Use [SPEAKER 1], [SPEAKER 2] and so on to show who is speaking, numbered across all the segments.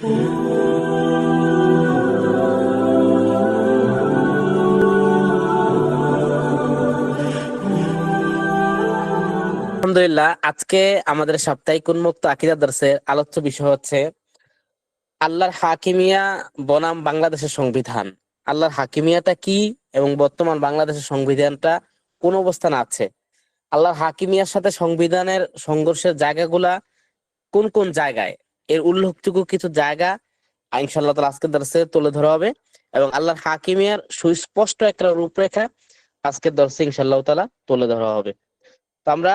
[SPEAKER 1] আলহামদুলিল্লাহ, আজকে আমাদের সাপ্তাহিক উন্মুক্ত আকীদা দর্সের আলোচ্য বিষয় হচ্ছে আল্লাহর হাকিমিয়া বনাম বাংলাদেশের সংবিধান। আল্লাহর হাকিমিয়াটা কি এবং বর্তমান বাংলাদেশের সংবিধানটা কোন অবস্থানে আছে? আল্লাহর হাকিমিয়ার সাথে সংবিধানের সংঘর্ষের জায়গাগুলা কোন কোন জায়গায়, এর উল্লেখযোগ্য কিছু জায়গা ইনশাআল্লাহ তাআলা আজকের দর্শে তুলে ধরা হবে এবং আল্লাহর হাকিমিয়ার সুস্পষ্ট একটা রূপরেখা আজকের দর্শে ইনশাআল্লাহ তাআলা তুলে ধরা হবে। তো আমরা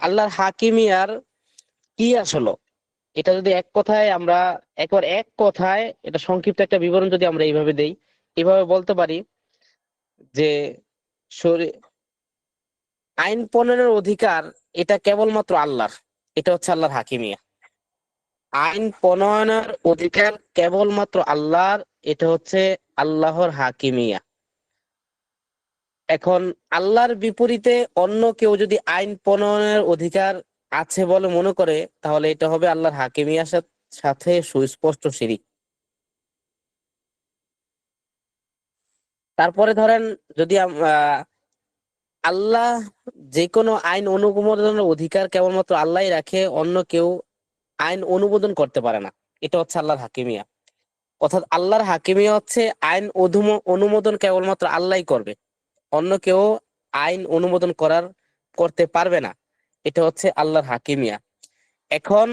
[SPEAKER 1] আল্লাহর হাকিমিয়ার কি আসলো, এটা যদি এক কথায় আমরা একবার এক কথায় এটা সংক্ষিপ্ত একটা বিবরণ যদি আমরা এইভাবে দেই, এইভাবে বলতে পারি যে শরী- আইন প্রণয়নের অধিকার এটা কেবলমাত্র আল্লাহর। এটা হচ্ছে আল্লাহর হাকিমিয়া। আইন প্রণয়নের অধিকার কেবলমাত্র আল্লাহর, এটা হচ্ছে আল্লাহর হাকিমিয়া। এখন আল্লাহর বিপরীতে অন্য কেউ যদি আইন প্রণয়নের অধিকার আছে বলে মনে করে, তাহলে এটা হবে আল্লাহর হাকিমিয়ার সাথে সুস্পষ্ট শিরিক। তারপরে ধরেন, যদি আল্লাহ যে কোনো আইন অনুমোদনের অধিকার কেবলমাত্র আল্লাহই রাখে, অন্য কেউ আইন অনুমোদন করতে পারে না, এটা হচ্ছে আল্লাহর হাকিমিয়া। অর্থাৎ আল্লাহর হাকিমিয়া হচ্ছে আইন অনুমোদন কেবলমাত্র আল্লাহই করবে, অন্য কেউ আইন অনুমোদন করতে পারবে না, এটা হচ্ছে আল্লাহর হাকিমিয়া। এখন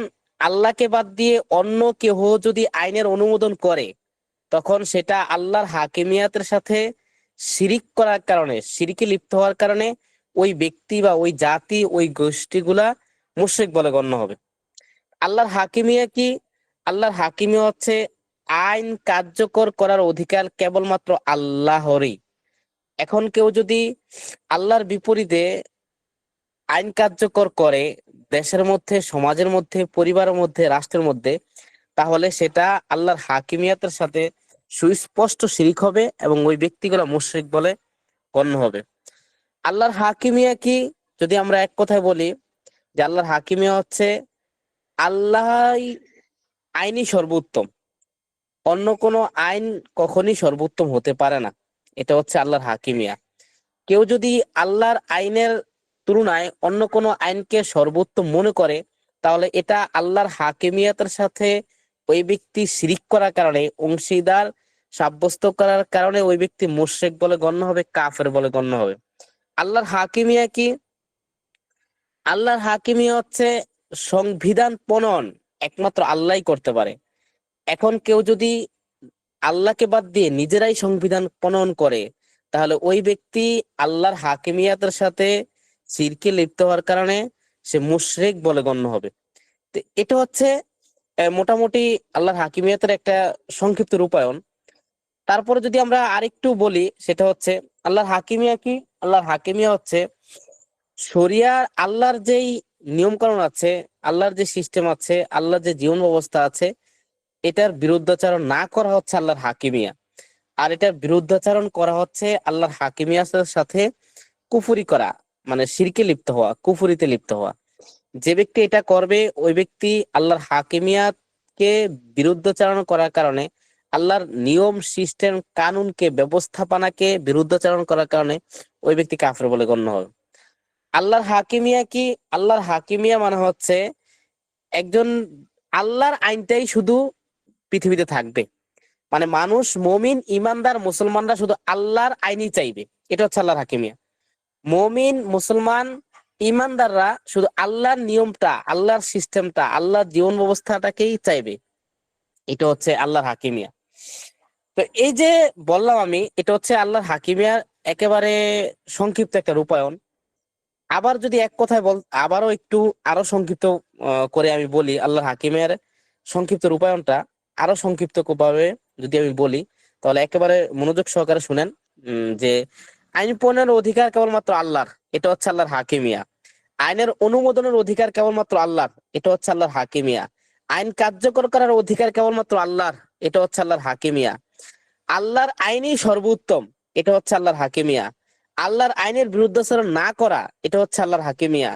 [SPEAKER 1] আল্লাহকে বাদ দিয়ে অন্য কেউ যদি আইনের অনুমোদন করে, তখন সেটা আল্লাহর হাকিমিয়াতের সাথে শিরিক করার কারণে, শিরিকে লিপ্ত হওয়ার কারণে ওই ব্যক্তি বা ওই জাতি, ওই গোষ্ঠীগুলা মুশরিক বলে গণ্য হবে। আল্লাহর হাকিমিয়া কি? আল্লাহর হাকিমিয়া হচ্ছে আইন কার্যকর করার অধিকার কেবলমাত্র আল্লাহরই। এখন কেউ যদি আল্লাহর বিপরীতে আইন কার্যকর করে দেশের মধ্যে, সমাজের মধ্যে, পরিবারের মধ্যে, রাষ্ট্রের মধ্যে, তাহলে সেটা আল্লাহর হাকিমিয়াতের সাথে সুস্পষ্ট শিরিক হবে এবং ওই ব্যক্তিগুলো মুশরিক বলে গণ্য হবে। আল্লাহর হাকিমিয়া কি? যদি আমরা এক কথায় বলি যে আল্লাহর হাকিমিয়া হচ্ছে আল্লাহই আইনই সর্বোত্তম, অন্য কোনো আইন কখনই সর্বোত্তম হতে পারে না, এটা হচ্ছে আল্লাহর হাকিমিয়া। কেউ যদি আল্লাহর আইনের তুলনায় অন্য কোনো আইনকে সর্বোত্তম মনে করে, তাহলে এটা আল্লাহর হাকিমিয়াতের সাথে ওই ব্যক্তি শিরিক করার কারণে, অংশীদার সাব্যস্ত করার কারণে ওই ব্যক্তি মুশরিক বলে গণ্য হবে, কাফের বলে গণ্য হবে। আল্লাহর হাকিমিয়া কি? আল্লাহর হাকিমিয়া হচ্ছে সংবিধান প্রণয়ন একমাত্র আল্লাহই করতে পারে। এখন কেউ যদি আল্লাহকে বাদ দিয়ে নিজেরাই সংবিধান প্রণয়ন করে, তাহলে ওই ব্যক্তি আল্লাহর হাকিমিয়াতের সাথে শিরকে লিপ্ত হওয়ার কারণে সে মুশরিক বলে গণ্য হবে। তো এটা হচ্ছে মোটামুটি আল্লাহর হাকিমিয়াতের একটা সংক্ষিপ্ত রূপায়ণ। তারপরে যদি আমরা আরেকটু বলি, সেটা হচ্ছে আল্লাহর হাকিমিয়া কি? আল্লাহর হাকিমিয়া হচ্ছে শরিয়ার, আল্লাহর যেই নিয়ম কানুন আছে, আল্লাহর যে সিস্টেম আছে, আল্লাহর যে জীবন ব্যবস্থা আছে, এটার বিরুদ্ধাচরণ না করা হচ্ছে আল্লাহর হাকিমিয়া। আর এটার বিরুদ্ধাচরণ করা হচ্ছে আল্লাহর হাকিমিয়াতের সাথে কুফরি করা, মানে শিরকে লিপ্ত হওয়া, কুফরিতে লিপ্ত হওয়া। যে ব্যক্তি এটা করবে, ওই ব্যক্তি আল্লাহর হাকিমিয়াতকে বিরুদ্ধাচরণ করার কারণে, আল্লাহর নিয়ম সিস্টেম কানুনকে, ব্যবস্থাপনাকে বিরুদ্ধাচরণ করার কারণে ওই ব্যক্তি কাফের বলে গণ্য হবে। আল্লাহর হাকিমিয়া কি? আল্লাহর হাকিমিয়া মানে হচ্ছে একজন, আল্লাহর আইনটাই শুধু পৃথিবীতে থাকবে, মানে মানুষ, মমিন, ইমানদার, মুসলমানরা শুধু আল্লাহর আইনই চাইবে, এটা হচ্ছে আল্লাহর হাকিমিয়া। মমিন, মুসলমান, ইমানদাররা শুধু আল্লাহর নিয়মটা, আল্লাহর সিস্টেমটা, আল্লাহর জীবন ব্যবস্থাটাকেই চাইবে, এটা হচ্ছে আল্লাহর হাকিমিয়া। তো এই যে বললাম আমি, এটা হচ্ছে আল্লাহর হাকিমিয়ার একেবারে সংক্ষিপ্ত একটা রূপায়ণ। আবার যদি এক কথায় আবারও একটু আরো সংক্ষিপ্ত করে আমি বলি আল্লাহর হাকিমের সংক্ষিপ্ত রূপায়ণটা, আরো সংক্ষিপ্ত ভাবে যদি আমি বলি, তাহলে একেবারে মনোযোগ সহকারে শুনেন। যে আইন প্রণয়নের অধিকার কেবলমাত্র আল্লাহর, এটা হচ্ছে আল্লাহর হাকিমিয়া। আইনের অনুমোদনের অধিকার কেবলমাত্র আল্লাহর, এটা হচ্ছে আল্লাহর হাকিমিয়া। আইন কার্যকর করার অধিকার কেবলমাত্র আল্লাহর, এটা হচ্ছে আল্লাহর হাকিমিয়া। আল্লাহর আইনই সর্বোত্তম, এটা হচ্ছে আল্লাহর হাকিমিয়া। আল্লাহর আইনের বিরুদ্ধাচরণ না করা, এটা হচ্ছে আল্লাহর হাকিমিয়া।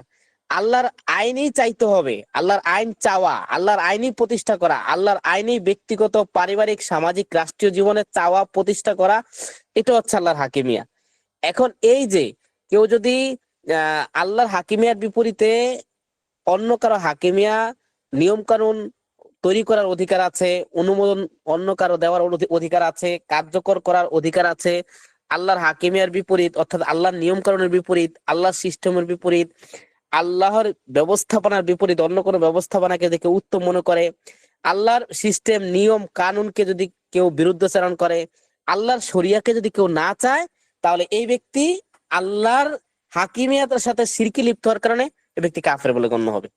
[SPEAKER 1] আল্লাহর আইনই চাইতে হবে, আল্লাহর আইন চাওয়া, আল্লাহর আইনই প্রতিষ্ঠা করা, আল্লাহর আইনই ব্যক্তিগত, পারিবারিক, সামাজিক, রাষ্ট্রীয় জীবনে চাওয়া প্রতিষ্ঠা করা, এটা হচ্ছে আল্লাহর হাকিমিয়া। এখন এই যে কেউ যদি আল্লাহর হাকিমিয়ার বিপরীতে অন্য কারো হাকিমিয়া, নিয়ম কানুন তৈরি করার অধিকার আছে, অনুমোদন অন্য কারো দেওয়ার অধিকার আছে, কার্যকর করার অধিকার আছে, আল্লাহর হাকিমিয়ার বিপরীত অর্থাৎ আল্লাহর নিয়ম কানুনের বিপরীত, আল্লাহর সিস্টেমের বিপরীত, আল্লাহর ব্যবস্থাপনার বিপরীত অন্য কোনো ব্যবস্থাপনাকে দেখে উত্তম মনে করে, আল্লাহর সিস্টেম নিয়ম কানুনকে যদি কেউ বিরুদ্ধাচরণ করে, আল্লাহর শরিয়াকে যদি কেউ না চায়, তাহলে এই ব্যক্তি আল্লাহর হাকিমিয়াতের সাথে শিরকে লিপ্ত হওয়ার কারণে এই ব্যক্তি কাফের বলে গণ্য হবে।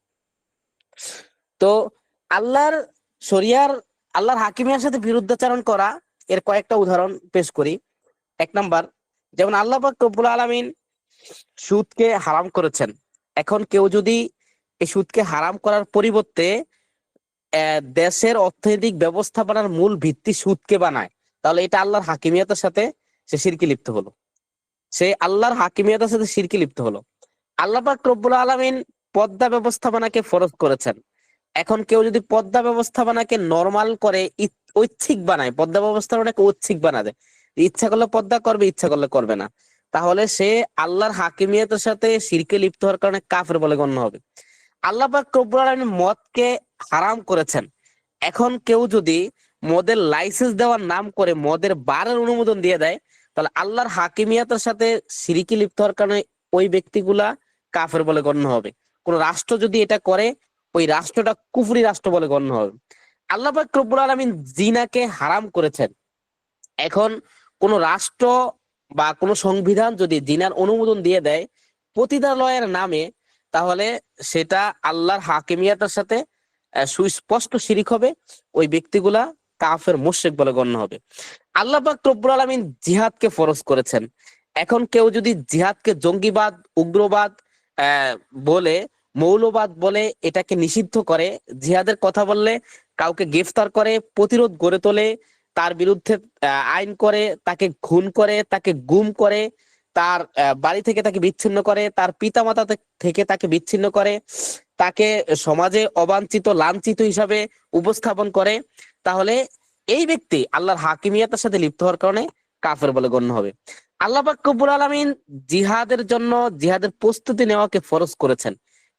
[SPEAKER 1] তো আল্লাহর শরিয়ার, আল্লাহর হাকিমিয়ার সাথে বিরুদ্ধাচরণ করা, এর কয়েকটা উদাহরণ পেশ করি। এক নাম্বার, যেমন আল্লাহ পাক রব্বুল আলামিন সুদকে হারাম করেছেন। এখন কেউ যদি এই সুদকে হারাম করার পরিবর্তে দেশের অর্থনৈতিক ব্যবস্থাপনার মূল ভিত্তি সুদকে বানায়, তাহলে এটা আল্লাহর হাকিমিয়াতের সাথে সে শিরকে লিপ্ত হলো, সে আল্লাহর হাকিমিয়াতের সাথে শিরকে লিপ্ত হলো। আল্লাহ পাক রব্বুল আলামিন পদ্মা ব্যবস্থাপনাকে ফরজ করেছেন। এখন কেউ যদি পদ্মা ব্যবস্থাপনাকে নরমাল করে ঐচ্ছিক বানায়, পদ্মা ব্যবস্থাপনাকে ঐচ্ছিক বানায়, ইচ্ছা করলে পদ্মা করবে, ইচ্ছা করলে করবে না, তাহলে সে আল্লাহর হাকিমিয়াতের সাথে শিরকে লিপ্ত হওয়ার কারণে কাফের বলে গণ্য হবে। আল্লাহ পাক রব্বুল আলামিন মদকে হারাম করেছেন। এখন কেউ যদি মদের লাইসেন্স দেওয়ার নাম করে মদের বারের অনুমোদন দিয়ে দেয়, তাহলে আল্লাহর হাকিমিয়াতের সাথে শিরকে লিপ্ত হওয়ার কারণে ওই ব্যক্তিগুলা কাফের বলে গণ্য হবে। কোন রাষ্ট্র যদি এটা করে, ওই রাষ্ট্রটা কুফরি রাষ্ট্র বলে গণ্য হবে। আল্লাহ পাক রব্বুল আলামিন জিনাকে হারাম করেছেন। এখন কোন রাষ্ট্র বা কোন সংবিধান যদি জিনার অনুমোদন দিয়ে দেয় পতিতালয়ের নামে, তাহলে সেটা আল্লাহর হাকিমিয়াতের সাথে সুস্পষ্ট শিরিক হবে, ওই ব্যক্তিগুলা কাফের মুশরিক বলে গণ্য হবে। আল্লাহ পাক রব্বুল আলামিন জিহাদকে ফরজ করেছেন। এখন কেউ যদি জিহাদকে জঙ্গিবাদ, উগ্রবাদ বলে, মৌলবাদ বলে এটাকে নিষিদ্ধ করে, জিহাদের কথা বললে কাউকে গ্রেফতার করে, প্রতিরোধ গড়ে তোলে, তার বিরুদ্ধে আইন করে, তাকে খুন করে, তাকে গুম করে, তার বাড়ি থেকে তাকে বিচ্ছিন্ন করে, তার পিতামাতা থেকে তাকে বিচ্ছিন্ন করে, তাকে সমাজে অবাঞ্ছিত লাঞ্ছিত হিসাবে উপস্থাপন করে, তাহলে এই ব্যক্তি আল্লাহর হাকিমিয়াতের সাথে লিপ্ত হওয়ার কারণে কাফের বলে গণ্য হবে। আল্লাহ পাক রব্বুল আলামিন জিহাদের জন্য জিহাদের প্রস্তুতি নেওয়াকে ফরজ করেছেন।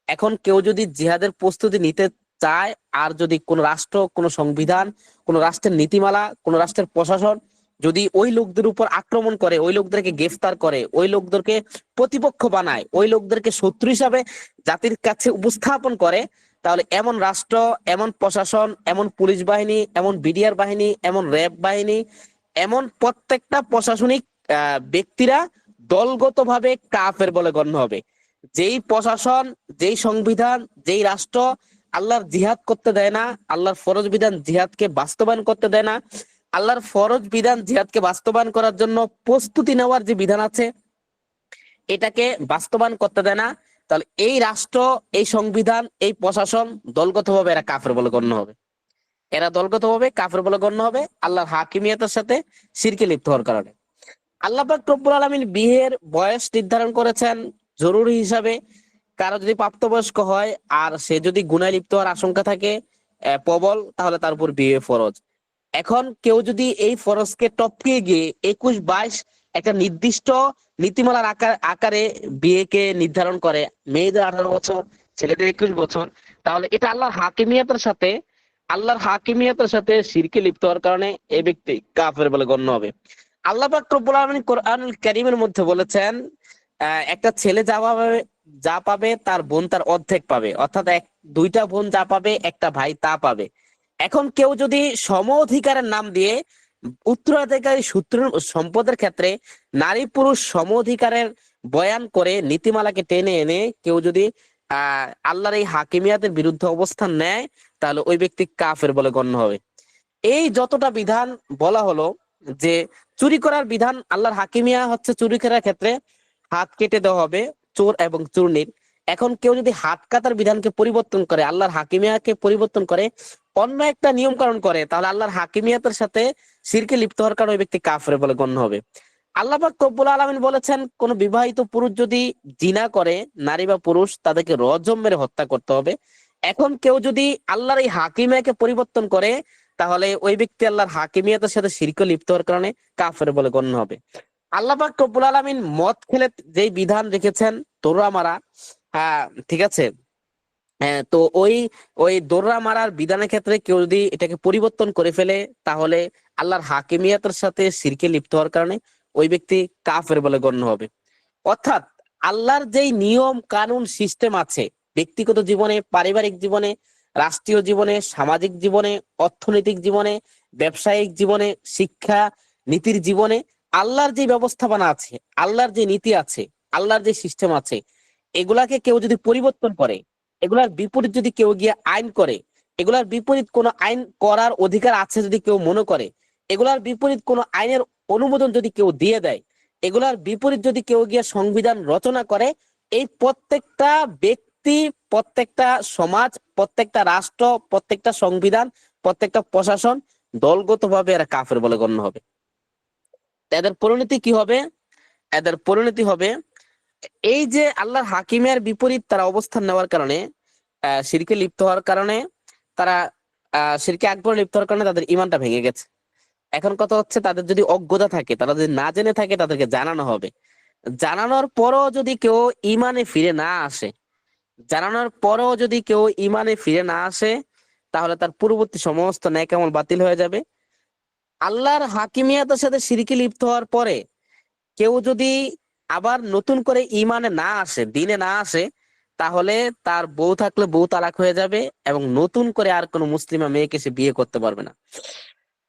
[SPEAKER 1] এখন কেউ যদি জিহাদের প্রস্তুতি নিতে চায়, আর যদি কোন রাষ্ট্র, কোন সংবিধান, কোন রাষ্ট্রের নীতিমালা, কোন রাষ্ট্রের প্রশাসন যদি ওই লোকদের উপর আক্রমণ করে, ওই লোকদেরকে গ্রেফতার করে, ওই লোকদেরকে প্রতিপক্ষ বানায়, ওই লোকদেরকে শত্রু হিসাবে জাতির কাছে উপস্থাপন করে, তাহলে এমন রাষ্ট্র, এমন প্রশাসন, এমন পুলিশ বাহিনী, এমন বিডিআর বাহিনী, এমন র্যাব বাহিনী, এমন প্রত্যেকটা প্রশাসনিক ব্যক্তিরা দলগতভাবে কাফের বলে গণ্য হবে। যেই প্রশাসন, যেই সংবিধান, যেই রাষ্ট্র আল্লাহর জিহাদ করতে দেয় না, আল্লাহর ফরজ বিধান জিহাদকে বাস্তবায়ন করতে দেয় না, আল্লাহর ফরজ বিধান জিহাদকে বাস্তবায়ন করার জন্য প্রস্তুতি নেওয়ার যে বিধান আছে এটাকে বাস্তবায়ন করতে দেয় না, তাহলে এই রাষ্ট্র, এই সংবিধান, এই প্রশাসন দলগতভাবে এরা কাফের বলে গণ্য হবে। এরা দলগতভাবে কাফের বলে গণ্য হবে আল্লাহর হাকিমিয়তের সাথে শিরকে লিপ্ত হওয়ার কারণে। আল্লাহ পাক রব্বুল আলামিন বিয়ের বয়স নির্ধারণ করেছেন জরুরি হিসাবে। কারো যদি প্রাপ্তবয়স্ক হয় আর সে যদি গুনায় লিপ্ত হওয়ার আশঙ্কা থাকে প্রবল, তাহলে তার উপর বিয়ে ফরজ। এখন কেউ যদি এই ফরজকে টপকে গিয়ে 21-22 একটা নির্দিষ্ট নীতিমালার আকারে বিয়েকে নির্ধারণ করে, মেয়েদের 18 বছর, ছেলেদের 21 বছর, তাহলে এটা আল্লাহর হাকিমিয়তের সাথে শিরকে লিপ্ত হওয়ার কারণে এই ব্যক্তি কাফের বলে গণ্য হবে। আল্লাহ পাক রব্বুল আলামিন কোরআনুল কারীমের মধ্যে বলেছেন, একটা ছেলে যা পাবে তার বোন তার অর্ধেক পাবে, অর্থাৎ দুইটা বোন যা পাবে একটা ভাই তা পাবে। এখন কেউ যদি সম অধিকারের নাম দিয়ে উত্তরাধিকারী সূত্র সম্পদের ক্ষেত্রে নারী পুরুষ সম অধিকারের বয়ান করে নীতিমালাকে টেনে এনে কেউ যদি আল্লাহর এই হাকিমিয়াতের বিরুদ্ধে অবস্থান নেয়, তাহলে ওই ব্যক্তি কাফের বলে গণ্য হবে। এই যতটা বিধান বলা হলো, যে চুরি করার বিধান, আল্লাহর হাকিমিয়া হচ্ছে চুরি করার ক্ষেত্রে হাত কেটে দেওয়া হবে চোর এবং চূর্ণীর। এখন কেউ যদি হাত কাটার বিধানকে পরিবর্তন করে, আল্লাহর হাকিমিয়াকে পরিবর্তন করে অন্য একটা নিয়ম কানুন করে, তাহলে আল্লাহর হাকিমিয়াতের সাথে শিরকে লিপ্ত হওয়ার কারণে ওই ব্যক্তি কাফের বলে গণ্য হবে। আল্লাহ পাক রব্বুল আলামিন বলেছেন কোন বিবাহিত পুরুষ যদি জিনা করে, নারী বা পুরুষ, তাদেরকে রজম মেরে হত্যা করতে হবে। এখন কেউ যদি আল্লাহর এই হাকিমিয়াকে পরিবর্তন করে, তাহলে ওই ব্যক্তি আল্লাহর হাকিমিয়াতের সাথে শিরকে লিপ্ত হওয়ার কারণে কাফের বলে গণ্য হবে। আল্লাহ পাক রব্বুল আলামিন মদ খেলে যেই বিধান রেখেছেন, তোরা মারা, হ্যাঁ ঠিক আছে, হ্যাঁ, তো ওই ওই দোররা মারার বিধানের ক্ষেত্রে কেউ যদি এটাকে পরিবর্তন করে ফেলে, তাহলে আল্লাহর হাকিমিয়াতের সাথে শিরকে লিপ্ত হওয়ার কারণে ওই ব্যক্তি কাফের বলে গণ্য হবে। অর্থাৎ আল্লাহর যেই নিয়ম কানুন সিস্টেম আছে, ব্যক্তিগত জীবনে, পারিবারিক জীবনে, রাষ্ট্রীয় জীবনে, সামাজিক জীবনে, অর্থনৈতিক জীবনে, ব্যবসায়িক জীবনে, শিক্ষা নীতির জীবনে, আল্লাহর যে ব্যবস্থাপনা আছে, আল্লাহর যে নীতি আছে, আল্লাহর যে সিস্টেম আছে, এগুলাকে কেউ যদি পরিবর্তন করে, এগুলার বিপরীত যদি কেউ গিয়ে আইন করে, এগুলার বিপরীত কোনো আইন করার অধিকার আছে যদি কেউ মনে করে, এগুলার বিপরীত কোনো আইনের অনুমোদন যদি কেউ দিয়ে দেয়, এগুলার বিপরীত যদি কেউ গিয়ে সংবিধান রচনা করে, এই প্রত্যেকটা ব্যক্তি, প্রত্যেকটা সমাজ, প্রত্যেকটা রাষ্ট্র, প্রত্যেকটা সংবিধান, প্রত্যেকটা প্রশাসন দলগতভাবে এরা কাফের বলে গণ্য হবে। এদের পরিণতি কি হবে? এদের পরিণতি হবে এই যে আল্লাহর হাকিমের বিপরীত তারা অবস্থান নেওয়ার কারণে, শিরকে লিপ্ত হওয়ার কারণে, তারা শিরকে আকবর লিপ্ত হওয়ার কারণে তাদের ইমানটা ভেঙে গেছে। এখন কথা হচ্ছে, তাদের যদি অজ্ঞতা থাকে, তারা যদি না জেনে থাকে, তাদেরকে জানানো হবে। জানানোর পরও যদি কেউ ইমানে ফিরে না আসে, জানানোর পরও যদি কেউ ইমানে ফিরে না আসে, তাহলে তার পূর্ববর্তী সমস্ত নেক আমল বাতিল হয়ে যাবে। আল্লাহর হাকিমিয়াতের সাথে শিরকে লিপ্ত হওয়ার পরে কেউ যদি আবার নতুন করে ইমানে না আসে, দিনে না আসে, তাহলে তার বউ থাকলে বউ তালাক হয়ে যাবে, এবং নতুন করে আর কোনো মুসলিমা মেয়েকে সে বিয়ে করতে পারবে না।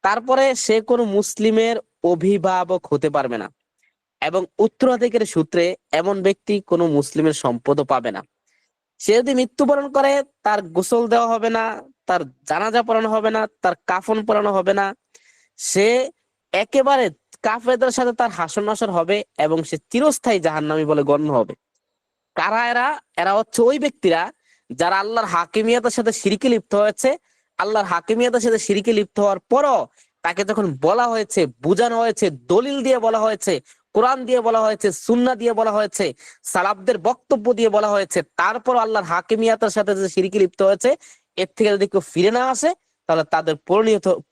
[SPEAKER 1] তারপরে সে কোনো মুসলিমের অভিভাবক হতে পারবে না, এবং উত্তরাধিকারী সূত্রে এমন ব্যক্তি কোনো মুসলিমের সম্পদও পাবে না। সে যদি মৃত্যুবরণ করে, তার গোসল দেওয়া হবে না, তার জানাজা পড়ানো হবে না, তার কাফন পরানো হবে না। সে একেবারে কাফেরদের সাথে তার হাসর নাসর হবে, এবং সে চিরস্থায়ী জাহান্নামী বলে গণ্য হবে। কারা এরা? এরা হচ্ছে ওই ব্যক্তিরা যারা আল্লাহর হাকিমিয়াতের সাথে শিরকে লিপ্ত হয়েছে। আল্লাহর হাকিমিয়াতের সাথে শিরকে লিপ্ত হওয়ার পরও তাকে যখন বলা হয়েছে, বোঝানো হয়েছে, দলিল দিয়ে বলা হয়েছে, কোরআন দিয়ে বলা হয়েছে, সুন্নাহ দিয়ে বলা হয়েছে, সালাফদের বক্তব্য দিয়ে বলা হয়েছে, তারপর আল্লাহর হাকিমিয়াতের সাথে যে শিরকে লিপ্ত হয়েছে, এর থেকে যদি কেউ ফিরে না আসে, তাহলে তাদের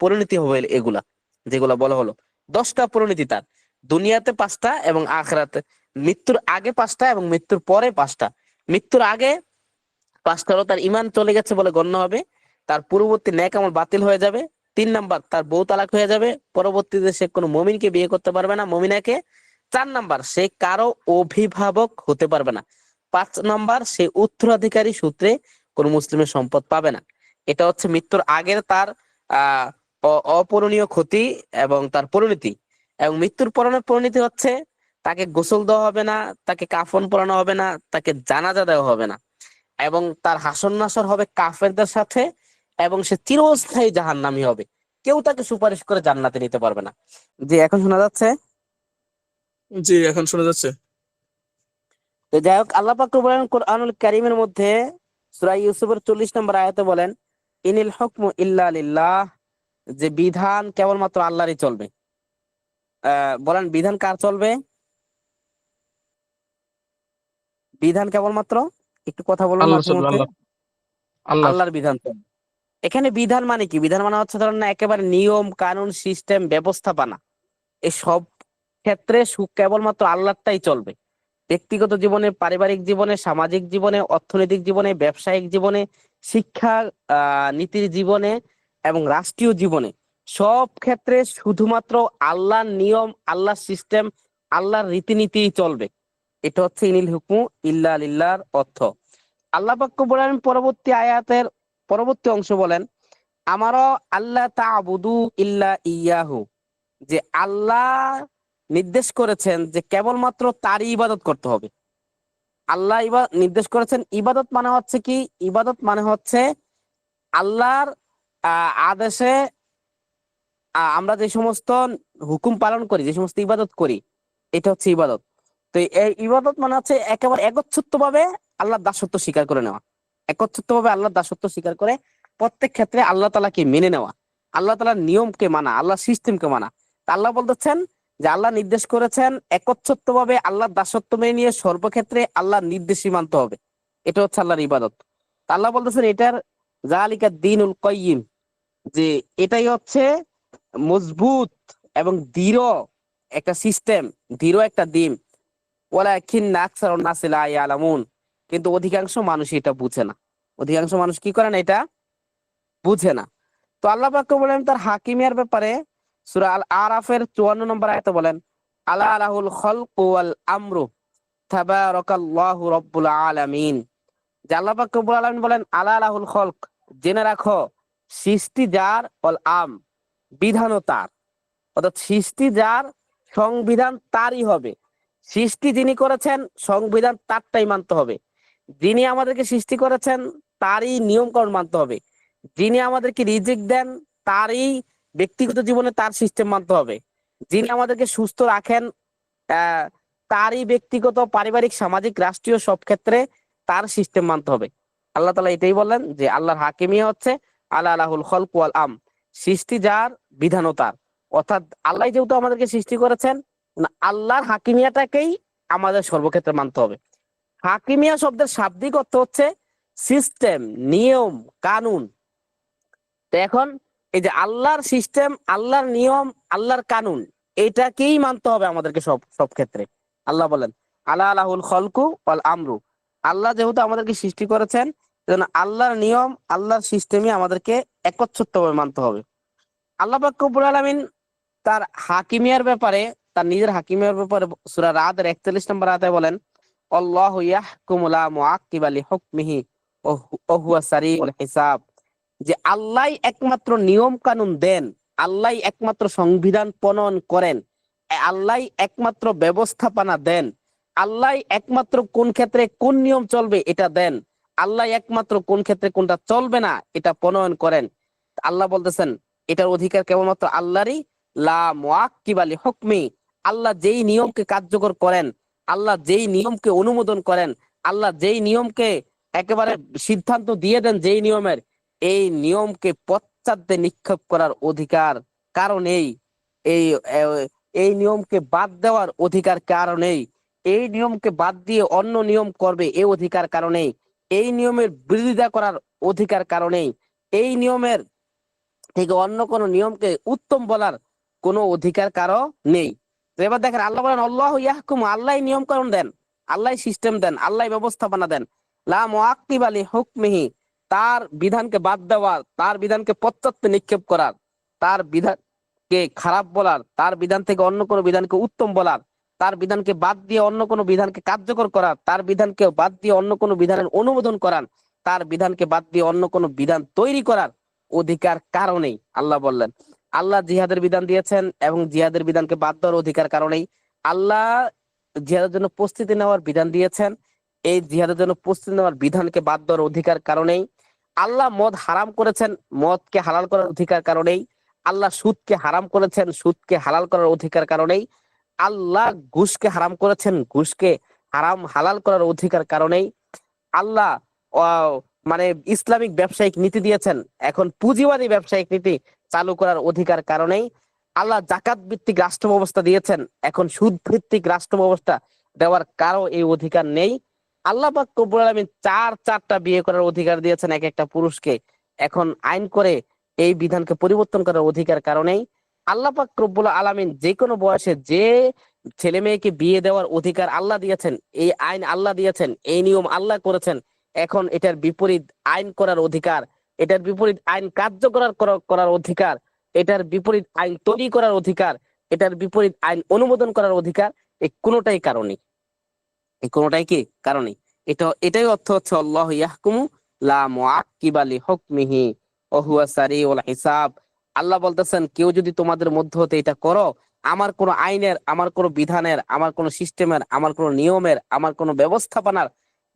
[SPEAKER 1] পরিণতি হবে এগুলা, যেগুলা বলা হলো। 10টা পরিণতি তার, দুনিয়াতে 5টা এবং আখিরাতে, মৃত্যুর আগে 5টা এবং মৃত্যুর পরে 5টা। মৃত্যুর আগে 5টা হলো তার ইমান চলে গেছে বলে গণ্য হবে, তার পূর্ববর্তী নেক আমল বাতিল হয়ে যাবে। 3 নাম্বার, তার বউ তালাক হয়ে যাবে, পরবর্তীতে সে কোনো মমিনকে বিয়ে করতে পারবে না, মমিনাকে। 4 নাম্বার, সে কারো অভিভাবক হতে পারবে না। 5 নাম্বার, সে উত্তরাধিকারী সূত্রে কোনো মুসলিমের সম্পদ পাবে না। এটা হচ্ছে মৃত্যুর আগের তার আহ অপূরণীয় ক্ষতি এবং তার পরিণতি। এবং মৃত্যুর পরনের পরিণতি হচ্ছে, তাকে গোসল দেওয়া হবে না, তাকে কাফন পরানো হবে না, তাকে জানাজা দেওয়া হবে না, এবং তার হাসর নাসর হবে কাফেরদের সাথে, এবং সে চিরস্থায়ী জাহান্নামী হবে। কেউ তাকে সুপারিশ করে জান্নাতে নিতে পারবে না। জি, এখন শোনা যাচ্ছে?
[SPEAKER 2] জি, এখন শোনা যাচ্ছে।
[SPEAKER 1] তো যাই হোক, আল্লাহ পাক বলেন কোরআনুল কারীমের মধ্যে সূরা ইউসুফের 40 নম্বর আয়াতে বলেন, ইনিল হুকমু ইল্লা লিল্লাহ, যে বিধান কেবলমাত্র আল্লাহরই চলবে। বলেন, বিধান কার চলবে? বিধান কেবলমাত্র, একটু কথা বলুন
[SPEAKER 2] আল্লাহ
[SPEAKER 1] মাঝে
[SPEAKER 2] চলবে,
[SPEAKER 1] মধ্যে।
[SPEAKER 2] আল্লাহ, আল্লাহর।
[SPEAKER 1] আল্লাহর বিধান চলবে। এখানে বিধান মানে কি? বিধান মানে হচ্ছে ধরেন না, একেবারে নিয়ম কানুন সিস্টেম ব্যবস্থাপনা, এই সব ক্ষেত্রে কেবলমাত্র আল্লাহটাই চলবে। ব্যক্তিগত জীবনে, পারিবারিক জীবনে, সামাজিক জীবনে, অর্থনৈতিক জীবনে, ব্যবসায়িক জীবনে, শিক্ষা নীতির জীবনে, এবং রাষ্ট্রীয় জীবনে, সব ক্ষেত্রে শুধুমাত্র আল্লাহর নিয়ম, আল্লাহর সিস্টেম, আল্লাহর রীতিনীতিই চলবে। এটা হচ্ছে ইনিল হুকমু ইল্লা লিল্লাহর অর্থ। আল্লাহ পাক বলেন পরবর্তী আয়াতের পরবর্তী অংশ বলেন, আমারও আল্লাহ তা'বুদু ইল্লা ইয়াহু, যে আল্লাহ নির্দেশ করেছেন যে কেবলমাত্র তারই ইবাদত করতে হবে। আল্লাহ নির্দেশ করেছেন। ইবাদত মানে হচ্ছে কি? ইবাদত মানে হচ্ছে আল্লাহর আদেশে আমরা যে সমস্ত হুকুম পালন করি, যে সমস্ত ইবাদত করি, এটা হচ্ছে ইবাদত। তো এই ইবাদত মানে হচ্ছে একেবারে একচ্ছত্ব ভাবে আল্লাহর দাসত্ব স্বীকার করে নেওয়া, একচ্ছত্ব ভাবে আল্লাহর দাসত্ব স্বীকার করে প্রত্যেক ক্ষেত্রে আল্লাহ তাআলাকে মেনে নেওয়া, আল্লাহ তাআলার নিয়মকে মানা, আল্লাহর সিস্টেমকে মানা। তা আল্লাহ বলতেছেন যে আল্লাহ নির্দেশ করেছেন একচ্ছত্ব ভাবে আল্লাহর দাসত্ব মেনে নিয়ে সর্বক্ষেত্রে আল্লাহর নির্দেশই মানতে হবে। এটা হচ্ছে আল্লাহর ইবাদত। তা আল্লাহ বলতেছেন এটার যালিকা দ্বীনুল কাইয়িম, যে এটাই হচ্ছে মজবুত এবং দৃঢ় একটা সিস্টেম, দৃঢ় একটা দিন। ওয়ালাকিন্না আকসারুন নাসি লা ইয়ালামুন, কিন্তু অধিকাংশ মানুষ এটা বুঝে না। অধিকাংশ মানুষ কি করে না, এটা বুঝে না। তো আল্লাহ পাক বলেন তার হাকিমিয়ার ব্যাপারে সূরা আল আরাফের 54 নম্বর আয়াতে বলেন, আলা লাহুল খালকু ওয়াল আমরু তাবারাকাল্লাহু রাব্বুল আলামিন। যে আল্লাহ পাক রব্বুল আলামিন বলেন আলা লাহুল খালক, জেনে রাখো সৃষ্টি যার, ওয়াল বিধানও তার। অর্থাৎ সৃষ্টি যার, সংবিধান তারই হবে। সৃষ্টি যিনি করেছেন সংবিধান তারটাই মানতে হবে। যিনি আমাদেরকে সৃষ্টি করেছেন তারই নিয়ম কানুন মানতে হবে। যিনি আমাদেরকে রিজিক দেন তারই ব্যক্তিগত জীবনে তার সিস্টেম মানতে হবে। যিনি আমাদেরকে সুস্থ রাখেন আহ তারই ব্যক্তিগত, পারিবারিক, সামাজিক, রাষ্ট্রীয় সব ক্ষেত্রে তার সিস্টেম মানতে হবে। আল্লাহ তাআলা এটাই বললেন যে আল্লাহর হাকিমিয়া হচ্ছে আলা লাহুল খালক ওয়াল সৃষ্টি যার, বিধানও তার। অর্থাৎ আল্লাহ যেহেতু আমাদেরকে সৃষ্টি করেছেন, আল্লাহর হাকিমিয়াটাকেই আমাদের সর্বক্ষেত্রে মানতে হবে। হাকিমিয়া শব্দের শাব্দিক অর্থ হচ্ছে সিস্টেম, নিয়ম, কানুন। তো এখন এই যে আল্লাহর সিস্টেম, আল্লাহর নিয়ম, আল্লাহর কানুন, এটাকেই মানতে হবে আমাদেরকে সব সব ক্ষেত্রে। আল্লাহ বলেন আলা লাহুল খালকু ওয়াল আমরু, আল্লাহ যেহেতু আমাদেরকে সৃষ্টি করেছেন, সেজন্য আল্লাহর নিয়ম, আল্লাহর সিস্টেমই আমাদেরকে একচ্ছত্রভাবে মানতে হবে। আল্লাহ পাক রব্বুল আলামিন তার হাকিমিয়ার ব্যাপারে, তার নিজের হাকিমিয়ার ব্যাপারে সূরা রাদের 41 নম্বর আয়াতে বলেন, আল্লাহু ইয়াহকুমু লা মুআক্কিবা লিহুকমিহি ওয়া হুয়া সারিউল হিসাব। যে আল্লাহ একমাত্র নিয়ম কানুন দেন, আল্লাহ একমাত্র সংবিধান প্রণয়ন করেন, আল্লাহ একমাত্র ব্যবস্থাপনা দেন, আল্লাহ একমাত্র কোন ক্ষেত্রে কোন নিয়ম চলবে এটা দেন, আল্লাহ একমাত্র কোন ক্ষেত্রে কোনটা চলবে না এটা প্রণয়ন করেন। আল্লাহ বলতেছেন এটার অধিকার কেবলমাত্র আল্লাহরই। লা মুআক্কিবা লিহুকমি, আল্লাহ যেই নিয়মকে কার্যকর করেন, আল্লাহ যেই নিয়মকে অনুমোদন করেন, আল্লাহ যেই নিয়মকে একেবারে সিদ্ধান্ত দিয়ে দেন, যেই নিয়মের, এই নিয়মকে পশ্চাতে নিক্ষেপ করার অধিকার কারণেই, এই এই নিয়মকে বাদ দেওয়ার অধিকার কারণেই, এই নিয়মকে বাদ দিয়ে অন্য নিয়ম করবে এই অধিকার কারণেই, এই নিয়মের বিরোধিতা করার অধিকার কারণেই, এই নিয়মের থেকে অন্য কোন নিয়মকে উত্তম বলার কোনো অধিকার কারো নেই। তো এবার দেখেন আল্লাহ বলেন আল্লাহু ইয়াহকুম, আল্লাহ নিয়ম কানুন দেন, আল্লাহ সিস্টেম দেন, আল্লাহ ব্যবস্থাপনা দেন। লা মুআক্কিবা লিহুকমিহি, তার বিধানকে বাদ দেওয়ার, তার বিধানকে পশ্চাতে নিক্ষেপ করার, তার বিধানকে খারাপ বলার, তার বিধান থেকে অন্য কোনো বিধানকে উত্তম বলার, তার বিধানকে বাদ দিয়ে অন্য কোনো বিধানকে কার্যকর করার, তার বিধানকে বাদ দিয়ে অন্য কোনো বিধানের অনুমোদন করার, তার বিধানকে বাদ দিয়ে অন্য কোনো বিধান তৈরি করার অধিকার কারণেই আল্লাহ বললেন। আল্লাহ জিহাদের বিধান দিয়েছেন এবং জিহাদের বিধানকে বাদ দেওয়ার অধিকার কারণেই আল্লাহ জিহাদের জন্য প্রস্তুতি নেওয়ার বিধান দিয়েছেন, এই জিহাদের জন্য প্রস্তুতি নেওয়ার বিধানকে বাদ দেওয়ার অধিকার কারণেই আল্লাহ মদ হারাম করেছেন, মদকে হালাল করার অধিকার কারণেই আল্লাহ সুদকে হারাম করেছেন, সুদকে হালাল করার অধিকার কারণেই আল্লাহ ঘুষকে হারাম করেছেন, ঘুষকে হালাল করার অধিকার কারণেই আল্লাহ মানে ইসলামিক ব্যবসায়িক নীতি দিয়েছেন, এখন পুঁজিবাদী ব্যবসায়িক নীতি চালু করার অধিকার কারণেই আল্লাহ জাকাত ভিত্তিক রাষ্ট্র ব্যবস্থা দিয়েছেন, এখন সুদ ভিত্তিক রাষ্ট্র ব্যবস্থা দেওয়ার কারো এই অধিকার নেই। আল্লাহ পাক রব্বুল আলামিন চারটা বিয়ে করার অধিকার দিয়েছেন এক একটা পুরুষকে, এখন আইন করে এই বিধানকে পরিবর্তন করার অধিকার কারণেই আল্লাহ পাক রব্বুল আলামিন যে কোনো বয়সে যে ছেলে মেয়েকে বিয়ে দেওয়ার অধিকার আল্লাহ দিয়েছেন, এই আইন আল্লাহ দিয়েছেন, এই নিয়ম আল্লাহ করেছেন। এখন এটার বিপরীত আইন করার অধিকার, এটার বিপরীত আইন কার্যকর করার অধিকার, এটার বিপরীত আইন তৈরি করার অধিকার, এটার বিপরীত আইন অনুমোদন করার অধিকার, এই কোনোটাই কারণে, এই কোনোটাই কি কারণে, এটাই অর্থ হচ্ছে আল্লাহু ইয়াহকুমু লা মুআক্কিবা লিহুকমিহি ওয়া হুয়া সারিউল হিসাব। আল্লাহ বলতেছেন কেউ যদি তোমাদের মধ্যে হতে এটা করো, আমার কোন আইনের, আমার কোন বিধানের, আমার কোন সিস্টেমের, আমার কোন নিয়মের, আমার কোন ব্যবস্থাপনার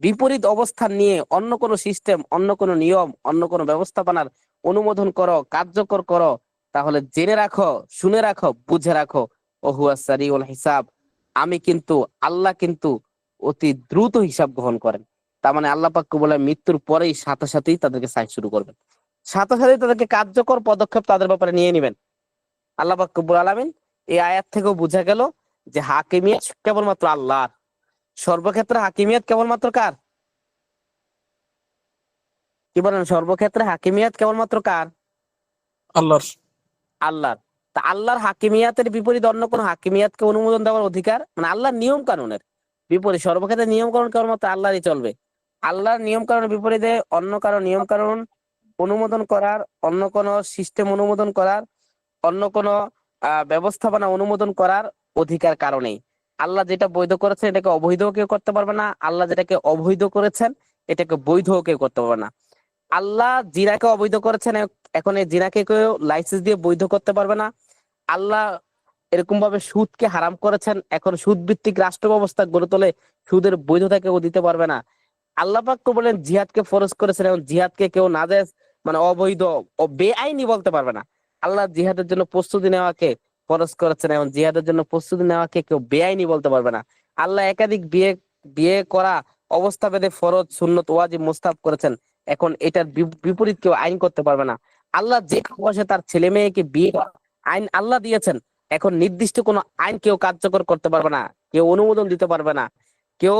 [SPEAKER 1] বিপরীত অবস্থান নিয়ে অন্য কোন সিস্টেম, অন্য কোন নিয়ম, অন্য কোন ব্যবস্থাপনার অনুমোদন করো, কার্যকর করো, তাহলে জেনে রাখো, শুনে রাখো, বুঝে রাখো, ওয়া হুয়া সারিউল হিসাব, আমি কিন্তু, আল্লাহ কিন্তু অতি দ্রুত হিসাব গ্রহণ করেন। তার মানে আল্লাহ পাক বলে মৃত্যুর পরেই সাথে সাথেই তাদেরকে সাইজ শুরু করবেন, সাথে সাথে তাদেরকে কার্যকর পদক্ষেপ তাদের ব্যাপারে নিয়ে নেবেন। আল্লাহ পাক রব্বুল আলামিন এই আয়াত থেকেও বোঝা গেল যে হাকিমিয়াত কেবলমাত্র আল্লাহর, সর্বক্ষেত্রে হাকিমিয়াত কেবলমাত্র কার? কি বলেন, সর্বক্ষেত্রে হাকিমিয়াত কেবলমাত্র কার?
[SPEAKER 2] আল্লাহর।
[SPEAKER 1] আল্লাহর। তা আল্লাহর হাকিমিয়াতের বিপরীত অন্য কোন হাকিমিয়াতকে অনুমোদন দেওয়ার অধিকার, মানে আল্লাহর নিয়ম কানুনের বিপরীত সর্বক্ষেত্রে নিয়ম কানুন কেবলমাত্র আল্লাহরই চলবে। আল্লাহর নিয়ম কানুনের বিপরীতে অন্য কারো নিয়ম কানুন অনুমোদন করার, অন্য কোন সিস্টেম অনুমোদন করার, অন্য কোন ব্যবস্থাপনা অনুমোদন করার অধিকার কারণেই। আল্লাহ যেটা বৈধ করেছেন এটাকে অবৈধ কেউ করতে পারবে না, আল্লাহ যেটাকে অবৈধ করেছেন এটাকে বৈধ কেউ করতে পারবে না। আল্লাহ জিনাকে অবৈধ করেছেন, এখন এই জিনাকে কেউ লাইসেন্স দিয়ে বৈধ করতে পারবে না। আল্লাহ এরকম ভাবে সুদকে হারাম করেছেন, এখন সুদ ভিত্তিক রাষ্ট্র ব্যবস্থা গড়ে তোলে সুদের বৈধতা কেউ দিতে পারবে না। আল্লাহ পাক তো বলেন জিহাদকে ফরজ করেছেন, এবং জিহাদকে কেউ নাজায়েজ মানে অবৈধ ও বেআইনি বলতে পারবে না। আল্লাহ জিহাদের জন্য প্রস্তুতি নেওয়াকে ফরজ করেছেন, এবং জিহাদের জন্য প্রস্তুতি নেওয়াকে কেউ বেআইনি বলতে পারবে না। আল্লাহ একাধিক বিয়ে বিয়ে করা অবস্থা ভেদে ফরজ, সুন্নত, ওয়াজিব, মুস্তাহাব করেছেন, এখন এটার বিপরীত কেউ আইন করতে পারবে না। আল্লাহ যে বয়সে তার ছেলে মেয়েকে বিয়ে করার আইন আল্লাহ দিয়েছেন, এখন নির্দিষ্ট কোনো আইন কেউ কার্যকর করতে পারবে না, কেউ অনুমোদন দিতে পারবে না, কেউ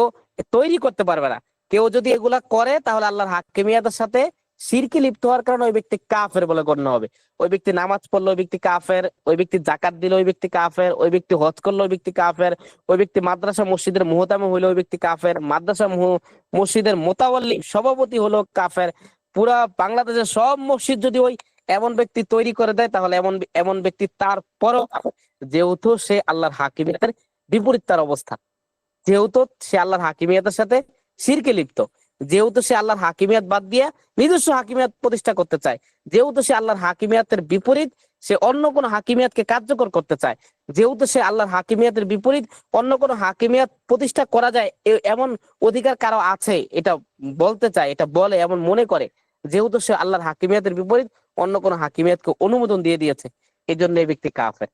[SPEAKER 1] তৈরি করতে পারবে না। কেউ যদি এগুলা করে তাহলে আল্লাহর হাকিমিয়াতের সাথে শিরকে লিপ্ত হওয়ার কারণে ওই ব্যক্তি কাফের বলে গণ্য হবে। ওই ব্যক্তি নামাজ পড়লো ওই ব্যক্তি কাফের, ওই ব্যক্তি জাকাত দিল ওই ব্যক্তি কাফের, ওই ব্যক্তি হজ করলো ওই ব্যক্তি কাফের, ওই ব্যক্তি মাদ্রাসা মসজিদের মুহতামিম হইলো ওই ব্যক্তি কাফের, মাদ্রাসা মসজিদের মোতাওয়াল্লি সভাপতি হলো কাফের। পুরা বাংলাদেশের সব মসজিদ যদি ওই এমন ব্যক্তি তৈরি করে দেয় তাহলে এমন এমন ব্যক্তি তারপরও, যেহেতু সে আল্লাহর হাকিমিয়াতের বিপরীত তার অবস্থা, যেহেতু সে আল্লাহর হাকিমিয়াতের সাথে শিরকে লিপ্ত, যেহেতু সে আল্লাহর হাকিমিয়াত বাদ দিয়ে নিজস্ব হাকিমিয়াত প্রতিষ্ঠা করতে চায়, যেহেতু সে আল্লাহর হাকিমিয়াতের বিপরীত সে অন্য কোন হাকিমিয়াতকে কার্যকর করতে চায়, যেহেতু সে আল্লাহর হাকিমিয়াতের বিপরীত অন্য কোন হাকিমিয়াত প্রতিষ্ঠা করা যায় এমন অধিকার কারো আছে এটা বলতে চায়, এটা বলে এমন মনে করে, যেহেতু সে আল্লাহর হাকিমিয়াতের বিপরীত অন্য কোন হাকিমিয়াতকে অনুমোদন দিয়ে দিয়েছে, এই জন্য এই ব্যক্তি কাফের।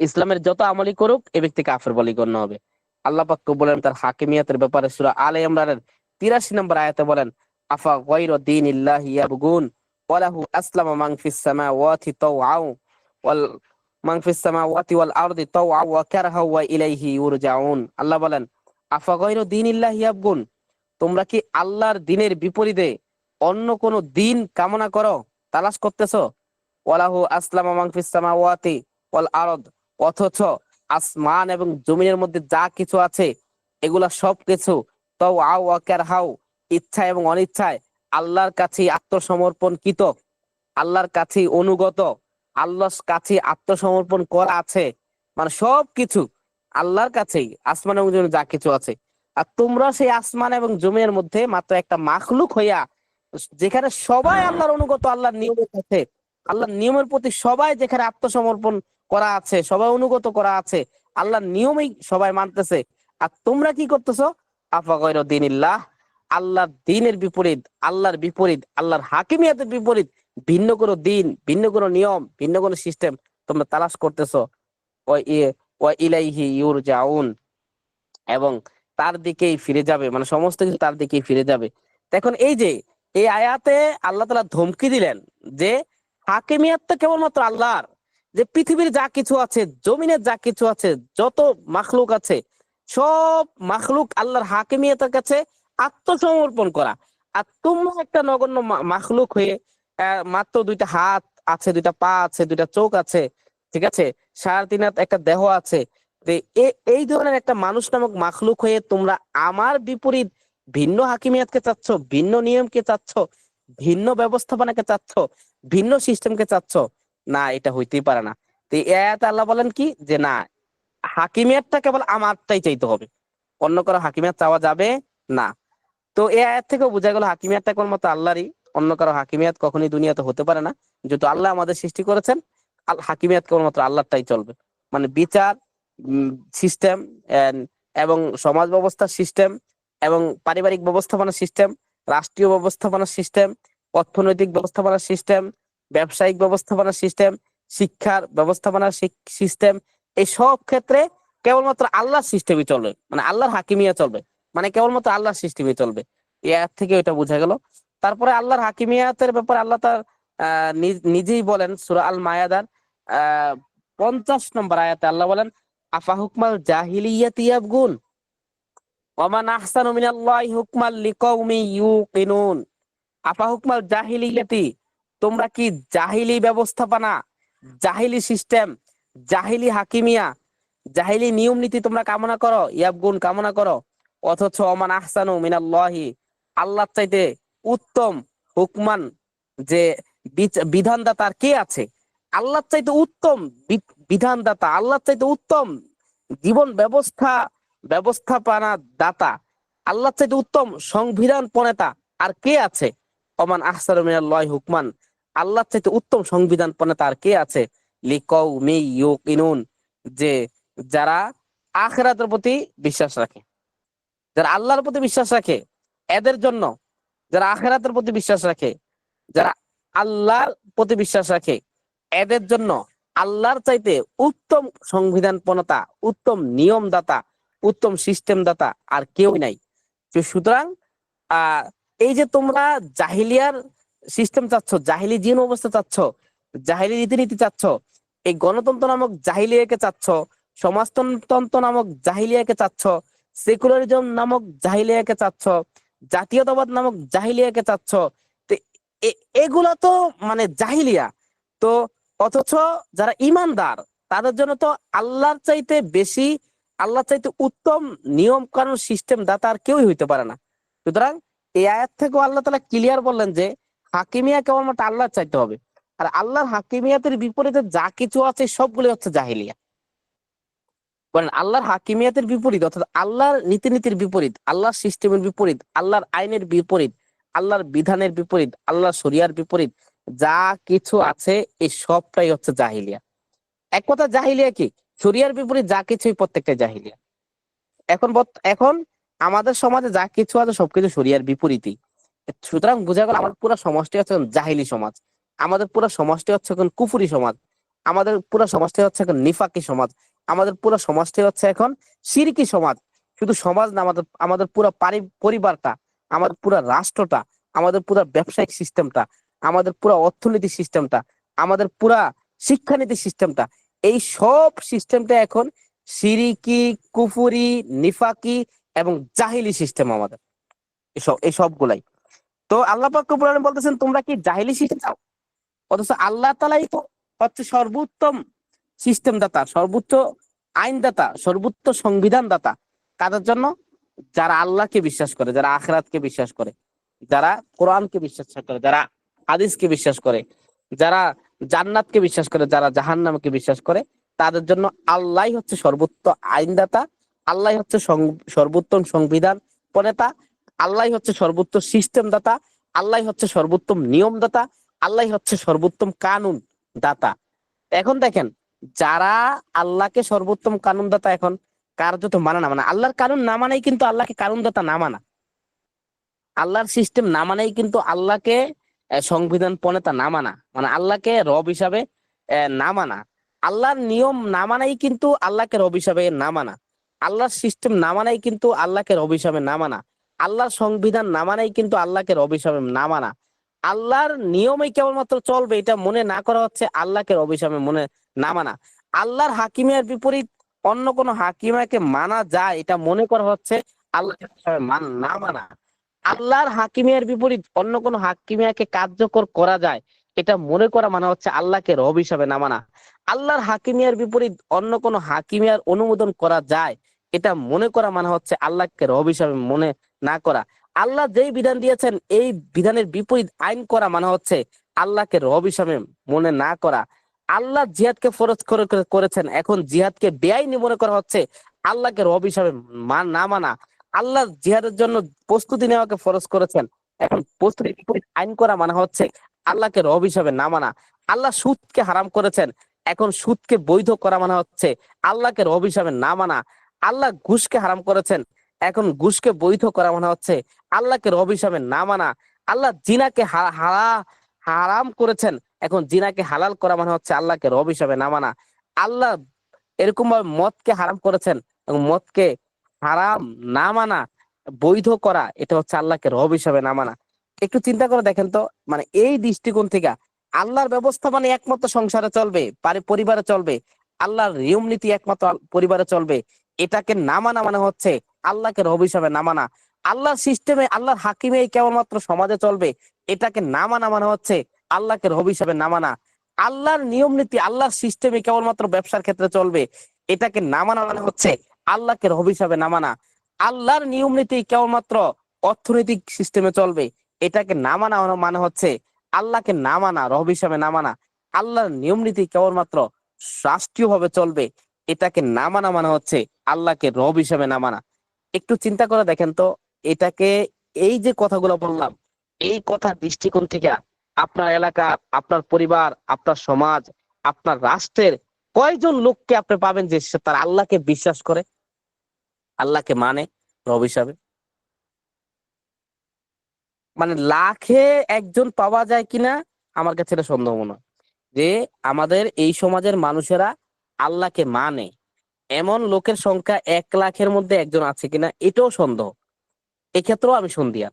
[SPEAKER 1] ইসলামের যত আমলই করুক এই ব্যক্তি কাফের বলে গণ্য হবে। আল্লাহ পাক বলেন তার হাকিমিয়াতের ব্যাপারে সূরা আলে ইমরানের 83 নম্বর আয়াতে বলেন, আফা গায়রা দীনিল্লাহি ইয়াবগুন ওয়ালাহু আসলামা মান ফিস সামাওয়াতি তাওআউ ওয়াল মান ফিস সামাওয়াতি ওয়াল আরদি তাওআউ ওয়া কারহা ওয়া ইলাইহি ইউরজাউন। আল্লাহ বলেন আফা গায়রা দীনিল্লাহি ইয়াবগুন, তোমরা কি আল্লাহর দ্বীনের বিপরীতে অন্য কোন দ্বীন কামনা করো, তালাশ করতেছো? ওয়ালাহু আসলামা মান ফিস সামাওয়াতি ওয়াল আরদ, অথচ আসমান এবং জমিনের মধ্যে যা কিছু আছে এগুলা সবকিছু তাও আও ওয়াকার হাও, ইচ্ছা এবং অনিচ্ছায় আল্লাহর কাছে আত্মসমর্পণকৃত, আল্লাহর কাছে অনুগত, আল্লাহর কাছে আত্মসমর্পণ করা আছে, মানে সবকিছু আল্লাহর কাছেই আসমান এবং জমিনে যা কিছু আছে। আর তোমরা সেই আসমান এবং জমিনের মধ্যে মাত্র একটা মাখলুক হইয়া, যেখানে সবাই আল্লাহর অনুগত, আল্লাহর নিয়মের কাছে, আল্লাহর নিয়মের প্রতি সবাই যেখানে আত্মসমর্পণ করা আছে, সবাই অনুগত করা আছে, আল্লাহর নিয়মেই সবাই মানতেছে, আর তোমরা কি করতেছো? আফা গায়রা দীনিল্লাহ, আল্লাহর দ্বীনের বিপরীত, আল্লাহর বিপরীত, আল্লাহর হাকিমিয়াতের বিপরীত ভিন্ন কোনো দিন, ভিন্ন কোনো নিয়ম, ভিন্ন কোনো সিস্টেম তোমরা তালাশ করতেছো। ওয়া ইলাইহি ইউরজাউন, এবং তার দিকেই ফিরে যাবে, মানে সমস্ত কিছু তার দিকেই ফিরে যাবে। এখন এই যে এই আয়াতে আল্লাহ তাআলা ধমকি দিলেন যে হাকিমিয়াত তো কেবলমাত্র আল্লাহর, যে পৃথিবীর যা কিছু আছে, জমিনের যা কিছু আছে, যত মাখলুক আছে, সব মাখলুক আল্লাহর হাকিমিয়াতের কাছে আত্মসমর্পণ করা। আর তোমরা একটা নগণ্য মাখলুক হয়ে মাত্র দুইটা হাত আছে, দুইটা পা আছে, দুইটা চোখ আছে, ঠিক আছে, সাড়ে তিন হাত একটা দেহ আছে, তো এই ধরনের একটা মানুষ নামক মাখলুক হয়ে তোমরা আমার বিপরীত ভিন্ন হাকিমিয়াতকে চাচ্ছ, ভিন্ন নিয়মকে চাচ্ছ, ভিন্ন ব্যবস্থাপনাকে চাচ্ছ, ভিন্ন সিস্টেমকে চাচ্ছ, না, এটা হইতেই পারে না। তো এই আয়াতে আল্লাহ বলেন কি, যে না, হাকিমিয়াতটা কেবল আমারটাই চাইতে হবে, অন্য কারো হাকিমিয়াত চাওয়া যাবে না। তো এই আয়াত থেকে বোঝা গেল হাকিমিয়াতটা কেবলমাত্র আল্লাহরই, অন্য কারো হাকিমিয়াত কখনোই দুনিয়াতে হতে পারে না। যেহেতু আল্লাহ আমাদের সৃষ্টি করেছেন, হাকিমিয়াত কেবলমাত্র আল্লাহরটাই চলবে, মানে বিচার সিস্টেম এবং সমাজ ব্যবস্থার সিস্টেম এবং পারিবারিক ব্যবস্থাপনার সিস্টেম, রাষ্ট্রীয় ব্যবস্থাপনার সিস্টেম, অর্থনৈতিক ব্যবস্থাপনার সিস্টেম, ব্যবসায়িক ব্যবস্থাপনার সিস্টেম, শিক্ষার ব্যবস্থাপনার সিস্টেম, এই সব ক্ষেত্রে কেবলমাত্র আল্লাহর সিস্টেমই চলবে, মানে আল্লাহর হাকিমিয়া চলবে, মানে কেবলমাত্র আল্লাহর সিস্টেমই চলবে। এর থেকে এটা বোঝা গেল। তারপরে আল্লাহর হাকিমিয়াতের ব্যাপারে আল্লাহ তার নিজেই বলেন সূরা আল মায়াদার 50 নম্বর আয়াতে আল্লাহ বলেন আফা হুকমাল জাহিলিয়াতি ইয়াবগুন ওয়া মান আহসানু মিনাল্লাহি হুকমান লিকাউমিন ইউকিনুন। আফা হুকমাল জাহিলিয়াতি, তোমরা কি জাহিলি ব্যবস্থাপনা, জাহিলি সিস্টেম, জাহিলি হাকিমিয়া, জাহিলি নিয়ম নীতি তোমরা কামনা করো, ইয়াবগুন কামনা করো, অথচ ওমান আহসানু মিনাল্লাহি, আল্লাহর চাইতে উত্তম হুকমান, যে বিধানদাতার কে আছে? আল্লাহর চাইতে উত্তম বিধানদাতা, আল্লাহর চাইতে উত্তম জীবন ব্যবস্থাপনা দাতা, আল্লাহর চাইতে উত্তম সংবিধান প্রণেতা আর কে আছে? ওমান আহসানু মিনাল্লাহি হুকমান, আল্লাহর চাইতে উত্তম সংবিধান প্রণেতা আর কে আছে? লিকাউমি ইউকিনুন, যে যারা আখিরাতের প্রতি বিশ্বাস রাখে, যারা আল্লাহর প্রতি বিশ্বাস রাখে এদের জন্য, যারা আখিরাতের প্রতি বিশ্বাস রাখে, যারা আল্লাহর প্রতি বিশ্বাস রাখে এদের জন্য আল্লাহর চাইতে উত্তম সংবিধান প্রণেতা, উত্তম নিয়মদাতা, উত্তম সিস্টেম দাতা আর কেউ নাই। সুতরাং এই যে তোমরা জাহিলিয়ার সিস্টেম চাচ্ছ, জাহিলি জীবন অবস্থা চাচ্ছ, জাহিলি রীতিনীতি চাচ্ছ, এই গণতন্ত্র নামক জাহিলিয়াকে চাচ্ছ, সমাজতন্ত্র নামক জাহিলিয়াকে চাচ্ছ, সেকুলারিজম নামক জাহিলিয়াকে চাচ্ছ, জাতীয়তাবাদ নামক জাহিলিয়াকে চাচ্ছ, তো এগুলা তো মানে জাহিলিয়া। তো অথচ যারা ইমানদার তাদের জন্য তো আল্লাহর চাইতে বেশি, আল্লাহর চাইতে উত্তম নিয়ম কানুন সিস্টেম দাতা আর কেউই হইতে পারে না। সুতরাং এই আয়াত থেকেও আল্লাহ তাআলা ক্লিয়ার বললেন যে হাকিমিয়া কেবলমাত্র আল্লাহর চাইতে হবে, আর আল্লাহর হাকিমিয়াতের বিপরীতে যা কিছু আছে সবগুলো হচ্ছে জাহিলিয়া। বলেন আল্লাহর হাকিমিয়াতের বিপরীত, অর্থাৎ আল্লাহর নীতিনীতির বিপরীত, আল্লাহর সিস্টেমের বিপরীত, আল্লাহর আইনের বিপরীত, আল্লাহর বিধানের বিপরীত, আল্লাহর শরিয়ার বিপরীত যা কিছু আছে এই সবটাই হচ্ছে জাহিলিয়া। এক কথা জাহিলিয়া কি? শরিয়ার বিপরীত যা কিছুই প্রত্যেকটা জাহিলিয়া। এখন আমাদের সমাজে যা কিছু আছে সবকিছু শরিয়ার বিপরীতই। সুতরাং বোঝা গেল আমাদের পুরো সমাজটি হচ্ছে এখন জাহিলি সমাজ, আমাদের পুরো সমাজটি হচ্ছে এখন কুফরি সমাজ, আমাদের পুরো সমাজটি হচ্ছে এখন নিফাকি সমাজ, আমাদের পুরো সমাজটি হচ্ছে এখন শিরকি সমাজ। শুধু সমাজ না, আমাদের আমাদের পুরো পরিবারটা, আমাদের পুরো রাষ্ট্রটা, আমাদের পুরো ব্যবসায়িক সিস্টেমটা, আমাদের পুরো অর্থনীতি সিস্টেমটা, আমাদের পুরা শিক্ষানীতি সিস্টেমটা, এই সব সিস্টেমটা এখন শিরিকি, কুফুরি, নিফাকি এবং জাহিলি সিস্টেম আমাদের, এই সবগুলাই। তো আল্লাহ পাক কোরআনে বলতেছেন তোমরা কি জাহিলি সিস্টেম চাও? অথচ আল্লাহ তাআলাই তো হচ্ছে সর্বোত্তম সিস্টেম দাতা, সর্বোচ্চ আইন দাতা, সর্বোচ্চ সংবিধান দাতা। কাদের জন্য? যারা আল্লাহকে বিশ্বাস করে, যারা আখিরাতকে বিশ্বাস করে, যারা কোরআনকে বিশ্বাস করে, যারা হাদিসকে বিশ্বাস করে, যারা জান্নাতকে বিশ্বাস করে, যারা জাহান্নামকে বিশ্বাস করে, তাদের জন্য আল্লাহই হচ্ছে সর্বোচ্চ আইনদাতা, আল্লাহই হচ্ছে সর্বোত্তম সংবিধান প্রণেতা, আল্লাহই হচ্ছে সর্বোচ্চ সিস্টেম দাতা, আল্লাহই হচ্ছে সর্বোত্তম নিয়ম দাতা, আল্লাহই হচ্ছে সর্বোত্তম কানুন দাতা। এখন দেখেন, যারা আল্লাহকে সর্বোত্তম কানুন দাতা এখন কার্যত মানে না, মানে আল্লাহর কানুন না মানেই কিন্তু আল্লাহকে কানুন দাতা না মানা, আল্লাহর সিস্টেম না মানেই কিন্তু আল্লাহকে সংবিধান প্রণেতা না মানা, মানে আল্লাহকে রব হিসাবে না মানা, আল্লাহর নিয়ম না মানাই কিন্তু আল্লাহকে রব হিসাবে না মানা, আল্লাহর সিস্টেম না মানাই কিন্তু আল্লাহকে রব হিসাবে না মানা, আল্লাহর সংবিধান না মানাই কিন্তু আল্লাহকে রব হিসাবে না মানা, আল্লাহর নিয়মেই কেবলমাত্র চলবে এটা মনে না করা হচ্ছে আল্লাহকে রব হিসাবে মনে না মানা, আল্লাহর হাকিমিয়ার বিপরীত অন্য কোন হাকিমাকে মানা যায় এটা মনে করা হচ্ছে আল্লাহকে না মানা, আল্লাহর হাকিমিয়ার বিপরীত অন্য কোন হাকিমিয়াকে কার্যকর করা যায় এটা মনে করা মানে হচ্ছে আল্লাহকে রব হিসাবে না মানা, আল্লাহর হাকিমিয়ার বিপরীত অন্য কোন হাকিমিয়ার অনুমোদন করা যায় এটা মনে করা মানে হচ্ছে আল্লাহকে রব হিসাবে মনে না করা, আল্লাহ যেই বিধান দিয়েছেন এই বিধানের বিপরীত আইন করা মানে হচ্ছে আল্লাহকে রব হিসাবে মনে না করা, আল্লাহ জিহাদকে ফরজ করেছেন এখন জিহাদকে বেআইনি মনে করা হচ্ছে আল্লাহকে রব হিসাবে না মানা, আল্লাহ জিহাদের জন্য প্রস্তুতি নেওয়াকে ফরজ করেছেন এখন প্রস্তুতি বিপরীত আইন করা মানে হচ্ছে আল্লাহকে রব হিসাবে না মানা, আল্লাহ সুদকে হারাম করেছেন এখন সুদকে বৈধ করা মানে হচ্ছে আল্লাহকে রব হিসাবে না মানা, আল্লাহ ঘুষকে হারাম করেছেন এখন ঘুষকে বৈধ করা মানে হচ্ছে আল্লাহকে রব হিসাবে না মানা, আল্লাহ জিনাকে হারাম করেছেন এখন জিনাকে হালাল করা মানে হচ্ছে আল্লাহকে রব হিসাবে না মানা, আল্লাহ এরকম ভাবে মদকে হারাম করেছেন এবং মদকে হারাম না মানা, বৈধ করা এটা হচ্ছে আল্লাহকে রব হিসাবে না মানা। একটু চিন্তা করে দেখেন তো, মানে এই দৃষ্টিকোণ থেকে আল্লাহর ব্যবস্থা মানে একমাত্র সংসারে চলবে, পরিবারে চলবে, আল্লাহর নিয়ম নীতি একমাত্র পরিবারে চলবে, এটাকে না মানা মানে হচ্ছে আল্লাহকে রব হিসাবে না মানা। আল্লাহর সিস্টেমে, আল্লাহর হাকিমে কেবলমাত্র সমাজে চলবে, এটাকে না মানা মানে হচ্ছে আল্লাহকে রব হিসাবে না মানা। আল্লাহর নিয়ম নীতি, আল্লাহর সিস্টেমে কেবলমাত্র ব্যবসার ক্ষেত্রে চলবে, এটাকে না মানা মানে হচ্ছে আল্লাহকে রব হিসাবে না মানা। আল্লাহর নিয়ম নীতি কেবলমাত্র অর্থনৈতিক সিস্টেমে চলবে, এটাকে না মানা মানে হচ্ছে আল্লাহকে না মানা, রব হিসাবে না মানা। আল্লাহর নিয়ম নীতি কেবলমাত্র রাষ্ট্রীয় ভাবে চলবে, এটাকে না মানা মানে হচ্ছে আল্লাহকে রব হিসাবে না মানা। একটু চিন্তা করে দেখেন তো, এটাকে, এই যে কথাগুলো বললাম, এই কথার দৃষ্টিকোণ থেকে আপনার এলাকা, আপনার পরিবার, আপনার সমাজ, আপনার রাষ্ট্রের কয়জন লোককে আপনি পাবেন যে সে তার আল্লাহকে বিশ্বাস করে, আল্লাহকে মানে রব হিসাবে? মানে লাখে একজন পাওয়া যায় কিনা, আমার কাছে এটা সন্দেহ মনে হয় যে আমাদের এই সমাজের মানুষেরা আল্লাহকে মানে এমন লোকের সংখ্যা 1 লাখের মধ্যে একজন আছে কিনা, এটাও সন্দেহ। এক্ষেত্রেও আমি সন্দিয়া,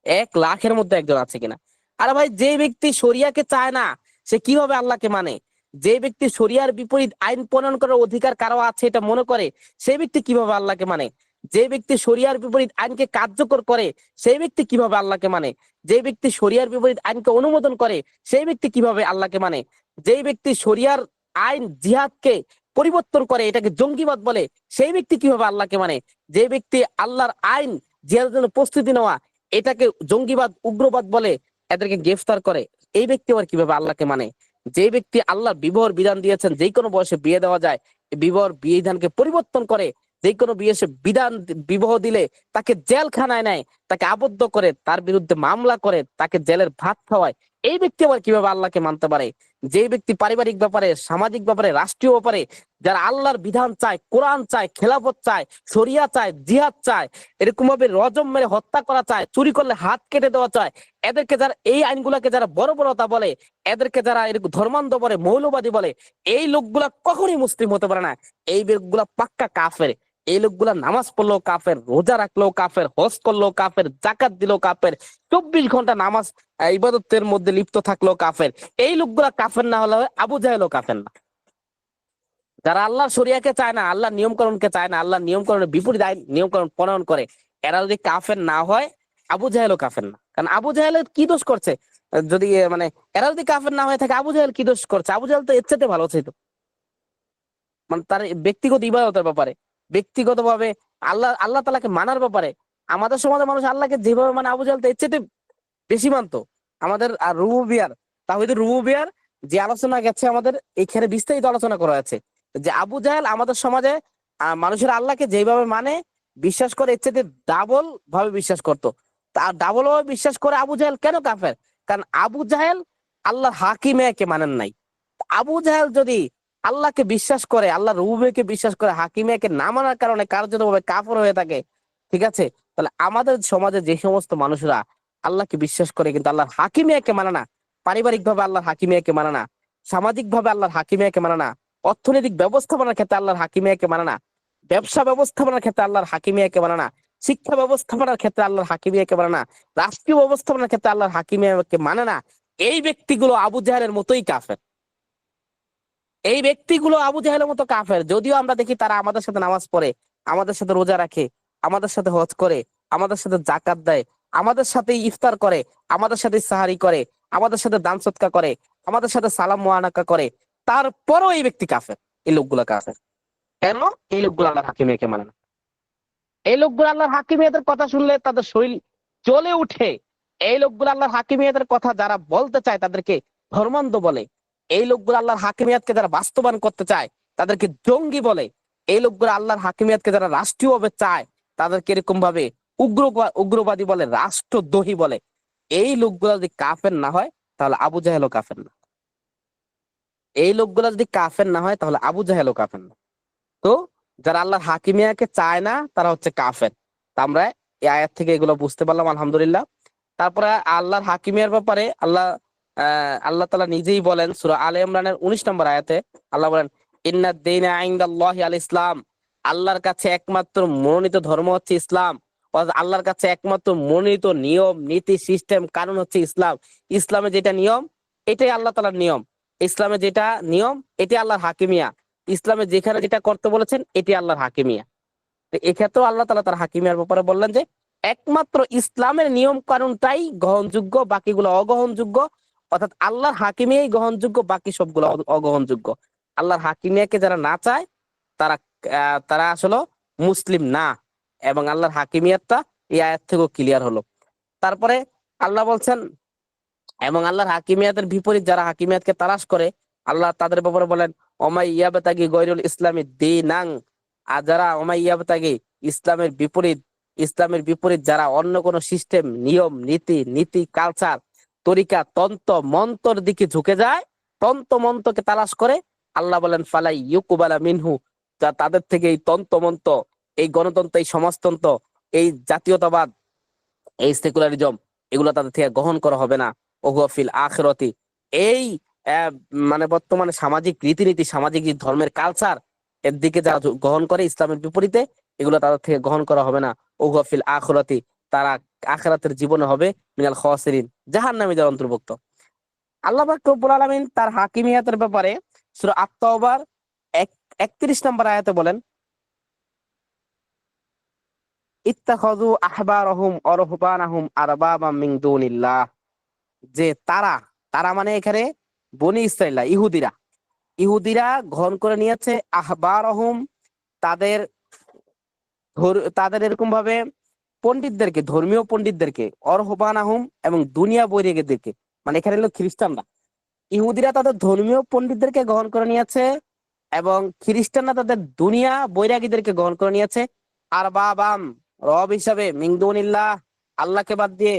[SPEAKER 1] 1 লাখের মধ্যে একজন আছে কিনা। আরে ভাই, যে ব্যক্তি শরিয়াকে চায় না, সে কিভাবে আল্লাহকে মানে? যে ব্যক্তি শরিয়ার বিপরীত আইন প্রণয়ন করার অধিকার কারো আছে এটা মনে করে, সেই ব্যক্তি কিভাবে আল্লাহকে মানে? যে ব্যক্তি শরিয়ার বিপরীত আইনকে কার্যকর করে, সেই ব্যক্তি কিভাবে আল্লাহকে মানে? যে ব্যক্তি শরিয়ার বিপরীত আইনকে অনুমোদন করে, সেই ব্যক্তি কিভাবে আল্লাহকে মানে? যেই ব্যক্তি শরিয়ার আইন জিহাদকে পরিবর্তন করে, এটাকে জঙ্গিবাদ বলে, সেই ব্যক্তি কিভাবে আল্লাহকে মানে? যে ব্যক্তি আল্লাহর আইন জিহাদের জন্য প্রস্তুতি নেওয়া, এটাকে জঙ্গিবাদ, উগ্রবাদ বলে, এদেরকে গ্রেফতার করে, এই ব্যক্তি আবার কিভাবে আল্লাহকে মানে? যে ব্যক্তি আল্লাহর বিবাহর বিধান দিয়েছেন, যে কোনো বয়সে বিয়ে দেওয়া যায়, বিবাহর বিধানকে পরিবর্তন করে, যে কোনো বিয়ে বিধান, বিবাহ দিলে তাকে জেলখানায় নেয়, তাকে আবদ্ধ করে, তার বিরুদ্ধে মামলা করে, তাকে জেলের ভাত খাওয়ায়, এই ব্যক্তি আবার কিভাবে আল্লাহকে মানতে পারে? যে ব্যক্তি পারিবারিক ব্যাপারে, সামাজিক ব্যাপারে, রাষ্ট্রীয় ব্যাপারে যারা আল্লাহর বিধান চায়, কোরআন চায়, খেলাফত চায়, শরিয়া চায়, জিহাদ চায়, এরকম ভাবে রজম মেরে হত্যা করা চায়, চুরি করলে হাত কেটে দেওয়া চায়, এদেরকে যারা, এই আইনগুলোকে যারা বর্বরতা বলে, এদেরকে যারা এরকম ধর্মান্ধ বলে, মৌলবাদী বলে, এই লোকগুলা কখনোই মুসলিম হতে পারে না। এই লোকগুলা পাক্কা কাফের। এই লোকগুলা নামাজ পড়লেও কাফের, রোজা রাখলেও কাফের, হজ করলেও কাফের, জাকাত দিলেও কাফের, 24 ঘন্টা নামাজ ইবাদতের মধ্যে লিপ্ত থাকলেও কাফের। এই লোকগুলা কাফের না হলে আবু জাহেলও কাফের না। যারা আল্লাহর শরিয়াকে চায় না, আল্লাহর নিয়মকরণকে চায় না, আল্লাহর নিয়মকরণের বিপরীত আইন নিয়মকরণ প্রণয়ন করে, এরা যদি কাফের না হয়, আবু জাহেলও কাফের না। কারণ আবু জাহেলের কি দোষ করছে? যদি মানে এরা যদি কাফের না হয়ে থাকে, আবু জাহেল কি দোষ করছে? আবু জাহেল তো এর চাইতে ভালো ছিল। মানে তার ব্যক্তিগত ইবাদতের ব্যাপারে, ব্যক্তিগত ভাবে আল্লাহ আল্লাহ তাআলাকে মানার ব্যাপারে, আমাদের সমাজের মানুষ আল্লাহকে যেভাবে মানে আবু জাহেল তো এর চাইতে বেশি মানতো। আমাদের আর রুবুবিয়ার, তাওহীদুর রুবুবিয়ার যে আলোচনা গেছে, আমাদের এখানে বিস্তারিত আলোচনা করা আছে যে আবু জাহেল আমাদের সমাজে মানুষের আল্লাহকে যেভাবে মানে, বিশ্বাস করে, এর চাইতে ডাবল ভাবে বিশ্বাস করতো। তা ডাবল ভাবে বিশ্বাস করে আবু জাহেল কেন কাফের? কারণ আবু জাহেল আল্লাহর হাকিমকে মানেন নাই। আবু জাহেল যদি আল্লাহকে বিশ্বাস করে, আল্লাহ রুবুবিয়াকে বিশ্বাস করে, হাকিমিয়াকে না মানার কারণে কার্যতভাবে কাফের হয়ে থাকে, ঠিক আছে, তাহলে আমাদের সমাজে যে সমস্ত মানুষরা আল্লাহকে বিশ্বাস করে কিন্তু আল্লাহর হাকিমিয়াকে মানে না, পারিবারিক ভাবে আল্লাহর হাকিমিয়াকে মানে না, সামাজিক ভাবে আল্লাহর হাকিমিয়াকে মানে না, অর্থনৈতিক ব্যবস্থাপনার ক্ষেত্রে আল্লাহর হাকিমিয়াকে মানে না, ব্যবসা ব্যবস্থাপনার ক্ষেত্রে আল্লাহর হাকিমিয়াকে মানে না, শিক্ষা ব্যবস্থাপনার ক্ষেত্রে আল্লাহর হাকিমিয়াকে মানে না, রাষ্ট্রীয় ব্যবস্থাপনার ক্ষেত্রে আল্লাহর হাকিমিয়াকে মানে না, এই ব্যক্তিগুলো আবু জাহেলের মতোই কাফের। এই ব্যক্তিগুলো আবু জাহেলের মতো কাফের। যদিও আমরা দেখি তারা আমাদের সাথে নামাজ পড়ে, আমাদের সাথে রোজা রাখে, আমাদের সাথে হজ করে, আমাদের সাথে জাকাত দেয়, আমাদের সাথে ইফতার করে, আমাদের সাথে সাহারি করে, আমাদের সাথে দান সৎকা করে, আমাদের সাথে সালাম মুআনাকা করে, তারপরও এই ব্যক্তি কাফের। এই লোকগুলো কাফের কেন? এই লোকগুলো আল্লাহর হাকিমিয়াকে মানে না। এই লোকগুলো আল্লাহর হাকিমিয়াতের কথা শুনলে তাদের শরীর জ্বলে উঠে। এই লোকগুলো আল্লাহর হাকিমিয়াতের কথা যারা বলতে চায় তাদেরকে ধর্মান্ধ বলে। এই লোকগুলো আল্লাহর হাকিমিয়াতকে যারা বাস্তবায়ন করতে চায় তাদেরকে জঙ্গি বলে। এই লোকগুলো আল্লাহর হাকিমিয়াতকে যারা রাষ্ট্রীয়ভাবে চায় তাদেরকে এরকম ভাবে উগ্রবাদী বলে, রাষ্ট্রদ্রোহী বলে। এই লোকগুলো যদি কাফের না হয় তাহলে আবু জাহেলও কাফের না। এই লোকগুলো যদি কাফের না হয় তাহলে আবু জাহেলও কাফের না। তো যারা আল্লাহর হাকিমিয়াকে চায় না তারা হচ্ছে কাফের। তা আমরা এই আয়াত থেকে এগুলো বুঝতে পারলাম, আলহামদুলিল্লাহ। তারপরে আল্লাহর হাকিমিয়ার ব্যাপারে আল্লাহ তাআলা নিজেই বলেন সূরা আলে ইমরানের 19 নম্বর আয়াতে, আল্লাহ বলেন ইন্নাদ দীনা ইনদাল্লাহি আল ইসলাম, আল্লাহর কাছে একমাত্র মনোনীত ধর্ম হচ্ছে ইসলাম। অর্থাৎ আল্লাহর কাছে একমাত্র মনোনীত নিয়ম, নীতি, সিস্টেম, কানুন হচ্ছে ইসলাম। ইসলামে যেটা নিয়ম এটাই আল্লাহ তাআলার নিয়ম, ইসলামে যেটা নিয়ম এটাই আল্লাহর হাকিমিয়া। ইসলামে যেখানে যেটা করতে বলেছেন এটি আল্লাহর হাকিমিয়া। তো এক্ষেত্রেও আল্লাহ তাআলা তার হাকিমিয়ার ব্যাপারে বললেন যে একমাত্র ইসলামের নিয়ম কানুনটাই গ্রহণযোগ্য, বাকিগুলো অগ্রহণযোগ্য। অর্থাৎ আল্লাহর হাকিমিয়াই গ্রহণযোগ্য, বাকি সবগুলো অগ্রহণযোগ্য। আল্লাহর হাকিমিয়াকে যারা না চায় তারা তারা আসলে মুসলিম না। এবং আল্লাহর হাকিমিয়াতটা এই আয়াত থেকেও ক্লিয়ার হলো। তারপরে আল্লাহ বলছেন এবং আল্লাহর হাকিমিয়াতের বিপরীত যারা হাকিমিয়াতকে তালাশ করে আল্লাহ তাদের ব্যাপারে বলেন ওমাই ইয়াবতাগি গৈরুল ইসলামি দীনাং। আর যারা ওমাই ইয়াবতাগি ইসলামের বিপরীত যারা অন্য কোন সিস্টেম, নিয়ম, নীতি কালচার, তরিকা, তন্ত্র মন্ত্রের দিকে ঝুঁকে যায়, তন্ত্র মন্ত্রকে তালাশ করে, আল্লাহ বলেন ফালাই ইউকুবালা মিনহু, যা তাদের থেকে এই তন্ত্র মন্ত্র, এই গণতন্ত্র, এই সমাজতন্ত্র, এই জাতীয়তাবাদ, এই সেকুলারিজম, এগুলো তাদের থেকে গ্রহণ করা হবে না। ওহুয়াফিল আখিরাতি, এই আহ, মানে বর্তমানে সামাজিক রীতিনীতি, সামাজিক যে ধর্মের কালচার, এর দিকে যারা গ্রহণ করে ইসলামের বিপরীতে, এগুলো তাদের থেকে গ্রহণ করা হবে না। ওহুয়াফিল আখিরাতি, তারা আখিরাতের জীবনে হবে মিনাল খাসিরিন, জাহান্নামীদের অন্তর্ভুক্ত। আল্লাহ পাক রব্বুল আলামিন তার হাকিমিয়াতের ব্যাপারে সূরা আত-তাওবার 31 নম্বর আয়াতে বলেন ইত্তাখাযু আহবারহুম ওয়া রুহবানাহুম আরবাবাম মিন দুনিল্লাহ, যে তারা, তারা মানে এখানে বনি ইসরাইল, ইহুদিরা গ্রহণ করে নিয়েছে আহবারহুম, তাদের তাদের এরকম ভাবে পণ্ডিতদেরকে, ধর্মীয় পণ্ডিতদেরকে, অরহবানাহুম এবং দুনিয়া বৈরাগীদেরকে, মানে এখানে হলো খ্রিস্টানরা। ইহুদিরা তাদের ধর্মীয় পণ্ডিতদেরকে গ্রহণ করে নিয়েছে এবং খ্রিস্টানরা তাদের দুনিয়া বৈরাগীদেরকে গ্রহণ করে নিয়েছে আর বাবাম, রব হিসাবে, মিন দুনিল্লাহ, আল্লাহকে বাদ দিয়ে।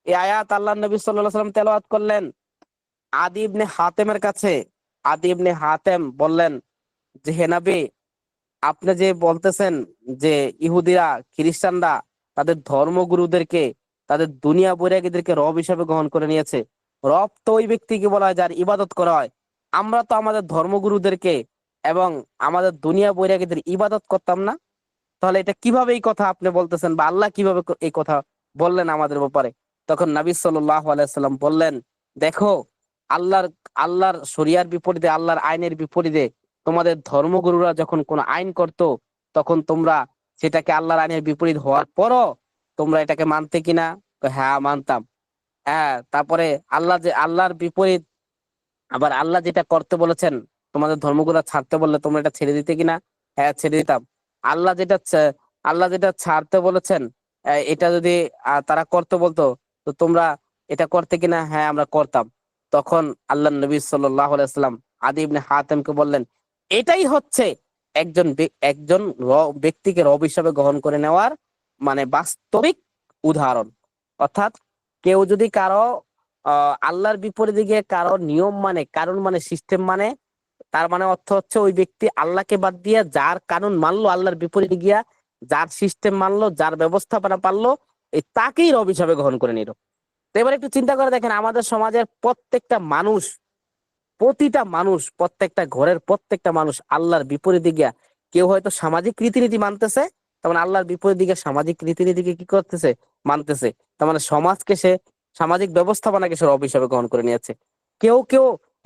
[SPEAKER 1] এই আয়াত আল্লাহ নবী সাল্লাল্লাহু আলাইহি ওয়াসাল্লাম তেলাওয়াত করলেন আদি ইবনে হাতেমের কাছে। আদি ইবনে হাতেম বললেন যে হে নবী, আপনি যে বলতেছেন যে ইহুদিরা, খ্রিস্টানরা তাদের ধর্মগুরুদেরকে, তাদের দুনিয়া বৈরাগীদেরকে রব হিসাবে গ্রহণ করে নিয়েছে। রব তো ওই ব্যক্তিকে বলা হয় যার ইবাদত করা হয়। আমরা তো আমাদের ধর্মগুরুদেরকে এবং আমাদের দুনিয়া বৈরাগীদের ইবাদত করতাম না। তাহলে এটা কিভাবে এই কথা আপনি বলতেছেন, বা আল্লাহ কিভাবে এই কথা বললেন আমাদের ব্যাপারে? তখন নবী সাল্লাল্লাহু আলাইহি সাল্লাম বললেন, দেখো, আল্লাহর আল্লাহর শরিয়ার বিপরীতে, আল্লাহর আইনের বিপরীতে তোমাদের ধর্মগুরুরা যখন কোন আইন করত, তখন তোমরা সেটাকে আল্লাহর আইনের বিপরীত হওয়ার পরও তোমরা এটাকে মানতে কিনা? তো হ্যাঁ, মানতাম। হ্যাঁ, তারপরে আল্লাহর বিপরীত আবার আল্লাহ যেটা করতে বলেছেন, তোমাদের ধর্মগুলা ছাড়তে বললে তোমরা এটা ছেড়ে দিতে কিনা? হ্যাঁ, ছেড়ে দিতাম। আল্লাহ যেটা আল্লাহ যেটা ছাড়তে বলেছেন, এটা যদি তারা করতে বলতো, তো তোমরা এটা করতে কিনা? হ্যাঁ, আমরা করতাম। তখন আল্লাহ নবী সাল্লাল্লাহু আলাইহি ওয়াসাল্লাম আদি ইবনে হাতেমকে বললেন, এটাই হচ্ছে একজন ব্যক্তিকে রব হিসাবে গ্রহণ করে নেওয়ার মানে বাস্তবিক উদাহরণ। অর্থাৎ কেউ যদি কারো আল্লাহর বিপরীতে গিয়ে কারো নিয়ম মানে, কানুন মানে, সিস্টেম মানে, তার মানে অর্থ হচ্ছে ওই ব্যক্তি আল্লাহকে বাদ দিয়ে যার কানুন মানলো, আল্লাহর বিপরীতে গিয়া যার সিস্টেম মানলো, যার ব্যবস্থাপনা পারলো, এই তাকেই রব হিসাবে গ্রহণ করে নিল। তো এবার একটু চিন্তা করে দেখেন, আমাদের সমাজের প্রত্যেকটা মানুষ, প্রতিটা মানুষ, প্রত্যেকটা ঘরের প্রত্যেকটা মানুষ আল্লাহর বিপরীতে গিয়া, কেউ হয়তো সামাজিক রীতিনীতি মানতেছে, তেমন আল্লাহর বিপরীতে গিয়ে সামাজিক রীতিনীতিকে কি করতেছে? মানতেছে। তার মানে সমাজকে সে, সামাজিক ব্যবস্থাপনাকে সে রব হিসাবে গ্রহণ করে নিয়েছে। কেউ কেউ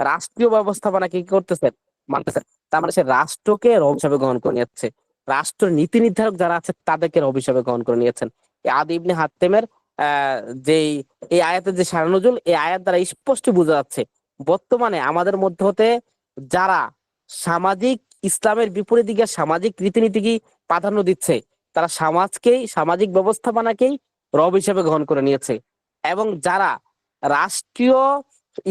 [SPEAKER 1] রাষ্ট্রীয় ব্যবস্থাপনাকে কি করতেছে? মানতেছে। তার মানে সে রাষ্ট্রকে রব হিসাবে গ্রহণ করে নিয়েছে। রাষ্ট্র নীতি নির্ধারক যারা আছে তাদেরকে রব হিসাবে গ্রহণ করে নিয়েছেন। এই আদি ইবনে হাতেমের যেই এই আয়াতের যে শারনুজুল, এই আয়াত দ্বারা স্পষ্ট বোঝা যাচ্ছে বর্তমানে আমাদের মধ্যে হতে যারা সামাজিক, ইসলামের বিপরীত দিকে সামাজিক রীতিনীতিকে প্রাধান্য দিচ্ছে, তারা সমাজকেই, সামাজিক ব্যবস্থাপনাকেই রব হিসেবে গ্রহণ করে নিয়েছে। এবং যারা রাষ্ট্রীয়,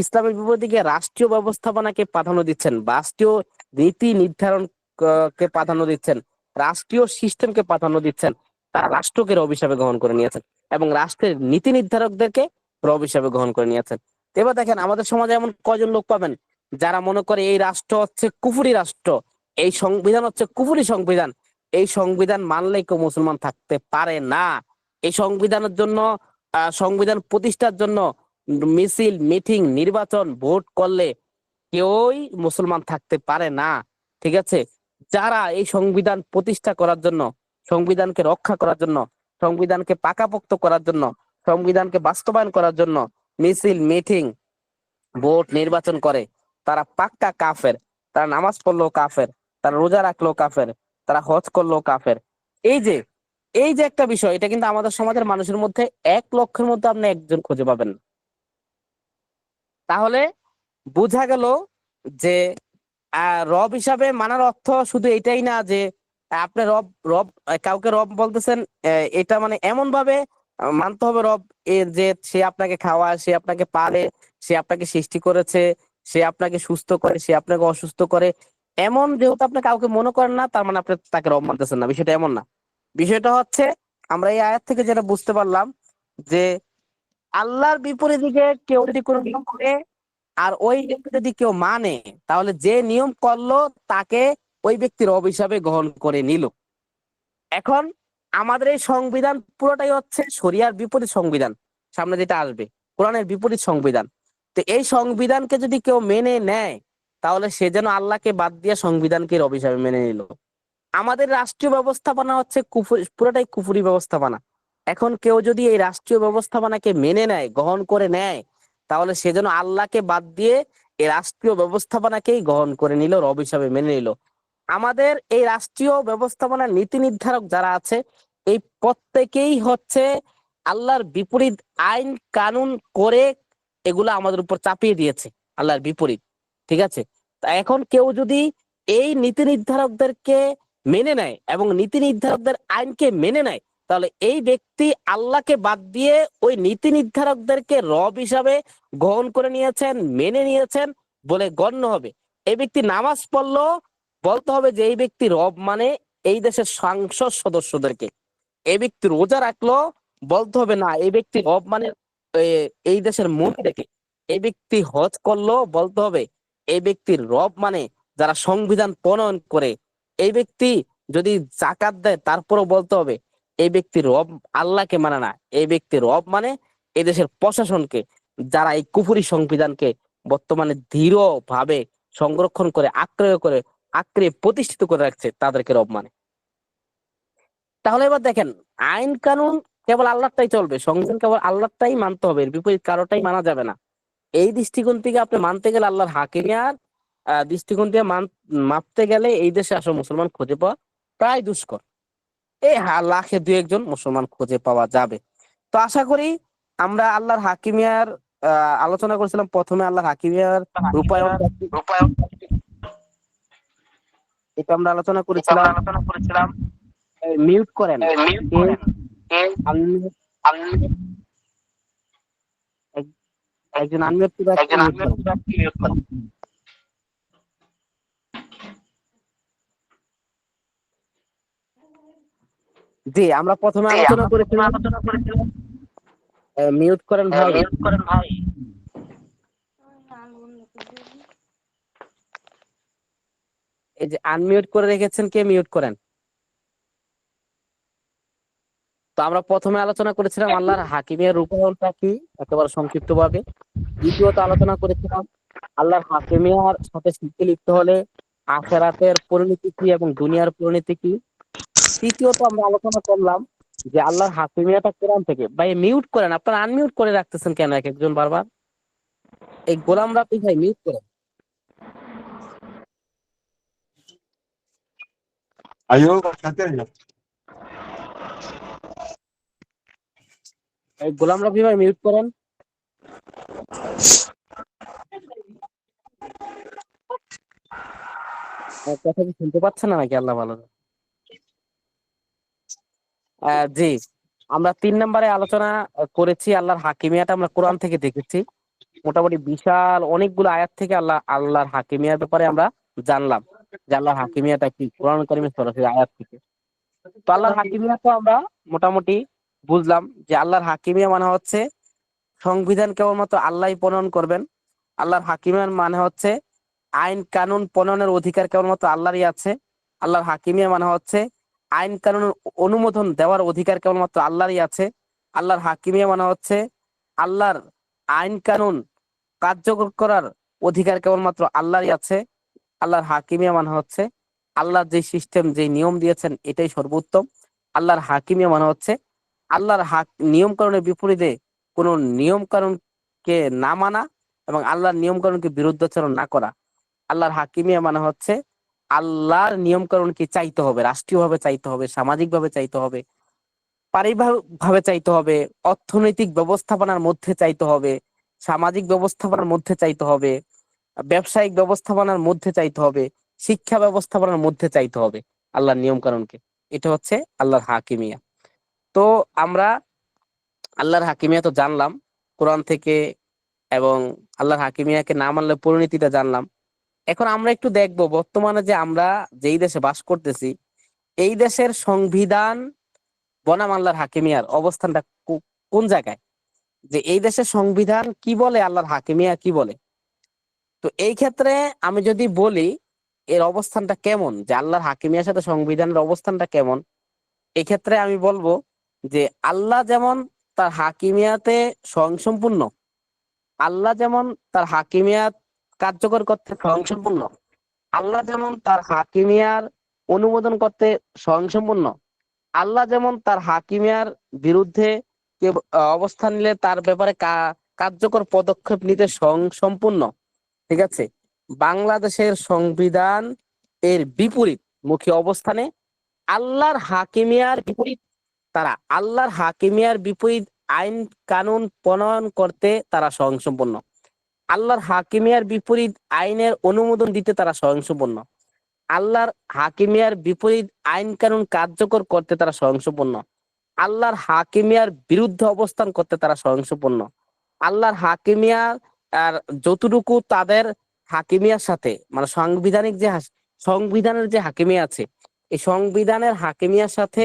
[SPEAKER 1] ইসলামের বিপরীত দিকে রাষ্ট্রীয় ব্যবস্থাপনাকে প্রাধান্য দিচ্ছেন, রাষ্ট্রীয় নীতি নির্ধারণ কে প্রাধান্য দিচ্ছেন, রাষ্ট্রীয় সিস্টেমকে প্রাধান্য দিচ্ছেন, তারা রাষ্ট্রকে রব হিসাবে গ্রহণ করে নিয়েছেন এবং রাষ্ট্রের নীতি নির্ধারকদেরকে রব হিসাবে গ্রহণ করে নিয়েছেন। এবার দেখেন আমাদের সমাজে এমন কয়জন লোক পাবেন যারা মনে করে এই রাষ্ট্র হচ্ছে কুফরি রাষ্ট্র, এই সংবিধান হচ্ছে কুফরি সংবিধান, এই সংবিধান মানলে কেউ মুসলমান থাকতে পারে না। এই সংবিধানের জন্য, সংবিধান প্রতিষ্ঠার জন্য মিছিল, মিটিং, নির্বাচন, ভোট করলে কেউই মুসলমান থাকতে পারে না। ঠিক আছে? যারা এই সংবিধান প্রতিষ্ঠা করার জন্য, সংবিধানকে রক্ষা করার জন্য, সংবিধানকে পাকাপোক্ত করার জন্য, সংবিধানকে বাস্তবায়ন করার জন্য মিছিল, মিটিং, ভোট, নির্বাচন করে, তারা পাক্কা কাফের। তারা নামাজ পড়লো কাফের, তারা রোজা রাখলো কাফের, তারা হজ করলো কাফের। এই যে এই যে একটা বিষয়, এটা কিন্তু আমাদের সমাজের মানুষের মধ্যে 1 লক্ষের মধ্যে আপনি একজন খুঁজে পাবেন না। তাহলে বোঝা গেল যে রব হিসাবে মানার অর্থ শুধু এটাই না যে আপনি রব রব কাউকে রব বলতেছেন, এটা মানে এমন ভাবে মানতে হবে রব এর যে সে আপনাকে খাওয়ায়, সে আপনাকে পালে, সে আপনাকে সৃষ্টি করেছে, সে আপনাকে সুস্থ করে, সে আপনাকে অসুস্থ করে। এমন যেহেতু আপনি কাউকে মনে করেন না, তার মানে আপনি তাকে রব মানতেছেন না, বিষয়টা এমন না। বিষয়টা হচ্ছে আমরা এই আয়াত থেকে যেটা বুঝতে পারলাম যে আল্লাহর বিপরীত দিকে কেউ যদি কোনো নিয়ম করে আর ওই ব্যক্তি যদি কেউ মানে, তাহলে যে নিয়ম করলো তাকে ওই ব্যক্তি রব হিসাবে গ্রহণ করে নিল। এখন আমাদের এই সংবিধান পুরোটাই হচ্ছে শরিয়ার বিপরীত সংবিধান, সামনে যেটা আসবে কোরআনের বিপরীত সংবিধান। তো এই সংবিধানকে যদি কেউ মেনে নেয়, তাহলে সে যেন আল্লাহকে বাদ দিয়ে সংবিধানকে রব হিসাবে মেনে নিল। আমাদের রাষ্ট্রীয় ব্যবস্থাপনা হচ্ছে পুরোটাই কুফরি ব্যবস্থাপনা। এখন কেউ যদি এই রাষ্ট্রীয় ব্যবস্থাপনাকে মেনে নেয়, গ্রহণ করে নেয়, তাহলে সে যেন আল্লাহকে বাদ দিয়ে এই রাষ্ট্রীয় ব্যবস্থাপনাকেই গ্রহণ করে নিল, রব হিসাবে মেনে নিল। আমাদের এই রাষ্ট্রীয় ব্যবস্থাপনার নীতি নির্ধারক যারা আছে, এই প্রত্যেকেই হচ্ছে আল্লাহর বিপরীত আইন কানুন করে এগুলো আমাদের উপর চাপিয়ে দিয়েছে, আল্লাহর বিপরীত। ঠিক আছে? তা এখন কেউ যদি এই নীতি নির্ধারকদেরকে মেনে নেয় এবং নীতি নির্ধারকদের আইনকে মেনে নেয়, তাহলে এই ব্যক্তি আল্লাহকে বাদ দিয়ে ওই নীতি নির্ধারকদেরকে রব হিসাবে গ্রহণ করে নিয়েছেন, মেনে নিয়েছেন বলে গণ্য হবে। এই ব্যক্তি নামাজ পড়লো, বলতে হবে যে এই ব্যক্তি রব মানে এই দেশের সংসদ সদস্যদেরকে। এই ব্যক্তি রোজা রাখলো, বলতে হবে না এই ব্যক্তি রব মানে এই দেশের মন্ত্রীকে। এই ব্যক্তি হজ করলো, বলতে হবে এই ব্যক্তির রব মানে যারা সংবিধান প্রণয়ন করে। এই ব্যক্তি যদি জাকাত দেয়, তারপরও বলতে হবে এই ব্যক্তি রব আল্লাহকে মানে না, এই ব্যক্তি রব মানে এই দেশের প্রশাসনকে, যারা এই কুফরি সংবিধানকে বর্তমানে দৃঢ় ভাবে সংরক্ষণ করে আঁকড়ে প্রতিষ্ঠিত করে রাখছে, তাদেরকে রব মানে। তাহলে এবার দেখেন, আইন কানুন কেবল আল্লাহটাই চলবে, সংবিধান কেবল আল্লাহটাই মানতে হবে, এর বিপরীত কারোটাই মানা যাবে না। এই দৃষ্টিকোণ থেকে আপনি মানতে গেলে আল্লাহর হাকিমিয়ার দৃষ্টিকোণ দিয়ে মাপতে গেলে এই দেশে আসলে মুসলমান খুঁজে পাওয়া প্রায় দুষ্কর। এই লাখে 2-1 জন মুসলমান খুঁজে পাওয়া যাবে। তো আশা করি আমরা আল্লাহর হাকিমিয়ার আলোচনা করেছিলাম। প্রথমে আল্লাহর হাকিমিয়ার রূপায়ণ, এটা আমরা আলোচনা করেছিলাম। মিউট করেন, আনমিউট, একজন আনমিউট করেন। জি, আমরা প্রথমে আলোচনা করেছিলাম, মিউট করেন ভাই। এই যে আনমিউট করে রেখেছেন, কে মিউট করেন। তো আমরা প্রথমে আলোচনা করেছিলাম আল্লাহর হাকিমের রূপায়ণটা কি, একেবারে সংক্ষিপ্ত ভাবে। দ্বিতীয়ত আলোচনা করেছিলাম আল্লাহর হাকিমিয়ার সাথে শিরকে লিপ্ত হলে আখিরাতের পরিণতি কি এবং দুনিয়ার পরিণতি কি। তৃতীয়ত আমরা আলোচনা করলাম যে আল্লাহর হাকিমিয়াটা কোরআন থেকে। ভাই মিউট করেন, আপনারা আনমিউট করে রাখতেছেন কেন এক একজন বারবার? এই গোলাম রাব্বি ভাই মিউট করেন। এই গোলাম রাব্বি ভাই মিউট করেন। কথা কি শুনতে পাচ্ছেন না নাকি? আল্লাহ ভালো। জি, আমরা 3 নম্বরে আলোচনা করেছি আল্লাহর হাকিমিয়াটা আমরা কোরআন থেকে দেখেছি। মোটামুটি বিশাল অনেকগুলো আয়াত থেকে আল্লাহর হাকিমিয়ার ব্যাপারে আমরা জানলাম যে আল্লাহর হাকিমিয়াটা কি, কোরআন কারীমের সরাসরি আয়াত থেকে। তো আল্লাহর হাকিমিয়া তো আমরা মোটামুটি বুঝলাম যে আল্লাহর হাকিমিয়া মানে হচ্ছে সংবিধান কেবলমাত্র আল্লাহই প্রণয়ন করবেন। আল্লাহর হাকিমিয়ার মানে হচ্ছে আইন কানুন প্রণয়নের অধিকার কেবলমাত্র আল্লাহরই আছে। আল্লাহর হাকিমিয়া মানে হচ্ছে আইন কানুন অনুমোদন দেওয়ার অধিকার কেবলমাত্র আল্লাহরই আছে। আল্লাহর হাকিমিয়া মানে হচ্ছে আল্লাহর আইন কানুন কার্যকর করার অধিকার কেবলমাত্র আল্লাহরই আছে। আল্লাহর হাকিমিয়া মানে হচ্ছে আল্লাহর যে সিস্টেম, যে নিয়ম দিয়েছেন এটাই সর্বোত্তম। আল্লাহর হাকিমিয়া মানে হচ্ছে আল্লাহর নিয়ম কানুনের বিপরীতে কোন নিয়ম কানুনকে না মানা এবং আল্লাহর নিয়ম কানুনকে বিরুদ্ধাচরণ না করা। আল্লাহর হাকিমিয়া মানে হচ্ছে আল্লাহর নিয়ম কানুনকে চাইতে হবে, রাষ্ট্রীয়ভাবে চাইতে হবে, সামাজিকভাবে চাইতে হবে, পারিবারিক ভাবে চাইতে হবে, অর্থনৈতিক ব্যবস্থাপনার মধ্যে চাইতে হবে, সামাজিক ব্যবস্থাপনার মধ্যে চাইতে হবে, ব্যবসায়িক ব্যবস্থাপনার মধ্যে চাইতে হবে, শিক্ষা ব্যবস্থাপনার মধ্যে চাইতে হবে আল্লাহর নিয়ম কানুনকে। এটা হচ্ছে আল্লাহর হাকিমিয়া। তো আমরা আল্লাহর হাকিমিয়া তো জানলাম কোরআন থেকে, এবং আল্লাহর হাকিমিয়াকে না মানলে পরিণতিটা জানলাম। এখন আমরা একটু দেখবো বর্তমানে যে আমরা যেই দেশে বাস করতেছি, এই দেশের সংবিধান বনাম আল্লাহর হাকিমিয়ার অবস্থানটা কোন জায়গায়, যে এই দেশের সংবিধান কি বলে, আল্লাহর হাকিমিয়া কি বলে। তো এই ক্ষেত্রে আমি যদি বলি এর অবস্থানটা কেমন, যে আল্লাহর হাকিমিয়ার সাথে সংবিধানের অবস্থানটা কেমন, এই ক্ষেত্রে আমি বলবো যে আল্লাহ যেমন তার হাকিমিয়াতে স্বয়ংসম্পূর্ণ, আল্লাহ যেমন তার হাকিমিয়াত কার্যকর করতে স্বয়ংসম্পূর্ণ, আল্লাহ যেমন তার হাকিমিয়ার অনুমোদন করতে স্বয়ংসম্পূর্ণ, আল্লাহ যেমন তার হাকিমিয়ার বিরুদ্ধে অবস্থান নিলে তার ব্যাপারে কার্যকর পদক্ষেপ নিতে স্বয়ংসম্পূর্ণ, ঠিক আছে, বাংলাদেশের সংবিধান এর বিপরীত মুখী অবস্থানে আল্লাহর হাকিমিয়ার বিপরীত, তারা আল্লাহর হাকিমিয়ার বিপরীত আইন কানুন প্রণয়ন করতে তারা স্বয়ংসম্পূর্ণ, আল্লাহর হাকিমিয়ার বিপরীত আইনের অনুমোদন দিতে তারা স্বয়ংসম্পূর্ণ, আল্লাহর হাকিমিয়ার বিপরীত আইন কানুন কার্যকর করতে তারা স্বয়ংসম্পূর্ণ, আল্লাহর হাকিমিয়ার বিরুদ্ধে অবস্থান করতে তারা স্বয়ংসম্পূর্ণ, আল্লাহর হাকিমিয়া আর যতটুকু তাদের হাকিমিয়ার সাথে মানে সাংবিধানিক যে সংবিধানের যে হাকিমিয়া আছে, এই সংবিধানের হাকিমিয়ার সাথে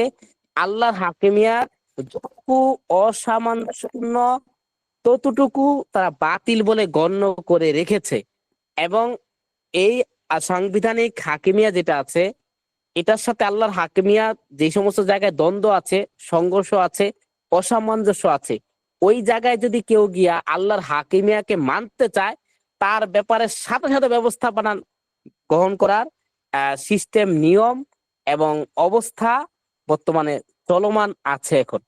[SPEAKER 1] আল্লাহর হাকিমিয়ার যতটুকু অসামঞ্জস্যপূর্ণ ততটুকু তারা বাতিল বলে গণ্য করে রেখেছে। এবং এই সাংবিধানিক হাকিমিয়া যেটা আছে, এটার সাথে আল্লাহর হাকিমিয়া যে সমস্ত জায়গায় দ্বন্দ্ব আছে, সংঘর্ষ আছে, অসামঞ্জস্য আছে, ওই জায়গায় যদি কেউ গিয়া আল্লাহর হাকিমিয়াকে মানতে চায়, তার ব্যাপারে সাথে সাথে ব্যবস্থাপনা গ্রহণ করার সিস্টেম, নিয়ম এবং অবস্থা বর্তমানে চলমান আছে এখন।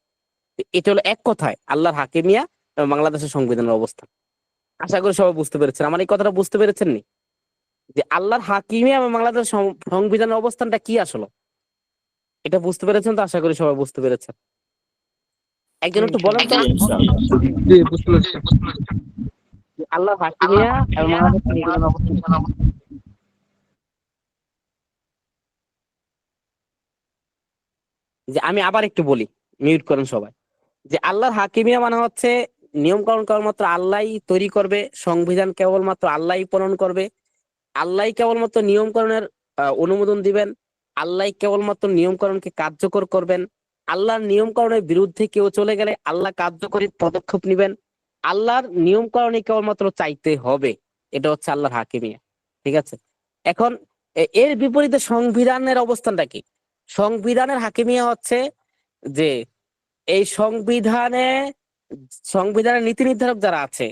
[SPEAKER 1] এটা হলো এক কথায় আল্লাহর হাকিমিয়া এবং বাংলাদেশের সংবিধানের অবস্থা। আশা করি সবাই বুঝতে পেরেছেন। আমার এই কথাটা বুঝতে পেরেছেন নি, যে আল্লাহর হাকিমিয়া এবং বাংলাদেশের সংবিধানের অবস্থানটা কি আসলে, এটা বুঝতে পেরেছেন তো? আশা করি সবাই বুঝতে পেরেছেন। একজন একটু বলেন তো,
[SPEAKER 2] জি ইনশাআল্লাহ। জি বুঝতে পারছি।
[SPEAKER 1] যে আল্লাহর হাকিমিয়া এবং বাংলাদেশের সংবিধানের অবস্থান। যে আমি আবার একটু বলি, মিউট করেন সবাই। যে আল্লাহর হাকিমিয়া মানে হচ্ছে নিয়ম কানুন কেবলমাত্র আল্লাহই তৈরি করবে, সংবিধান কেবলমাত্র আল্লাহই প্রণয়ন করবে, আল্লাহই কেবলমাত্র নিয়মকরণের অনুমোদন দিবেন, আল্লাহই কেবলমাত্র নিয়মকরণকে কার্যকর করবেন, আল্লাহর নিয়মকরণের বিরুদ্ধে কেউ চলে গেলে আল্লাহ কার্যকরী পদক্ষেপ নিবেন, আল্লাহর নিয়মকরণই কেবলমাত্র চাইতে হবে। এটা হচ্ছে আল্লাহর হাকিমিয়া, ঠিক আছে। এখন এর বিপরীতে সংবিধানের অবস্থানটা কি? সংবিধানের হাকিমিয়া হচ্ছে যে এই সংবিধানের নীতি নির্ধারক যারা আছে,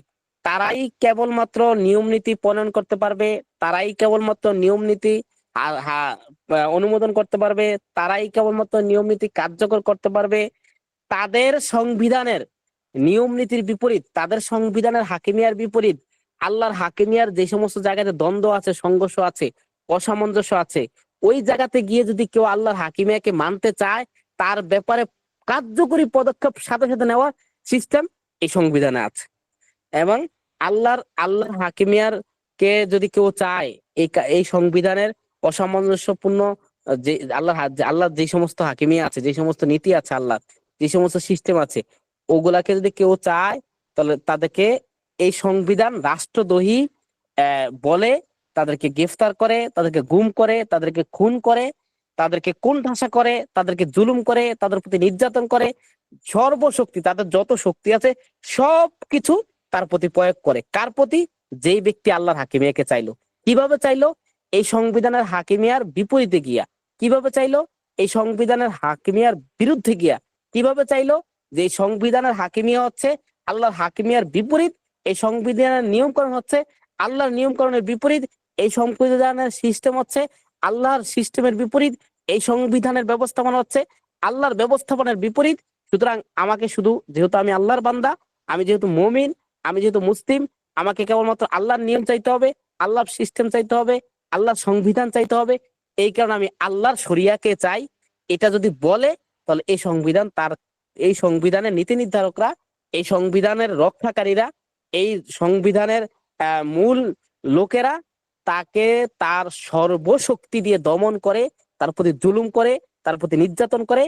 [SPEAKER 1] তারাই কেবলমাত্র নিয়ম নীতি প্রণয়ন করতে পারবে, তারাই কেবলমাত্র নিয়ম নীতি অনুমোদন করতে পারবে, তারাই কেবলমাত্র নিয়ম নীতি কার্যকর করতে পারবে। তাদের সংবিধানের নিয়ম নীতির বিপরীত, তাদের সংবিধানের হাকিমিয়ার বিপরীত আল্লাহর হাকিমিয়ার যে সমস্ত জায়গাতে দ্বন্দ্ব আছে, সংঘর্ষ আছে, অসামঞ্জস্য আছে, ওই জায়গাতে গিয়ে যদি কেউ আল্লাহর হাকিমিয়াকে মানতে চায়, তার ব্যাপারে কার্যকরী পদক্ষেপ সাথে সাথে নেওয়ার সিস্টেম এই সংবিধানে আছে। এবং আল্লাহর হাকিমিয়ার কে যদি কেউ চায়, এই সংবিধানের অসামঞ্জস্যপূর্ণ যে আল্লাহ যে সমস্ত হাকিমিয়া আছে, যে সমস্ত নীতি আছে, আল্লাহ যে সমস্ত সিস্টেম আছে, ওগুলাকে যদি কেউ চায়, তাহলে তাদেরকে এই সংবিধান রাষ্ট্রদ্রোহী বলে, তাদেরকে গ্রেফতার করে, তাদেরকে গুম করে, তাদেরকে খুন করে, তাদেরকে কোণঠাসা করে, তাদেরকে জুলুম করে, তাদের প্রতি নির্যাতন করে, সর্বশক্তি তাদের যত শক্তি আছে সবকিছু তার প্রতি প্রয়োগ করে। কার প্রতি? যেই ব্যক্তি আল্লাহর হাকিমিয়াকে চাইলো। কিভাবে চাইলো? এই সংবিধানের হাকিমিয়ার বিপরীতে গিয়া। কিভাবে চাইলো? এই সংবিধানের হাকিমিয়ার বিরুদ্ধে গিয়া। কিভাবে চাইলো? যে এই সংবিধানের হাকিমিয়া হচ্ছে আল্লাহর হাকিমিয়ার বিপরীত, এই সংবিধানের নিয়মকরণ হচ্ছে আল্লাহর নিয়মকরণের বিপরীত, এই সংবিধানের সিস্টেম হচ্ছে আল্লাহর সিস্টেমের বিপরীত, এই সংবিধানের ব্যবস্থাপনা হচ্ছে আল্লাহর ব্যবস্থাপনার বিপরীত। সুতরাং আমাকে শুধু, যেহেতু আমি আল্লাহর বান্দা, আমি যেহেতু মুমিন, আমি যেহেতু মুসলিম, আমাকে কেবলমাত্র আল্লাহর নিয়ম চাইতে হবে, আল্লাহর সিস্টেম চাইতে হবে, আল্লাহর সংবিধান চাইতে হবে। এই কারণে আমি আল্লাহর শরিয়াকে চাই। এটা যদি বলে, তাহলে এই সংবিধান তার, এই সংবিধানের নীতি নির্ধারকরা, এই সংবিধানের রক্ষাকারীরা, এই সংবিধানের মূল লোকেরা তাকে তার সর্বশক্তি দিয়ে দমন করে, তার প্রতি জুলুম করে, তার প্রতি নির্যাতন করে,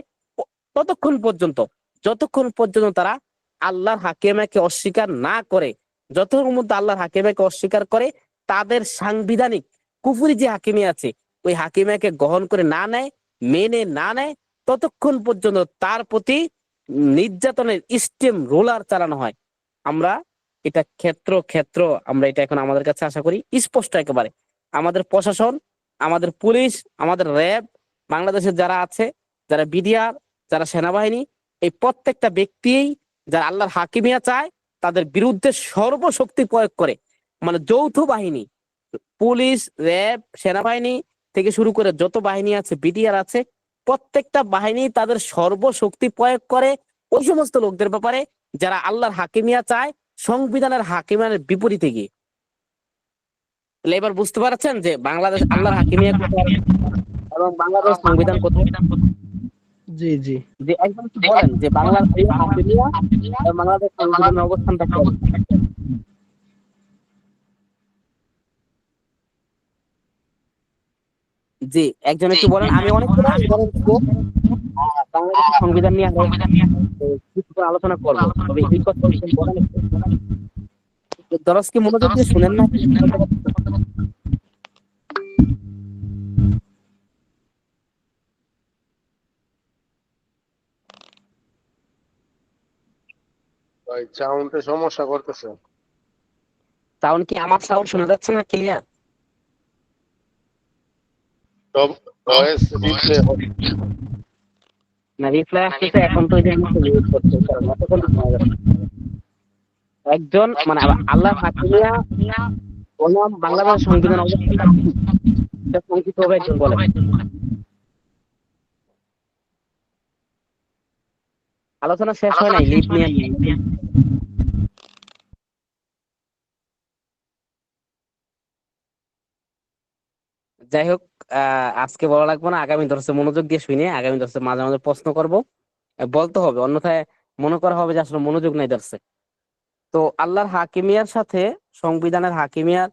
[SPEAKER 1] ততক্ষণ পর্যন্ত, যতক্ষণ পর্যন্ত তারা আল্লাহর হাকিমাকে অস্বীকার না করে, যতক্ষণ পর্যন্ত আল্লাহর হাকিমাকে অস্বীকার করে, তাদের সাংবিধানিক কুফরি যে হাকিমি আছে ওই হাকিমাকে গ্রহণ করে না নেয়, মেনে না নেয়, ততক্ষণ পর্যন্ত তার প্রতি নির্যাতনের স্টেম রোলার চালানো হয়। আমরা এটা ক্ষেত্র ক্ষেত্র, আমরা এটা এখন আমাদের কাছে আশা করি স্পষ্ট একেবারে। আমাদের প্রশাসন, আমাদের পুলিশ, আমাদের র্যাব, বাংলাদেশের যারা আছে, যারা বিডিআর, যারা সেনাবাহিনী, এই প্রত্যেকটা ব্যক্তি যারা আল্লাহর হাকিমিয়া চায় তাদের বিরুদ্ধে সর্বশক্তি প্রয়োগ করে, মানে যৌথ বাহিনী, পুলিশ, র্যাব, সেনাবাহিনী থেকে শুরু করে যত বাহিনী আছে, বিডিআর আছে, প্রত্যেকটা বাহিনী তাদের সর্বশক্তি প্রয়োগ করে ওই সমস্ত লোকদের ব্যাপারে যারা আল্লাহর হাকিমিয়া চায় সংবিধানের হাকিমিয়ার বিপরীতে গিয়ে। তাহলে এবার বুঝতে পারছেন যে বাংলাদেশ আল্লাহর হাকিমিয়া কোথায় এবং বাংলাদেশ সংবিধান কোথায়।
[SPEAKER 2] জি জি।
[SPEAKER 1] যে একদম কি বলেন যে বাংলাদেশ হাকিমিয়া এবং বাংলাদেশ সংবিধানের অবস্থানটা কি হবে? জি, একজন একটু বলেন। আমি অনেক সময় বাংলাদেশের সংবিধান নিয়ে আরো কিছুক্ষণ আলোচনা করবো, তবে এই কথা বলেন একটু। দরজ কি মনোযোগ দিয়ে শুনেন না?
[SPEAKER 3] ভাই সাউন্ডে সমস্যা করতেছে।
[SPEAKER 1] সাউন্ড কি আমার সাউন্ড শোনা যাচ্ছে না ক্লিয়ার?
[SPEAKER 3] সব ভয়েস রিপ্লে
[SPEAKER 1] না রিপ্লাই আসতেছে এখন, তো এই যে আমাকে মিউট করতে কারণ এতক্ষণ শোনা যাচ্ছে। একজন মানে আল্লাহ হাকিমিয়া বনাম বাংলাদেশ সংবিধান অবস্থানটা কি? এটা সংক্ষিপ্ত ভাবে একজন বলেন। আলোচনা শেষ হয় নাই, লিড নিয়ে যাই হোক, আজকে বলা লাগবে না, আগামী দর্শে মনোযোগ দিয়ে শুনে আগামী দর্শে মাঝে মাঝে প্রশ্ন করব, বলতে হবে, অন্যথায় মনে করা হবে যে আসলে মনোযোগ নাই দর্শে। তো আল্লাহর হাকিমিয়ার সাথে সংবিধানের হাকিমিয়ার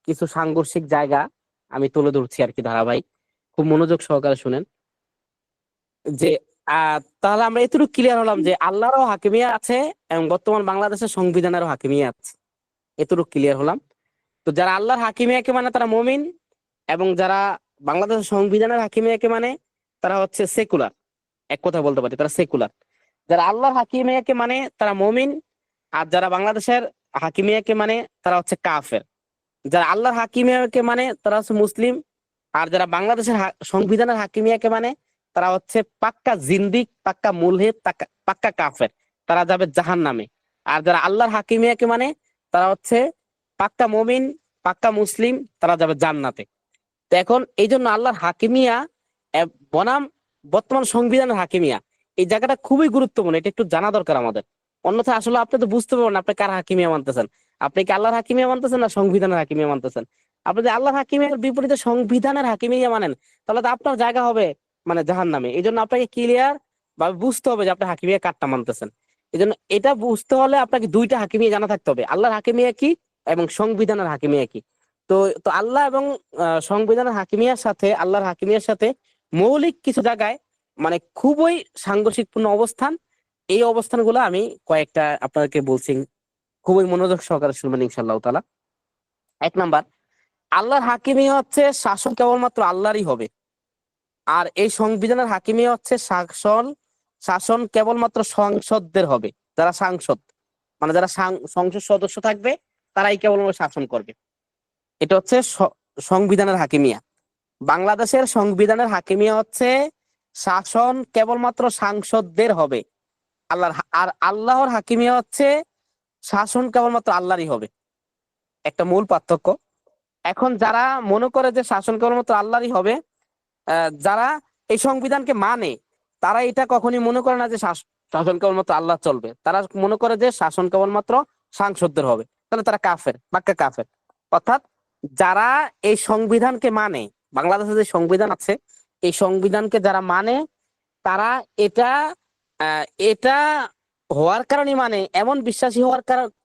[SPEAKER 1] কিছু সাংঘর্ষিক জায়গা আমি তুলে ধরছি আর কি, ধারাবাহিক, খুব মনোযোগ সহকারে শুনেন। যে তাহলে আমরা এতটুকু ক্লিয়ার হলাম যে আল্লাহরও হাকিমিয়া আছে এবং বর্তমান বাংলাদেশের সংবিধানেরও হাকিমিয়া আছে, এতটুকু ক্লিয়ার হলাম। তো যারা আল্লাহর হাকিমিয়াকে মানে তারা মুমিন, এবং যারা বাংলাদেশের সংবিধানের হাকিমিয়াকে মানে তারা হচ্ছে সেকুলার। এক কথা বলতে পারি তারা সেকুলার। যারা আল্লাহর হাকিমিয়াকে মানে তারা মুমিন, আর যারা বাংলাদেশের হাকিমিয়াকে মানে তারা হচ্ছে কাফের। যারা আল্লাহর হাকিমিয়াকে মানে তারা হচ্ছে মুসলিম, আর যারা বাংলাদেশের সংবিধানের হাকিমিয়াকে মানে তারা হচ্ছে পাক্কা জিন্দিক, পাক্কা মুলহিদ, পাক্কা কাফের, তারা যাবে জাহান্নামে। আর যারা আল্লাহর হাকিমিয়াকে মানে তারা হচ্ছে পাক্কা মুমিন, পাক্কা মুসলিম, তারা যাবে জান্নাতে। তো এখন এই জন্য আল্লাহর হাকিমিয়া বনাম বর্তমান সংবিধানের হাকিমিয়া, এই জায়গাটা খুবই গুরুত্বপূর্ণ, এটা একটু জানা দরকার আমাদের। অন্যথায় আসলে আপনি তো বুঝতে পারবেন আপনি কার হাকিমিয়া মানতেছেন। আপনি কি আল্লাহর হাকিমিয়া মানতেছেন না সংবিধানের হাকিমিয়া মানতেছেন? আপনি যদি আল্লাহর হাকিমিয়ার বিপরীতে সংবিধানের হাকিমিয়া মানেন, তাহলে তো আপনার জায়গা হবে মানে জাহান্নামে। এই জন্য আপনাকে ক্লিয়ার ভাবে বুঝতে হবে যে আপনি হাকিমিয়া কারটা মানতেছেন। এই জন্য এটা বুঝতে হলে আপনাকে দুইটা হাকিমিয়া জানা থাকতে হবে, আল্লাহর হাকিমিয়া কি এবং সংবিধানের হাকিমিয়া কি। তো তো আল্লাহ এবং সংবিধানের হাকিমিয়ার সাথে, আল্লাহর হাকিমিয়ার সাথে মৌলিক কিছু জায়গায় মানে খুবই সাংঘর্ষিকপূর্ণ অবস্থান। এই অবস্থানগুলো আমি কয়েকটা আপনাদেরকে বলছি, খুবই মনোযোগ সহকারে শুনবেন ইনশাআল্লাহ তাআলা। এক নাম্বার, আল্লাহর হাকিমিয়া হচ্ছে শাসন কেবলমাত্র আল্লাহরই হবে। আর এই সংবিধানের হাকিমিয়া হচ্ছে শাসন, শাসন কেবলমাত্র সংসদদের হবে। যারা সাংসদ মানে যারা সংসদ সদস্য থাকবে তারাই কেবলমাত্র শাসন করবে। এটা হচ্ছে সংবিধানের হাকিমিয়া। বাংলাদেশের সংবিধানের হাকিমিয়া হচ্ছে শাসন কেবলমাত্র সাংসদদের হবে। আর আল্লাহর হাকিমিয়া হচ্ছে শাসন কেবলমাত্র আল্লাহরই হবে। একটা মূল পার্থক্য। এখন যারা মনে করে যে শাসন কেবলমাত্র আল্লাহরই হবে, যারা এই সংবিধানকে মানে, তারা এটা কখনই মনে করে না যে শাসন কেবলমাত্র আল্লাহ চলবে। তারা মনে করে যে শাসন কেবলমাত্র সাংসদদের হবে। তাহলে তারা কাফের, পাক্কা কাফের। অর্থাৎ যারা এই সংবিধানকে মানে, বাংলাদেশের যে সংবিধান আছে এই সংবিধানকে যারা মানে, তারা এটা এটা হওয়ার কারণে মানে, এমন বিশ্বাসী হওয়ার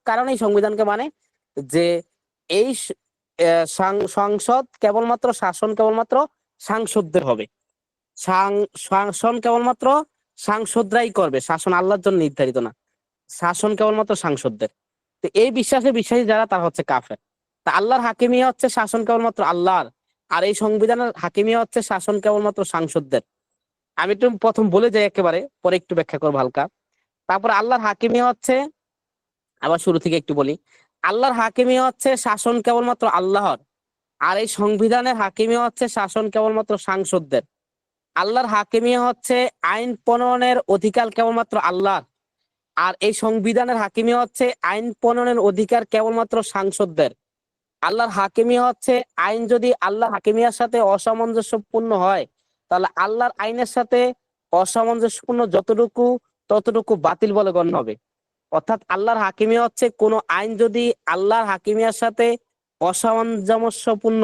[SPEAKER 1] কারণেই সংবিধানকে মানে যে এই সংসদ কেবলমাত্র শাসন কেবলমাত্র সাংসদদের হবে, শাসন কেবলমাত্র সাংসদরাই করবে, শাসন আল্লাহর জন্য নির্ধারিত না, শাসন কেবলমাত্র সাংসদদের। তো এই বিশ্বাসী যারা, তারা হচ্ছে কাফের। তা আল্লাহর হাকিমিয়া হচ্ছে শাসন কেবলমাত্র আল্লাহর, আর এই সংবিধানের হাকিমিয়া হচ্ছে শাসন কেবলমাত্র সাংসদদের। আমি একটু প্রথম বলে যাই একেবারে, পরে একটু ব্যাখ্যা করবো হালকা। তারপর আল্লাহর হাকিমিয়া হচ্ছে, আবার শুরু থেকে একটু বলি, আল্লাহর হাকিমিয়া হচ্ছে শাসন কেবলমাত্র আল্লাহর, আর এই সংবিধানের হাকিমিয়া হচ্ছে শাসন কেবলমাত্র সাংসদদের। আল্লাহর হাকিমিয়া হচ্ছে আইন প্রণয়নের অধিকার কেবলমাত্র আল্লাহর, আর এই সংবিধানের হাকিমিয়া হচ্ছে আইন প্রণয়নের অধিকার কেবলমাত্র সাংসদদের। আল্লাহর হাকিমিয়া হচ্ছে আইন যদি আল্লাহর হাকিমিয়ার সাথে অসামঞ্জস্যপূর্ণ হয়, তাহলে আল্লাহর আইনের সাথে অসামঞ্জস্যপূর্ণ ততটুকু বাতিল বলে গণ্য হবে। অর্থাৎ আল্লাহর হাকিমিয়া হচ্ছে কোন আইন যদি আল্লাহর হাকিমিয়ার সাথে অসামঞ্জস্যপূর্ণ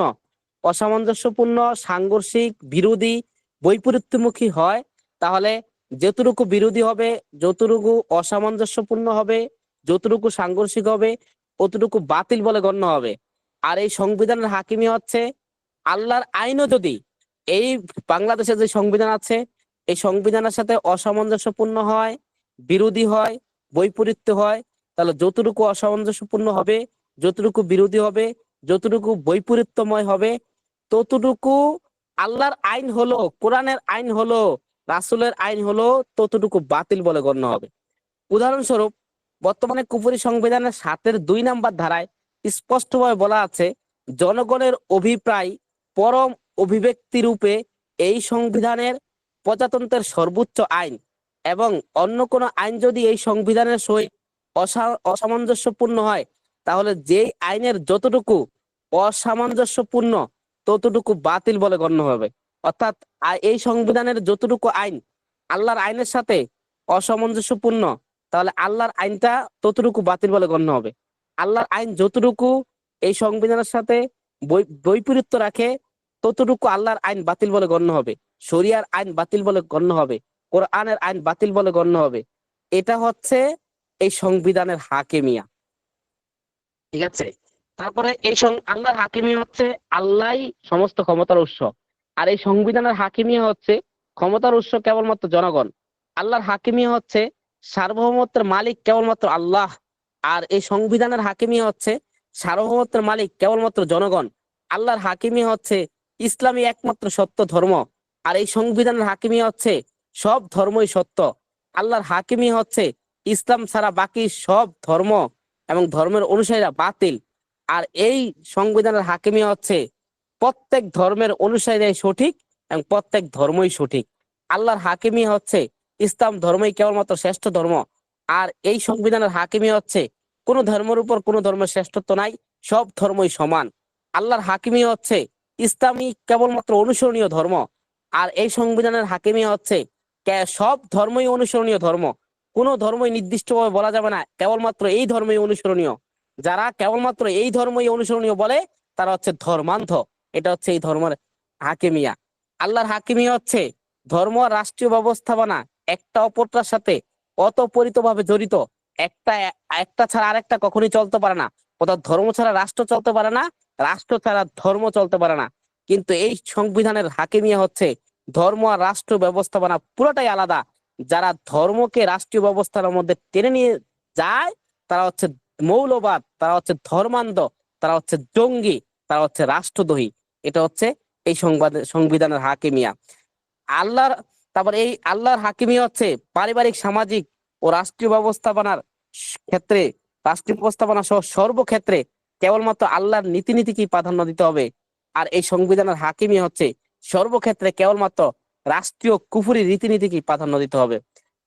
[SPEAKER 1] অসামঞ্জস্যপূর্ণ সাংঘর্ষিক, বিরোধী, বৈপরীত্যমুখী হয়, তাহলে যতটুকু বিরোধী হবে, যতটুকু অসামঞ্জস্যপূর্ণ হবে, যতটুকু সাংঘর্ষিক হবে, অতটুকু বাতিল বলে গণ্য হবে। আর এই সংবিধানের হাকিমি হচ্ছে আল্লাহর আইনও যদি এই বাংলাদেশের যে সংবিধান আছে এই সংবিধানের সাথে অসামঞ্জস্যপূর্ণ হয়, বিরোধী হয়, বৈপরীত্য হয়, তাহলে যতটুকু অসামঞ্জস্যপূর্ণ হবে, যতটুকু বিরোধী হবে, যতটুকু বৈপরীত্যময় হবে, ততটুকু আল্লাহর আইন হলো, কোরআনের আইন হলো, রাসূলের আইন হলো, ততটুকু বাতিল বলে গণ্য হবে। উদাহরণস্বরূপ, বর্তমানে কুফরি সংবিধানের 7-2 নাম্বার ধারায় স্পষ্টভাবে বলা আছে, জনগণের অভিপ্রায় পরম অভিব্যক্তি রূপে এই সংবিধানের প্রজাতন্ত্রের সর্বোচ্চ আইন, এবং অন্য কোনো আইন যদি এই সংবিধানের সহিত অসামঞ্জস্যপূর্ণ হয়, তাহলে যেই আইনের যতটুকু অসামঞ্জস্যপূর্ণ ততটুকু বাতিল বলে গণ্য হবে। অর্থাৎ এই সংবিধানের যতটুকু আইন আল্লাহর আইনের সাথে অসামঞ্জস্যপূর্ণ, তাহলে আল্লাহর আইনটা ততটুকু বাতিল বলে গণ্য হবে। আল্লাহর আইন যতটুকু এই সংবিধানের সাথে বৈপরীত্য রাখে, ততটুকু আল্লাহর আইন বাতিল বলে গণ্য হবে, শরিয়ার আইন বাতিল বলে গণ্য হবে, কোরআনের আইন বাতিল বলে গণ্য হবে। এটা হচ্ছে এই সংবিধানের হাকিমিয়া। ঠিক আছে? তারপরে আল্লাহর হাকিমিয়া হচ্ছে আল্লাহই সমস্ত ক্ষমতার উৎস, আর এই সংবিধানের হাকিমিয়া হচ্ছে ক্ষমতার উৎস কেবলমাত্র জনগণ। আল্লাহর হাকিমিয়া হচ্ছে সার্বভৌমত্বের মালিক কেবলমাত্র আল্লাহ, আর এই সংবিধানের হাকিমিয়া হচ্ছে সার্বভৌমত্বের মালিক কেবলমাত্র জনগণ। আল্লাহর হাকিমিয়া হচ্ছে ইসলামী একমাত্র সত্য ধর্ম, আর এই সংবিধানের হাকিমিয়া হচ্ছে সব ধর্মই সত্য। আল্লাহর হাকিমিয়া হচ্ছে ইসলাম ছাড়া বাকি সব ধর্ম এবং ধর্মের অনুসারীরা বাতিল, আর এই সংবিধানের হাকিমিয়া হচ্ছে প্রত্যেক ধর্মের অনুসারীরাই সঠিক এবং প্রত্যেক ধর্মই সঠিক। আল্লাহর হাকিমিয়া হচ্ছে ইসলাম ধর্মই কেবলমাত্র শ্রেষ্ঠ ধর্ম, আর এই সংবিধানের হাকিমিয়া হচ্ছে কোন ধর্মের উপর কোন ধর্মের শ্রেষ্ঠত্ব নাই, সব ধর্মই সমান। আল্লাহর হাকিমিয়া হচ্ছে ইসলামই কেবলমাত্র অনুসরণীয় ধর্ম, আর এই সংবিধানের হাকিমিয়া হচ্ছে সব ধর্মই অনুসরণীয় ধর্ম, কোন ধর্মই নির্দিষ্টভাবে বলা যাবে না কেবলমাত্র এই ধর্মই অনুসরণীয়। যারা কেবলমাত্র এই ধর্মই অনুসরণীয় বলে, তারা হচ্ছে ধর্মান্ধ। এটা হচ্ছে এই ধর্মের হাকিমিয়া। আল্লাহর হাকিমিয়া হচ্ছে ধর্ম আর রাষ্ট্রীয় ব্যবস্থাপনা একটা অপরটার সাথে অতপরিতভাবে জড়িত, একটা একটা ছাড়া আরেকটা কখনোই চলতে পারে না। অর্থাৎ ধর্ম ছাড়া রাষ্ট্র চলতে পারে না, রাষ্ট্র ছাড়া ধর্ম চলতে পারে না। কিন্তু এই সংবিধানের হাকিমিয়া হচ্ছে ধর্ম আর রাষ্ট্র ব্যবস্থাপনা পুরোটাই আলাদা। যারা ধর্মকে রাষ্ট্রীয় ব্যবস্থার মধ্যে টেনে নিয়ে যায়, তারা হচ্ছে মৌলবাদ, তারা হচ্ছে ধর্মান্ধ, তারা হচ্ছে জঙ্গি, তারা হচ্ছে রাষ্ট্রদ্রোহী। এটা হচ্ছে এই সংবিধানের হাকিমিয়া। আল্লাহর তারপর এই আল্লাহর হাকিমিয়া হচ্ছে পারিবারিক, সামাজিক ও রাষ্ট্রীয় ব্যবস্থাপনার ক্ষেত্রে, রাষ্ট্রীয় ব্যবস্থাপনা সহ সর্বক্ষেত্রে কেবলমাত্র আল্লাহর নীতিকে প্রাধান্য দিতে হবে। আর এই সংবিধানের হাকিমিয়া হচ্ছে সর্বক্ষেত্রে কেবলমাত্র রাষ্ট্রীয় কুফরি রীতিনীতিকে প্রাধান্য দিতে হবে।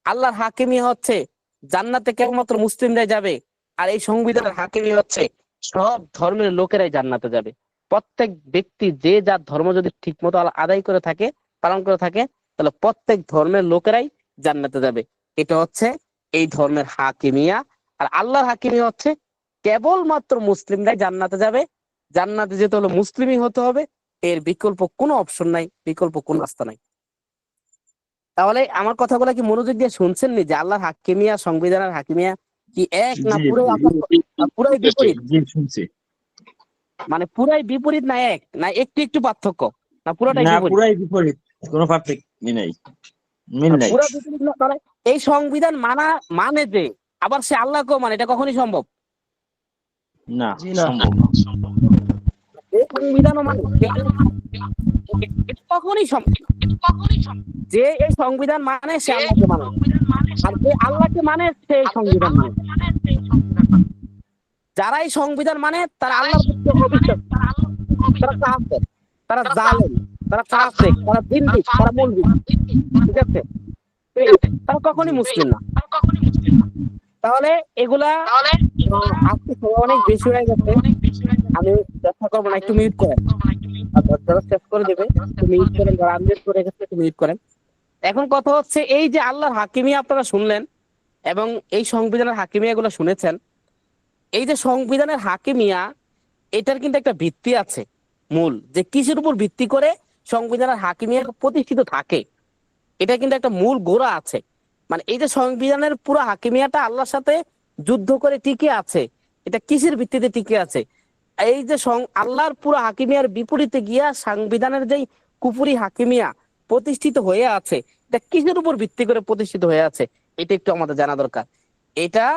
[SPEAKER 1] আল্লাহর হাকিমিয়া হচ্ছে জান্নাতে কেবলমাত্র মুসলিমরাই যাবে, আর এই সংবিধানের হাকিমিয়া হচ্ছে সব ধর্মের লোকেরাই জান্নাতে যাবে। প্রত্যেক ব্যক্তি যে যার ধর্ম যদি ঠিক মতো আদায় করে থাকে, পালন করে থাকে, তাহলে প্রত্যেক ধর্মের লোকেরাই জান্নাতে যাবে। এটা হচ্ছে এই ধর্মের হাকিমিয়া। আর আল্লাহর হাকিমিয়া হচ্ছে কেবলমাত্র মুসলিমরাই জান্নাতে যাবে, জান্নাতে যেতে হলে মুসলিমই হতে হবে, এর বিকল্প কোনো অপশন নাই, বিকল্প কোনো রাস্তা নাই। তাহলে আমার কথাগুলো কি মনোযোগ দিয়ে শুনছেন নি যে আল্লাহর হাকিমিয়া সংবিধানের হাকিমিয়া কি এক না
[SPEAKER 4] জি
[SPEAKER 1] পুরো
[SPEAKER 4] জি
[SPEAKER 1] পুরাই বিপরীত?
[SPEAKER 4] জি শুনছি।
[SPEAKER 1] মানে পুরাই বিপরীত না এক না একটু একটু পার্থক্য, না পুরোটাই
[SPEAKER 4] না
[SPEAKER 1] বিপরীত?
[SPEAKER 4] পুরাই বিপরীত, কোনো পার্থক্য নেই, মিল নাই।
[SPEAKER 1] পুরা বিপরীত না, তাহলে এই সংবিধান মানে যে আবার সে আল্লাহকেও মানে, এটা কখনই সম্ভব?
[SPEAKER 4] না
[SPEAKER 2] জি না।
[SPEAKER 4] সম্ভব না।
[SPEAKER 1] এই সংবিধানও মানে এটা কখনই সম্ভব না। যে এই সংবিধান মানে সে আল্লাহকে মানে, আর যে আল্লাহকে মানে সে এই সংবিধান মানে। যারা এই সংবিধান মানে তারা আল্লাহর প্রতি অবিশ্বাস, তারা কাফের, তারা জালেম, তারা ফাসিক, তারা জিন্দিক, তারা মুলজিম। ঠিক আছে? তারা কখনই মুসলিম না। তাহলে এগুলা আজকে সময় অনেক বেশি হয়ে গেছে, আমি চেষ্টা করবো না, একটু মিউট করেন। আর যারা শেষ করে দেবে একটু মিউট করেন, যারা আনমিউট করে গেছে একটু মিউট করেন। এখন কথা হচ্ছে এই যে আল্লাহর হাকিমিয়া আপনারা শুনলেন এবং এই সংবিধানের হাকিমিয়া গুলো শুনেছেন, এই যে সংবিধানের হাকিমিয়া, এটার কিন্তু একটা ভিত্তি আছে, মূল, যে কিসের উপর ভিত্তি করে সংবিধানের হাকিমিয়া প্রতিষ্ঠিত থাকে। এটা কিন্তু একটা মূল গোড়া আছে। মানে এই যে সংবিধানের পুরো হাকিমিয়াটা আল্লাহর সাথে যুদ্ধ করে টিকে আছে, এটা কিসের ভিত্তিতে টিকে আছে? এই যে আল্লাহর পুরো হাকিমিয়ার বিপরীতে গিয়া সংবিধানের যেই কুফরি হাকিমিয়া প্রতিষ্ঠিত হয়ে আছে, এটা কিসের উপর ভিত্তি করে প্রতিষ্ঠিত হয়ে আছে, এটা একটু আমাদের জানা দরকার। এটা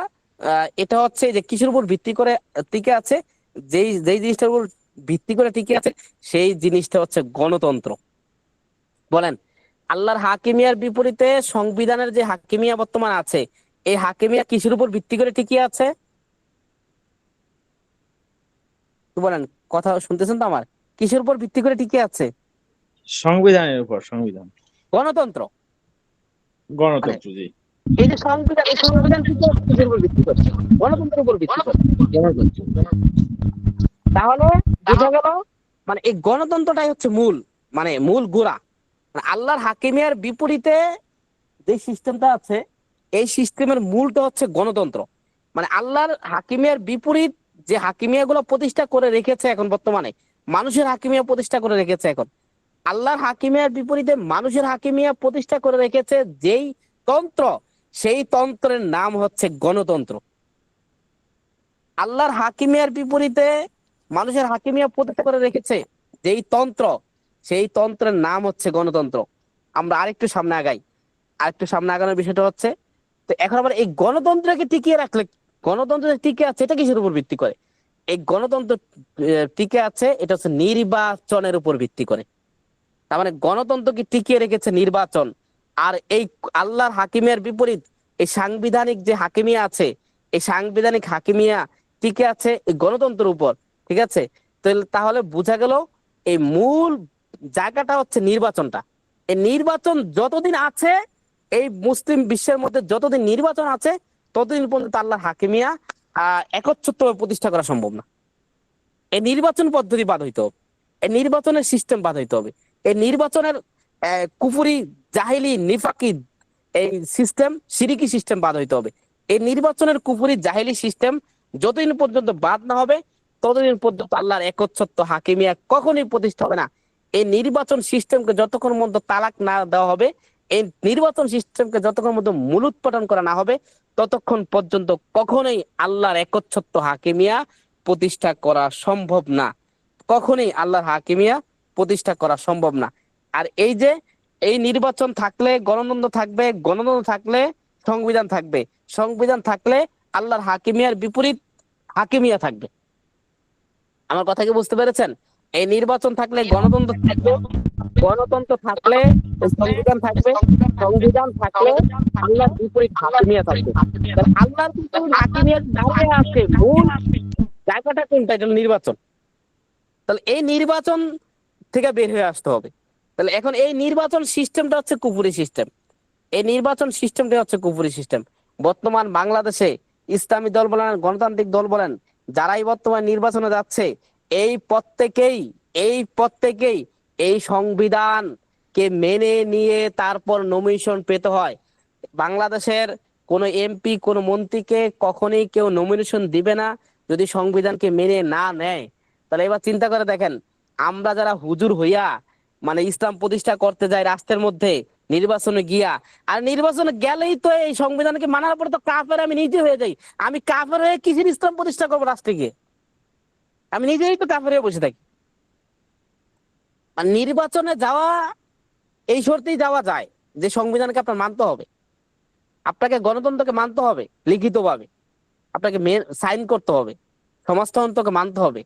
[SPEAKER 1] এটা হচ্ছে যে কিসের উপর ভিত্তি করে টিকে আছে, যেই যেই জিনিসটার উপর ভিত্তি করে টিকে আছে সেই জিনিসটা হচ্ছে গণতন্ত্র। বলেন, আল্লাহর হাকিমিয়ার বিপরীতে সংবিধানের যে হাকিমিয়া বর্তমান আছে, এই হাকিমিয়া কিসের উপর ভিত্তি করে টিকে আছে? তো বলেন, কথা শুনতেছেন তো আমার? কিসের উপর ভিত্তি করে টিকে আছে?
[SPEAKER 4] সংবিধানের উপর, সংবিধান,
[SPEAKER 1] গণতন্ত্র। মানে
[SPEAKER 4] গণতন্ত্র। জি
[SPEAKER 1] এই যে সংবিধান, এই সংবিধান টিকে আছে কিসের উপর ভিত্তি করে? গণতন্ত্রের উপর ভিত্তি করে। তাহলে বোঝা গেল, মানে এই গণতন্ত্রটাই হচ্ছে মূল, মানে মূল গোড়া। মানে আল্লাহর হাকিমিয়ার বিপরীতে যে সিস্টেমটা আছে, এই সিস্টেমের মূলটা হচ্ছে গণতন্ত্র। মানে আল্লাহর হাকিমিয়ার বিপরীত যে হাকিমিয়া গুলো প্রতিষ্ঠা করে রেখেছে এখন বর্তমানে, মানুষের হাকিমিয়া প্রতিষ্ঠা করে রেখেছে এখন, আল্লাহর হাকিমিয়ার বিপরীতে মানুষের হাকিমিয়া প্রতিষ্ঠা করে রেখেছে যেই তন্ত্র, সেই তন্ত্রের নাম হচ্ছে গণতন্ত্র। আল্লাহর হাকিমিয়ার বিপরীতে মানুষের হাকিমিয়া প্রতিষ্ঠা করে রেখেছে যেই তন্ত্র, সেই তন্ত্রের নাম হচ্ছে গণতন্ত্র। আমরা আরেকটু সামনে আগাই, আরেকটু সামনে আগানোর বিষয়টা হচ্ছে, তো এখন আবার এই গণতন্ত্রকে টিকিয়ে রাখলে, গণতন্ত্র যে টিকে আছে এটা কিসের উপর ভিত্তি করে? এই গণতন্ত্র টিকে আছে এটা হচ্ছে নির্বাচনের উপর ভিত্তি করে। তার মানে গণতন্ত্রকে টিকিয়ে রেখেছে নির্বাচন। আর এই আল্লাহর হাকিমের বিপরীত এই সাংবিধানিক যে হাকিমিয়া আছে, এই সাংবিধানিক হাকিমিয়া টিকে আছে এই গণতন্ত্রের উপর। ঠিক আছে? তো তাহলে বোঝা গেল এই মূল জায়গাটা হচ্ছে নির্বাচনটা। এই নির্বাচন যতদিন আছে, এই মুসলিম বিশ্বের মধ্যে যতদিন নির্বাচন আছে, ততদিন পর্যন্ত আল্লাহর হাকিমিয়া একচ্ছত্রভাবে প্রতিষ্ঠা করা সম্ভব না। এই নির্বাচন পদ্ধতি বাদ হইতে হবে, এই নির্বাচনের সিস্টেম বাদ হইতে হবে, এই নির্বাচনের কুফুরি জাহিলি নিফাকি এই সিস্টেম, সিরিকি সিস্টেম বাদ হইতে হবে। এই নির্বাচনের কুফুরি জাহিলি সিস্টেম যতদিন পর্যন্ত বাদ না হবে, ততদিন পর্যন্ত আল্লাহর একচ্ছত্র হাকিমিয়া কখনোই প্রতিষ্ঠা হবে না। এই নির্বাচন সিস্টেমকে যতক্ষণ মধ্যে তালাক না দেওয়া হবে, এই নির্বাচন সিস্টেমকে যতক্ষণ মধ্যে মূলোৎপাটন করা না হবে, ততক্ষণ পর্যন্ত কখনোই আল্লাহর একচ্ছত্র হাকিমিয়া প্রতিষ্ঠা করা সম্ভব না। কখনোই আল্লাহর হাকিমিয়া প্রতিষ্ঠা করা সম্ভব না। আর এই যে এই নির্বাচন থাকলে গণতন্ত্র থাকবে, গণতন্ত্র থাকলে সংবিধান থাকবে, সংবিধান থাকলে আল্লাহর হাকিমিয়ার বিপরীত হাকিমিয়া থাকবে। আমার কথা কি বুঝতে পেরেছেন? এই নির্বাচন থাকলে গণতন্ত্র থাকবে, গণতন্ত্র থাকলে সংবিধান থাকবে, সংবিধান থাকলে আল্লাহর বিপরীত হাকিমিয়া থাকবে। আল্লাহর বিপরীত হাকিমিয়ার জায়গায় আছে মূল জায়গাটা কোনটা? এটা নির্বাচন। তাহলে এই নির্বাচন থেকে বের হয়ে আসতে হবে। তাহলে এখন এই নির্বাচন সিস্টেমটা হচ্ছে কুফুরি সিস্টেম, এই নির্বাচন সিস্টেমটা হচ্ছে কুফুরি সিস্টেম। বর্তমান বাংলাদেশে ইসলামী দল বলেন, গণতান্ত্রিক দল বলেন, যারাই বর্তমান নির্বাচনে যাচ্ছে, এই প্রত্যেকেই এই এই সংবিধান কে মেনে নিয়ে তারপর নমিনেশন পেতে হয়। বাংলাদেশের কোন এমপি, কোন মন্ত্রীকে কখনোই কেউ নমিনেশন দিবে না যদি সংবিধানকে মেনে না নেয়। তাহলে এবার চিন্তা করে দেখেন, আমরা যারা হুজুর হইয়া মানে ইসলাম প্রতিষ্ঠা করতে যাই রাষ্ট্রের মধ্যে নির্বাচনে গিয়া, আর নির্বাচনে গেলেই তো এই সংবিধানকে মানার পরে তো কাফের আমি নিজে হয়ে যাই। আমি কাফের হয়ে কিসের ইসলাম প্রতিষ্ঠা করবো রাষ্ট্রে গিয়ে? আমি নিজেই তো কাফের হয়ে বসে থাকি। আর নির্বাচনে যাওয়া এই শর্তেই যাওয়া যায় যে সংবিধানকে আপনার মানতে হবে, আপনাকে গণতন্ত্রকে মানতে হবে লিখিতভাবে, আপনাকে সাইন করতে হবে, সমাজতন্ত্রকে মানতে হবে,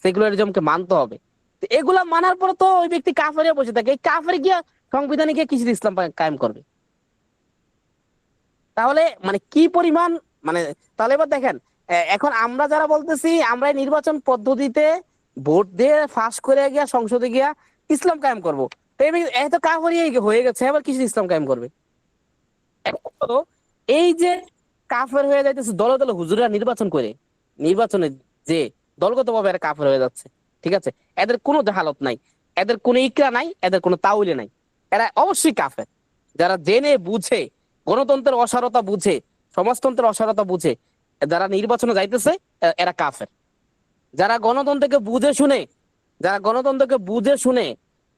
[SPEAKER 1] সেকুলারিজমকে মানতে হবে। তো এগুলা মানার পর তো ওই ব্যক্তি কাফেরে বসে থাকে, এই কাফেরে গিয়া সংবিধানে গিয়ে কিসের ইসলাম কায়েম করবে? তাহলে মানে কি পরিমাণ মানে, তাহলে এবার দেখেন, এখন আমরা যারা বলতেছি আমরা এই নির্বাচন পদ্ধতিতে ভোট দিয়ে ফাঁস করে গিয়া সংসদে গিয়া ইসলাম কায়েম করবো, তো এত কাফেরই হয়ে গেছে, আবার কিসের ইসলাম কায়েম করবে? তো এই যে কাফের হয়ে যাইতেছে দলে দলে হুজুররা নির্বাচন করে, নির্বাচনে যে দলগত ভাবে এরা কাফের হয়ে যাচ্ছে, ঠিক আছে, এদের কোনো জাহালত নাই, এদের কোনো ইকরা নাই, এদের কোনো তাউলে নাই, এরা অবশ্যই কাফের। যারা জেনে বুঝে গণতন্ত্রের অসারতা বুঝে, সমাজতন্ত্রের অসারতা বুঝে যারা নির্বাচনে যাইতেছে, এরা কাফের। যারা গণতন্ত্রকে বুঝে শুনে, যারা গণতন্ত্রকে বুঝে শুনে,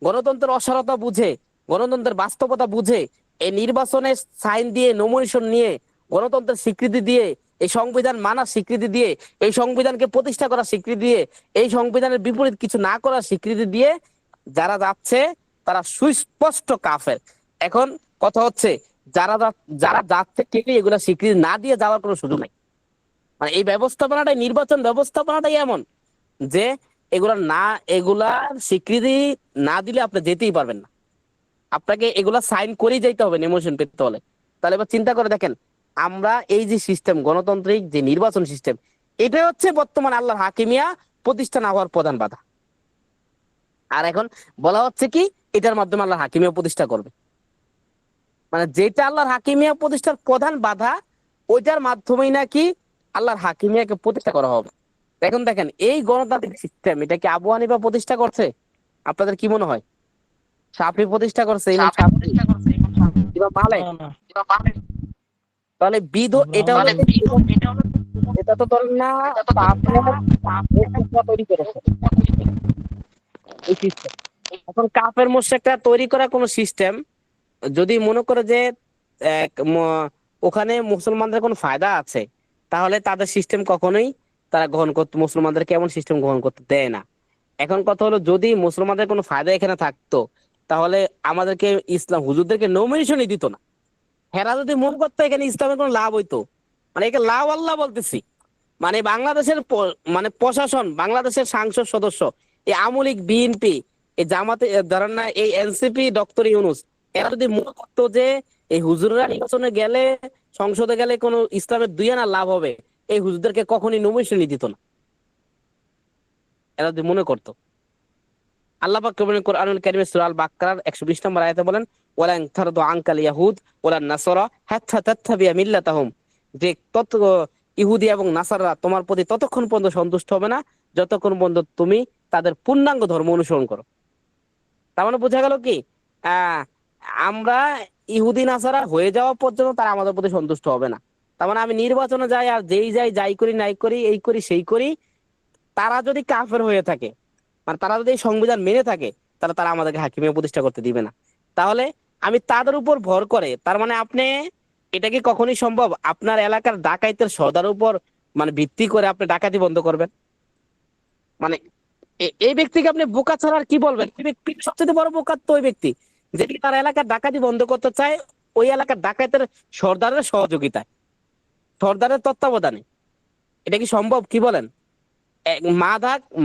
[SPEAKER 1] গণতন্ত্রের অসারতা বুঝে, গণতন্ত্রের বাস্তবতা বুঝে এই নির্বাচনে সাইন দিয়ে নমিনেশন নিয়ে গণতন্ত্রের স্বীকৃতি দিয়ে, এই সংবিধান মানার স্বীকৃতি দিয়ে, এই সংবিধানকে প্রতিষ্ঠা করার স্বীকৃতি দিয়ে, এই সংবিধানের বিপরীত কিছু না করার স্বীকৃতি দিয়ে যারা যাচ্ছে তারা সুস্পষ্ট কাফের। এখন কথা হচ্ছে, যারা যাচ্ছে ঠিকই এগুলা স্বীকৃতি না দিয়ে যাওয়ার কোনো সুযোগ নাই। মানে এই ব্যবস্থাপনাটাই, নির্বাচন ব্যবস্থাপনাটাই এমন যে এগুলার স্বীকৃতি না দিলে আপনি যেতেই পারবেন না, আপনাকে এগুলা সাইন করেই যাইতে হবে নমিনেশন পেতে হলে। তাহলে এবার চিন্তা করে দেখেন, আমরা এই যে সিস্টেম, গণতান্ত্রিক যে নির্বাচন সিস্টেম, এটাই হচ্ছে বর্তমান আল্লাহর হাকিমিয়া প্রতিষ্ঠা না হওয়ার প্রধান বাধা। আর এখন বলা হচ্ছে কি এটার মাধ্যমে আল্লাহর হাকিমিয়া প্রতিষ্ঠা করবে, মানে যেটা আল্লাহর হাকিমিয়া প্রতিষ্ঠার প্রধান বাধা, ওইটার মাধ্যমেই নাকি আল্লাহর হাকিমিয়াকে প্রতিষ্ঠা করা হবে। এখন দেখেন এই গণতান্ত্রিক সিস্টেম, এটা কি আবু হানিফা প্রতিষ্ঠা করছে? আপনাদের কি মনে হয়? শাফি প্রতিষ্ঠা করছে, ইমাম শাফি, ইমাম মালিক?
[SPEAKER 2] না,
[SPEAKER 1] তাহলে এটা হলো, এটা তো ধরেন না আপনার মুশরিকরা তৈরি করেছে এই সিস্টেম। এখন কাফের মুশরিকরা তৈরি করা কোন সিস্টেম যদি মনে করে যে ওখানে মুসলমানদের কোনো ফায়দা আছে, তাহলে তাদের সিস্টেম কখনোই তারা গ্রহণ করতে, মুসলমানদেরকে এমন সিস্টেম গ্রহণ করতে দেয় না। এখন কথা হলো, যদি মুসলমানদের কোনো ফায়দা এখানে থাকতো, তাহলে আমাদেরকে ইসলাম হুজুরদেরকে নমিনেশনই দিত না। হেরা যদি মনে করতো এখানে ইসলামের কোনো লাভ হইতো, মানে একে লাভ আল্লাহ বলতেছি, মানে বাংলাদেশের মানে প্রশাসন, বাংলাদেশের সংসদ সদস্য, এই আওয়ামী লীগ, বিএনপি, এই জামাতে ধরেন না, এই এনসিপি, ডক্টর ইউনূস, এরা যদি মনে করতো যে এই হুজুররা নির্বাচনে গেলে, সংসদে গেলে কোনো ইসলামের দুই আনা লাভ হবে, এই হুজুরদেরকে কখনই নমিনেশনই দিত না। এরা যদি মনে করতো, আল্লাহ পাক কোরআনুল কারীমে সূরা আল বাকারার 120 নম্বর আয়াতে বলেন, ওয়ালান তারদু আনকাল ইয়াহুদ ওয়ালান নাসারা হাত্তা তাত্তাবিয়া মিল্লাতাহুম, যে ইহুদি এবং নাসাররা তোমার প্রতি ততক্ষণ পর্যন্ত সন্তুষ্ট হবে না যতক্ষণ পর্যন্ত তুমি তাদের পূর্ণাঙ্গ ধর্ম অনুসরণ করো। তার মানে বোঝা গেল কি, আহ আমরা ইহুদি নাসারা হয়ে যাওয়া পর্যন্ত তারা আমাদের প্রতি সন্তুষ্ট হবে না। তার মানে আমি নির্বাচনে যাই আর যেই যাই, যাই করি নাই করি, এই করি সেই করি, তারা যদি কাফের হয়ে থাকে, মানে তারা যদি এই সংবিধান মেনে থাকে, তাহলে তারা আমাদেরকে হাকিমিয়া প্রতিষ্ঠা করতে দিবে না। তাহলে আমি তাদের উপর ভর করে, তার মানে আপনি, এটা কি কখনই সম্ভব আপনার এলাকার ডাকাইতের সর্দার উপর মানে ভিত্তি করে আপনি ডাকাতি বন্ধ করবেন? মানে এই ব্যক্তিকে আপনি বোকা ছাড়া আর কি বলবেন? এই ব্যক্তি সবচেয়ে বড় বোকা তো ওই ব্যক্তি যে তার এলাকার ডাকাতি বন্ধ করতে চায় ওই এলাকার ডাকাতের সর্দারের সহযোগিতায়, সর্দারের তত্ত্বাবধানে। এটা কি সম্ভব? কি বলেন?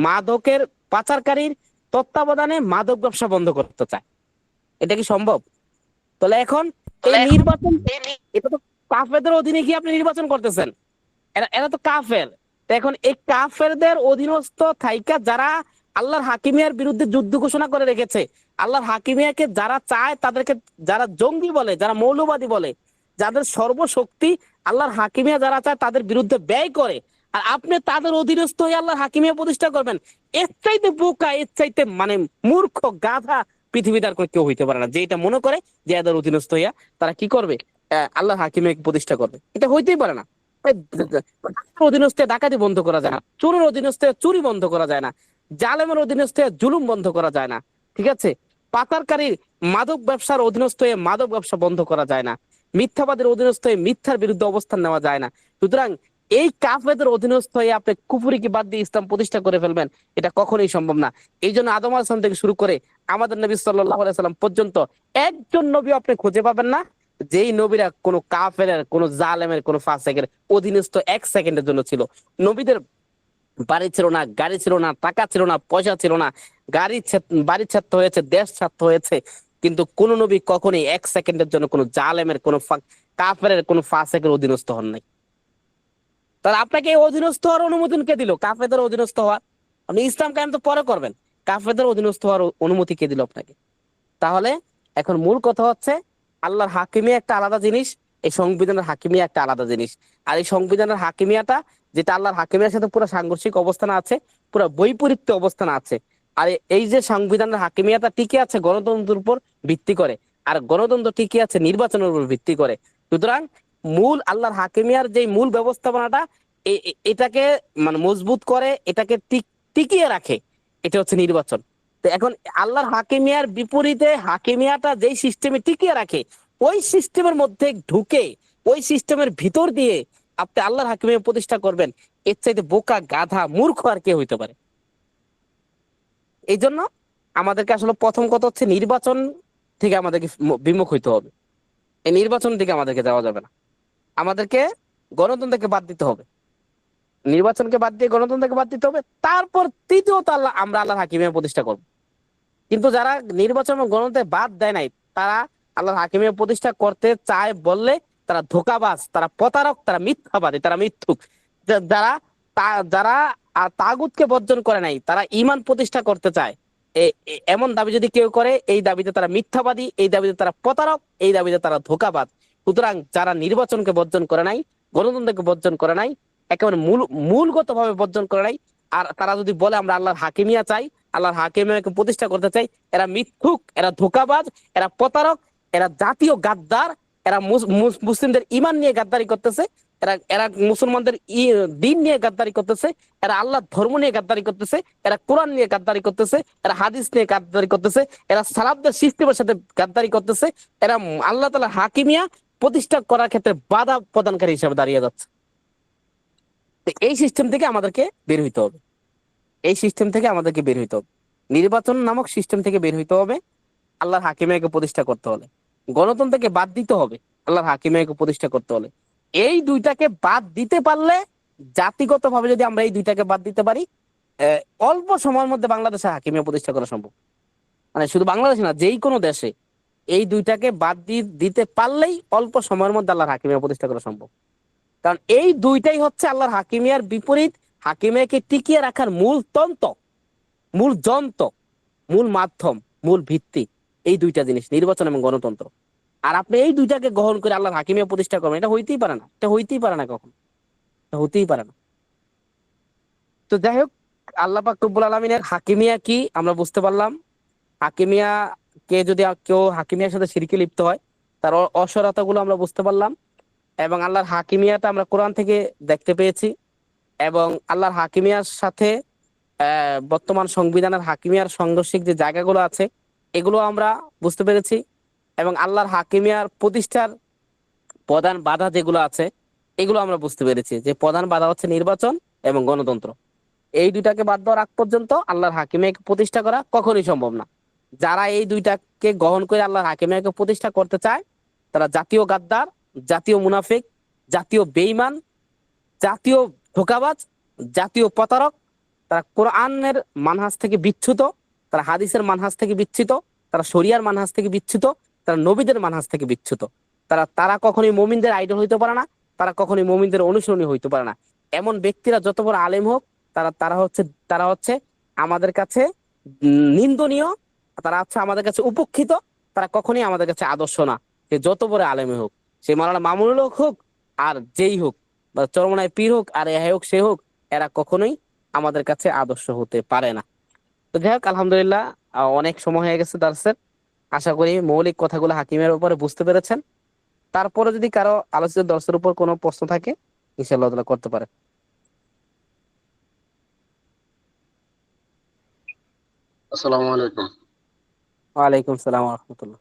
[SPEAKER 1] মাদকের পাচারকারীর তত্ত্বাবধানে মাদক ব্যবসা বন্ধ করতে চায়, এটা কি সম্ভব? তাহলে এখন এই নির্বাচন, এটা তো কাফেরদের অধীনে কি আপনি নির্বাচন করতেছেন? এরা তো কাফের। তো এখন এই কাফেরদের অধীনস্থ থাইকা যারা আল্লাহর হাকিমিয়ার বিরুদ্ধে যুদ্ধ ঘোষণা করে রেখেছে, আল্লাহর হাকিমিয়াকে যারা চায় তাদেরকে যারা জঙ্গি বলে, যারা মৌলবাদী বলে, যাদের সর্বশক্তি আল্লাহর হাকিমিয়া যারা চায় তাদের বিরুদ্ধে ব্যয় করে, আর আপনি তাদের অধীনস্থ হয়ে আল্লাহর হাকিমিয়া প্রতিষ্ঠা করবেন, এর চাইতে বোকা, এর চাইতে মানে মূর্খ গাধা পৃথিবীতে আর কেউ হইতে পারে না, যে এটা মনে করে যে এদের অধীনস্থ হইয়া তারা কি করবে, আল্লাহর হাকিমিয়াকে প্রতিষ্ঠা করবে। এটা হইতেই পারে না। অধীনস্থে ডাকাতি বন্ধ করা যায় না, চোরের অধীনস্থে চুরি বন্ধ করা যায় না, জালেমের অধীনস্থ হয়ে জুলুম বন্ধ করা যায় না, ঠিক আছে? পাচারকারীর মাদক ব্যবসার অধীনস্থ হয়ে মাদক ব্যবসা বন্ধ করা যায় না, মিথ্যাবাদের অধীনস্থ হয়ে মিথ্যার বিরুদ্ধে অবস্থান নেওয়া যায় না। সুতরাং এই কাফেরদের অধীনস্থ হয়ে আপনি কুফরিকে বাদ দিয়ে ইসলাম প্রতিষ্ঠা করে ফেলবেন, এটা কখনোই সম্ভব না। এই জন্য আদম আলাইহিস সালাম থেকে শুরু করে আমাদের নবী সাল্লাল্লাহু আলাইহি সাল্লাম পর্যন্ত একজন নবী আপনি খুঁজে পাবেন না যেই নবীরা কোনো কাফেরের, কোনো জালেমের, কোনো ফাসিকের অধীনস্থ এক সেকেন্ডের জন্য ছিল। নবীদের বাড়ি ছিল না, গাড়ি ছিল না, টাকা ছিল না, পয়সা ছিল না, বাড়ি ছাড়তে হয়েছে, দেশ ছাড়তে হয়েছে, কিন্তু কোন নবী কখনোই এক সেকেন্ডের জন্য কোনো জালেমের, কোনো কাফেরের, কোনো ফাসিকের অধীনস্থ হন নাই। তাহলে আপনাকে এই অধীনস্থ হওয়ার অনুমোদন কে দিল? কাফেরদের অধীনস্থ হওয়ার। আপনি ইসলাম কায়েম তো পরে করবেন, কাফেরদের অধীনস্থ হওয়ার অনুমতি কে দিল আপনাকে? তাহলে এখন মূল কথা হচ্ছে আল্লাহর হাকিমিয়া একটা আলাদা জিনিস, এই সংবিধানের হাকিমিয়া একটা আলাদা জিনিস। আর এই সংবিধানের হাকিমিয়াটা, যেটা আল্লাহর হাকিমিয়ার সাথে পুরো সাংঘর্ষিক অবস্থানে আছে, পুরো বৈপরীত্য অবস্থানে আছে। আর এই যে সংবিধানের হাকিমিয়াটা টিকে আছে গণতন্ত্রের উপর ভিত্তি করে, আর গণতন্ত্র টিকে আছে নির্বাচনের উপর ভিত্তি করে। সুতরাং মূল আল্লাহর হাকিমিয়ার যে মূল ব্যবস্থাপনাটা এটাকে মানে মজবুত করে, এটাকে টিকিয়ে রাখে, এটা হচ্ছে নির্বাচন। তো এখন আল্লাহর হাকিমিয়ার বিপরীতে হাকিমিয়াটা যেই সিস্টেমে টিকিয়ে রাখে, ওই সিস্টেমের মধ্যে ঢুকে, ওই সিস্টেমের ভিতর দিয়ে আপনি আল্লাহর হাকিমিয়া প্রতিষ্ঠা করবেন, এর চাইতে বোকা, গাধা, মূর্খ আর কে হইতে পারে? এই জন্য আমাদেরকে আসলে প্রথম কথা হচ্ছে নির্বাচন থেকে আমাদেরকে বিমুখ হইতে হবে। এই নির্বাচন থেকে আমাদেরকে যাওয়া যাবে না, আমাদেরকে গণতন্ত্রকে বাদ দিতে হবে, নির্বাচনকে বাদ দিয়ে গণতন্ত্রকে বাদ দিতে হবে। তারপর তৃতীয়ত আমরা আল্লাহর হাকিমিয়া প্রতিষ্ঠা করবো। কিন্তু যারা নির্বাচন এবং গণতন্ত্রে বাদ দেয় নাই, তারা আল্লাহর হাকিমিয়া প্রতিষ্ঠা করতে চায় বললে তারা ধোঁকাবাজ, তারা প্রতারক, তারা মিথ্যাবাদী, তারা মিথ্যুক। যারা যারা তাগুতকে বর্জন করে নাই, তারা ঈমান প্রতিষ্ঠা করতে চায়, এমন দাবি যদি কেউ করে, এই দাবিতে তারা মিথ্যাবাদী, এই দাবিতে তারা প্রতারক, এই দাবিতে তারা ধোঁকাবাজ। সুতরাং যারা নির্বাচনকে বর্জন করে নাই, গণতন্ত্রকে বর্জন করে নাই, একেবারে মূলগত ভাবে বর্জন করে নাই, আর তারা যদি বলে আমরা আল্লাহর হাকিমিয়া চাই, আল্লাহর হাকিমিয়াকে প্রতিষ্ঠা করতে চাই, এরা মিথ্যুক, এরা ধোঁকাবাজ, এরা প্রতারক, এরা জাতীয় গাদ্দার, এরা মুসলিমদের ঈমান নিয়ে গাদ্দারি করতেছে, এরা এরা মুসলমানদের দিন নিয়ে গাদ্দারি করতেছে, এরা আল্লাহর ধর্ম নিয়ে গাদ্দারি করতেছে, এরা কোরআন নিয়ে গাদ্দারি করতেছে, এরা হাদিস নিয়ে গাদ্দারি করতেছে, এরা সালাফদের সিস্টেমের সাথে গাদ্দারি করতেছে, এরা আল্লাহ তাআলার হাকিমিয়া প্রতিষ্ঠা করার ক্ষেত্রে বাধা প্রদানকারী হিসেবে দাঁড়িয়ে যাচ্ছে। এই সিস্টেম থেকে আমাদেরকে বের হইতে হবে, এই সিস্টেম থেকে আমাদেরকে বের হইতে হবে, নির্বাচন নামক সিস্টেম থেকে বের হইতে হবে, আল্লাহর হাকিমিয়াকে প্রতিষ্ঠা করতে হলে। গণতন্ত্রকে বাদ দিতে হবে আল্লাহর হাকিমিয়াকে প্রতিষ্ঠা করতে হলে। এই দুইটাকে বাদ দিতে পারলে, জাতিগত ভাবে যদি আমরা এই দুইটাকে বাদ দিতে পারি, অল্প সময়ের মধ্যে বাংলাদেশে হাকিমিয়া প্রতিষ্ঠা করা সম্ভব। মানে শুধু বাংলাদেশে না, যেই কোনো দেশে এই দুইটাকে বাদ দিতে পারলেই অল্প সময়ের মধ্যে আল্লাহর হাকিমিয়া প্রতিষ্ঠা করা সম্ভব। কারণ এই দুইটাই হচ্ছে আল্লাহর হাকিমিয়ার বিপরীত, হাকিমিয়াকে টিকিয়ে রাখার মূল তন্ত্র, মূল যন্ত্র, মূল মাধ্যম, মূল ভিত্তি। এই দুইটা জিনিস, নির্বাচন এবং গণতন্ত্র। আর আপনি এই দুইটাকে গ্রহণ করে আল্লাহর হাকিমিয়া প্রতিষ্ঠা করবেন, এটা হইতেই পারে না, এটা হইতেই পারে না, কখন এটা হতেই পারে না। তো যাই হোক, আল্লাহ পাক রব্বুল আলামিনের হাকিমিয়া কি আমরা বুঝতে পারলাম। হাকিমিয়া কে যদি কেউ হাকিমিয়ার সাথে শিরকে লিপ্ত হয়, তার অসরতা গুলো আমরা বুঝতে পারলাম। এবং আল্লাহর হাকিমিয়াটা আমরা কোরআন থেকে দেখতে পেয়েছি, এবং আল্লাহর হাকিমিয়ার সাথে বর্তমান সংবিধানের হাকিমিয়ার সাংঘর্ষিক যে জায়গাগুলো আছে, এগুলো আমরা বুঝতে পেরেছি। এবং আল্লাহর হাকিমিয়ার প্রতিষ্ঠার প্রধান বাধা যেগুলো আছে, এগুলো আমরা বুঝতে পেরেছি, যে প্রধান বাধা হচ্ছে নির্বাচন এবং গণতন্ত্র। এই দুইটাকে বাদ দেওয়ার আগ পর্যন্ত আল্লাহর হাকিমিয়াকে প্রতিষ্ঠা করা কখনোই সম্ভব না। যারা এই দুইটাকে গ্রহণ করে আল্লাহর হাকিমিয়াকে প্রতিষ্ঠা করতে চায়, তারা জাতীয় গাদ্দার, জাতীয় মুনাফিক, জাতীয় বেঈমান, জাতীয় ধোঁকাবাজ, জাতীয় প্রতারক। তারা কোরআনের মানহাজ থেকে বিচ্যুত, তারা হাদিসের মানহাজ থেকে বিচ্যুত, তারা শরিয়ার মানহাজ থেকে বিচ্যুত, তারা নবীদের মানহাজ থেকে বিচ্যুত। তারা কখনোই মুমিনদের আইডল হইতে পারে না, তারা কখনোই মুমিনদের অনুসরণী হইতে পারে না। এমন ব্যক্তিরা যত বড় আলেম হোক, তারা হচ্ছে আমাদের কাছে নিন্দনীয়, তারা হচ্ছে আমাদের কাছে উপেক্ষিত, তারা কখনোই আমাদের কাছে আদর্শ না। সে যত বড় আলেমে হোক, সে মাওলানা মামুনুল হক হোক, আর যেই হোক, বা চরমনায় পীর হোক, আর এ হোক সে হোক, এরা কখনোই আমাদের কাছে আদর্শ হতে পারে না। তো যাই হোক, আলহামদুলিল্লাহ, অনেক সময় হয়ে গেছে দার্সের। আশা করি মৌলিক কথাগুলো হাকিমের উপরে বুঝতে পেরেছেন। তারপরে যদি কারো আলোচিত দর্শের উপর কোনো প্রশ্ন থাকে, ইনশাআল্লাহ তাআলা করতে পারে।
[SPEAKER 3] আসসালামু আলাইকুম।
[SPEAKER 1] ওয়ালাইকুম সালাম রহমতুল্লাহ।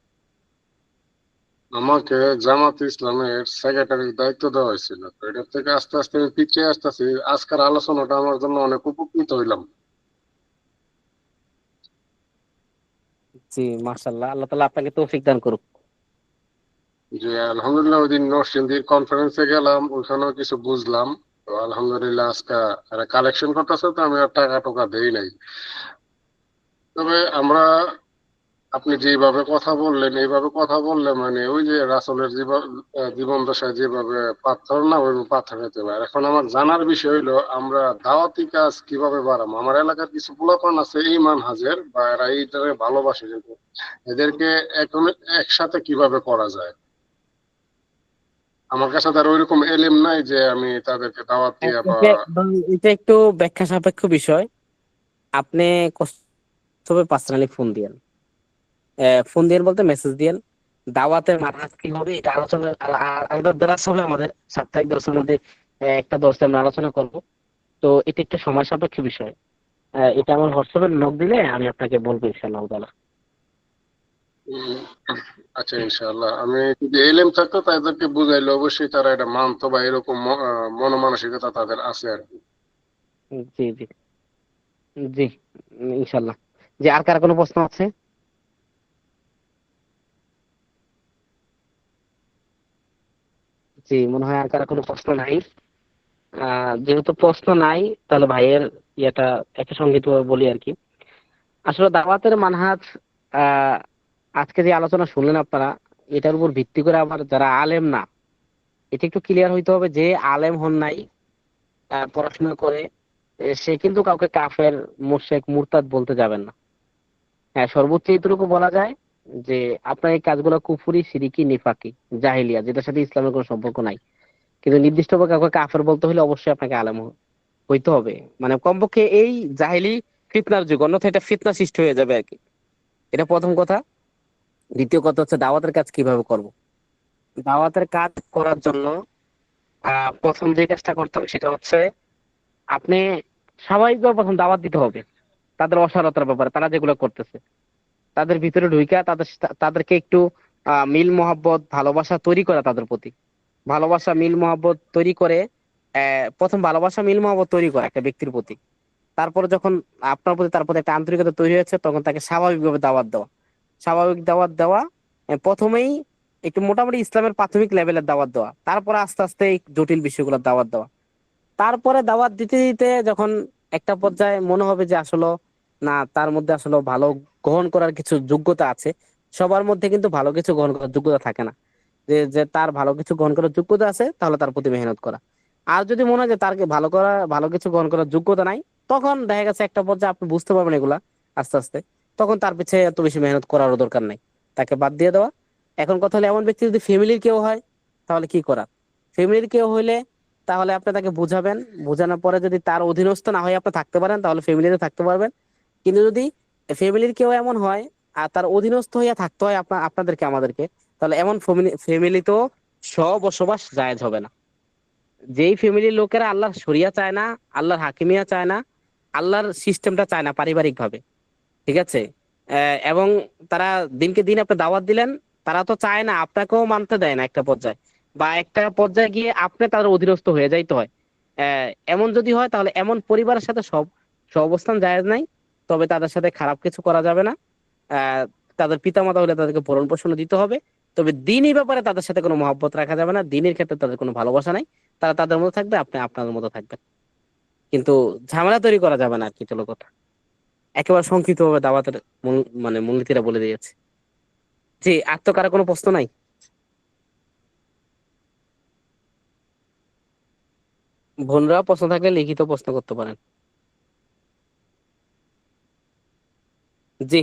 [SPEAKER 3] আমাকে জামাত ইসলামের সেক্রেটারির দায়িত্ব দেওয়া হয়েছিল, তো এটা থেকে আস্তে আস্তে আমি পিছিয়ে আসতেছি। আজকের আলোচনাটা আমার জন্য অনেক উপকৃত হইলাম।
[SPEAKER 1] জি, মাশাআল্লাহ, আল্লাহ তাআলা আপনাকে তৌফিক দান করুক।
[SPEAKER 3] যে আলহামদুলিল্লাহ ওই দিন নরসিংদীর কনফারেন্সে গেলাম, ওইখানেও কিছু বুঝলাম। তো আলহামদুলিল্লাহ আজকে কালেকশন করতেছে, তো আমি আর টাকা টোকা দেই নাই। তবে আপনি যেভাবে কথা বললেন, এইভাবে কথা বললে মানে ওই যে রাসূলের জীবন দশায় যেভাবে পাথর না ওইভাবে পাথর হতে পারে। এখন আমার জানার বিষয় হইলো আমরা দাওয়াতি কাজ কিভাবে বাড়াবো। আমার এলাকার কিছু পোলাপান আছে এই মানহাজের, বা এরা এইটারে ভালোবাসে, কিন্তু এদেরকে এখন একসাথে কিভাবে করা যায়। আমার কাছে তার ওইরকম এলিম নাই যে আমি তাদেরকে দাওয়াত দিয়া বা
[SPEAKER 1] এটা একটু ব্যাখ্যা সাপেক্ষ বিষয়। আপনি কষ্টভাবে পার্সোনালি ফোন দিয়েন, ফোন দিয়েন বলতে মেসেজ দিয়েন। দাওয়াতের মানহাজ কি হবে এটা আলোচনা আমাদের দরাজ হবে, আমাদের সাপ্তাহিক দর্শের মধ্যে একটা দর্শে আমরা আলোচনা করব। তো এটা একটা সময় সাপেক্ষ বিষয়। এটা আমার হোয়াটসঅ্যাপে নক দিলে আমি আপনাকে বলবো ইনশাআল্লাহ তাআলা।
[SPEAKER 3] উম, আচ্ছা ইনশাআল্লাহ, আমি যদি এলিম থাকতো তাদেরকে বুঝাইলে অবশ্যই তারা এটা মানতো, বা এরকম মনোমানসিকতা তাদের আছে আর কি।
[SPEAKER 1] জি জি জি, ইনশাআল্লাহ। যে আর কার কোনো প্রশ্ন আছে? জি, মনে হয় আর কার কোনো প্রশ্ন নাই। যেহেতু প্রশ্ন নাই, তাহলে ভাইয়ের ইয়েটা একটা সঙ্গীত বলি আর কি। আসলে দাওয়াতের মানহাজ, আহ আজকে যে আলোচনা শুনলেন আপনারা, এটার উপর ভিত্তি করে আবার যারা আলেম না, এটা একটু ক্লিয়ার হইতে হবে যে আলেম হন নাই, পড়াশোনা করে, সে কিন্তু কাউকে কাফের, মুশরিক, মুরতাদ বলতে যাবেন না। হ্যাঁ, সর্বোচ্চ এটুকু বলা যায় যে আপনার এই কাজগুলো কুফরি, শিরিকি, নিফাকি, জাহিলিয়া, যেটার সাথে ইসলামের কোনো সম্পর্ক নাই। কিন্তু নির্দিষ্টভাবে কাউকে কাফের বলতে হলে অবশ্যই আপনাকে আলেম হইতে হবে। মানে কমপক্ষে এই জাহিলি ফিতনার যুগ, অন্যথা এটা ফিতনা সৃষ্টি হয়ে যাবে আর কি। এটা প্রথম কথা। দ্বিতীয় কথা হচ্ছে দাওয়াতের কাজ কিভাবে করব। দাওয়াতের কাজ করার জন্য প্রথম যে কাজটা করতে হবে সেটা হচ্ছে আপনি স্বাভাবিকভাবে প্রথম দাওয়াত দিতে হবে তাদের অসারতার ব্যাপারে, তারা যেগুলো করতেছে তাদের ভিতরে ঢুইকা তাদেরকে একটু মিল মহাব্বত, ভালোবাসা তৈরি করা তাদের প্রতি। ভালোবাসা, মিল মহাব্বত তৈরি করে, প্রথম ভালোবাসা, মিল মহাব্বত তৈরি করা একটা ব্যক্তির প্রতি। তারপরে যখন আপনার প্রতি তার প্রতি একটা আন্তরিকতা তৈরি হয়েছে, তখন তাকে স্বাভাবিকভাবে দাওয়াত দেওয়া। স্বাভাবিক দাওয়াত দেওয়া, প্রথমেই একটু মোটামুটি ইসলামের প্রাথমিক লেভেলের দাওয়াত দেওয়া, তারপরে আস্তে আস্তে এই জটিল বিষয়গুলোর দাওয়াত দেওয়া। তারপরে দাওয়াত দিতে দিতে যখন একটা পর্যায়ে মনে হবে যে আসলে না, তার মধ্যে আসলে ভালো গ্রহণ করার কিছু যোগ্যতা আছে। সবার মধ্যে কিন্তু ভালো কিছু গ্রহণ করার যোগ্যতা থাকে না। যে যে তার ভালো কিছু গ্রহণ করার যোগ্যতা আছে, তাহলে তার প্রতি মেহনত করা। আর যদি মনে হয় যে তার ভালো কিছু গ্রহণ করার যোগ্যতা নাই, তখন দেখা গেছে একটা পর্যায়ে আপনি বুঝতে পারবেন এগুলা আস্তে আস্তে, তখন তার পিছে এত বেশি মেহনত করারও দরকার নাই, তাকে বাদ দিয়ে দেওয়া। এখন কথা হলো, এমন ব্যক্তি যদি ফ্যামিলির কেউ হয়, তাহলে কি করা। ফ্যামিলির কেউ হইলে তাহলে আপনি তাকে বুঝাবেন। বোঝানোর পরে যদি তার অধীনস্থ না হয়ে আপনি থাকতে পারেন, তাহলে ফ্যামিলিতে থাকতে পারবেন। কিন্তু যদি ফ্যামিলির কেউ এমন হয় আর তার অধীনস্থ হইয়া থাকতে হয় আপনাদেরকে, আমাদেরকে, তাহলে এমন ফ্যামিলি তো সহবসবাস জায়েজ হবে না। যেই ফ্যামিলির লোকেরা আল্লাহর শরিয়া চায় না, আল্লাহর হাকিমিয়া চায় না, আল্লাহর সিস্টেমটা চায় না পারিবারিক ভাবে, ঠিক আছে, এবং তারা দিনকে দিন আপনি দাওয়াত দিলেন, তারা তো চায় না, আপনাকেও মানতে দেয় না একটা পর্যায়ে, বা একটা পর্যায়ে গিয়ে আপনি তাদের অধীনস্থ হয়ে যাইতে হয়। এমন যদি হয়, তাহলে এমন পরিবারের সাথে সব অবস্থান জায়েজ নাই। তবে তাদের সাথে খারাপ কিছু করা যাবে না। আহ তাদের পিতামাতা হলে তাদেরকে ভরণ পোষণ দিতে হবে। তবে দিনই ব্যাপারে তাদের সাথে কোনো মহব্বত রাখা যাবে না, দিনের ক্ষেত্রে তাদের কোনো ভালোবাসা নাই। তারা তাদের মতো থাকবে, আপনি আপনাদের মতো থাকবেন। কিন্তু ঝামেলা তৈরি করা যাবে না আর কি, চলো কথা একেবারে সংক্ষিপ্ত ভাবে দাওয়াতের মানে মূলনীতিরা বলে দিয়েছে। জি, আর তো কারো কোনো প্রশ্ন নাই? বোনরা প্রশ্ন থাকলে লিখিত প্রশ্ন করতে পারেন। জি,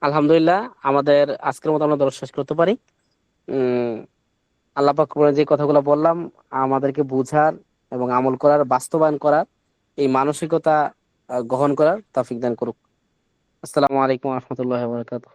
[SPEAKER 1] আলহামদুলিল্লাহ, আমাদের আজকের মতো আমরা দর্শ শেষ করতে পারি। উম আল্লাহ পাক করে যে কথাগুলো বললাম, আমাদেরকে বুঝার এবং আমল করার, বাস্তবায়ন করার, এই মানসিকতা গ্রহণ করার তৌফিক দান করুক। আসসালামু আলাইকুম ওয়া রাহমাতুল্লাহি ওয়া বারাকাতুহু।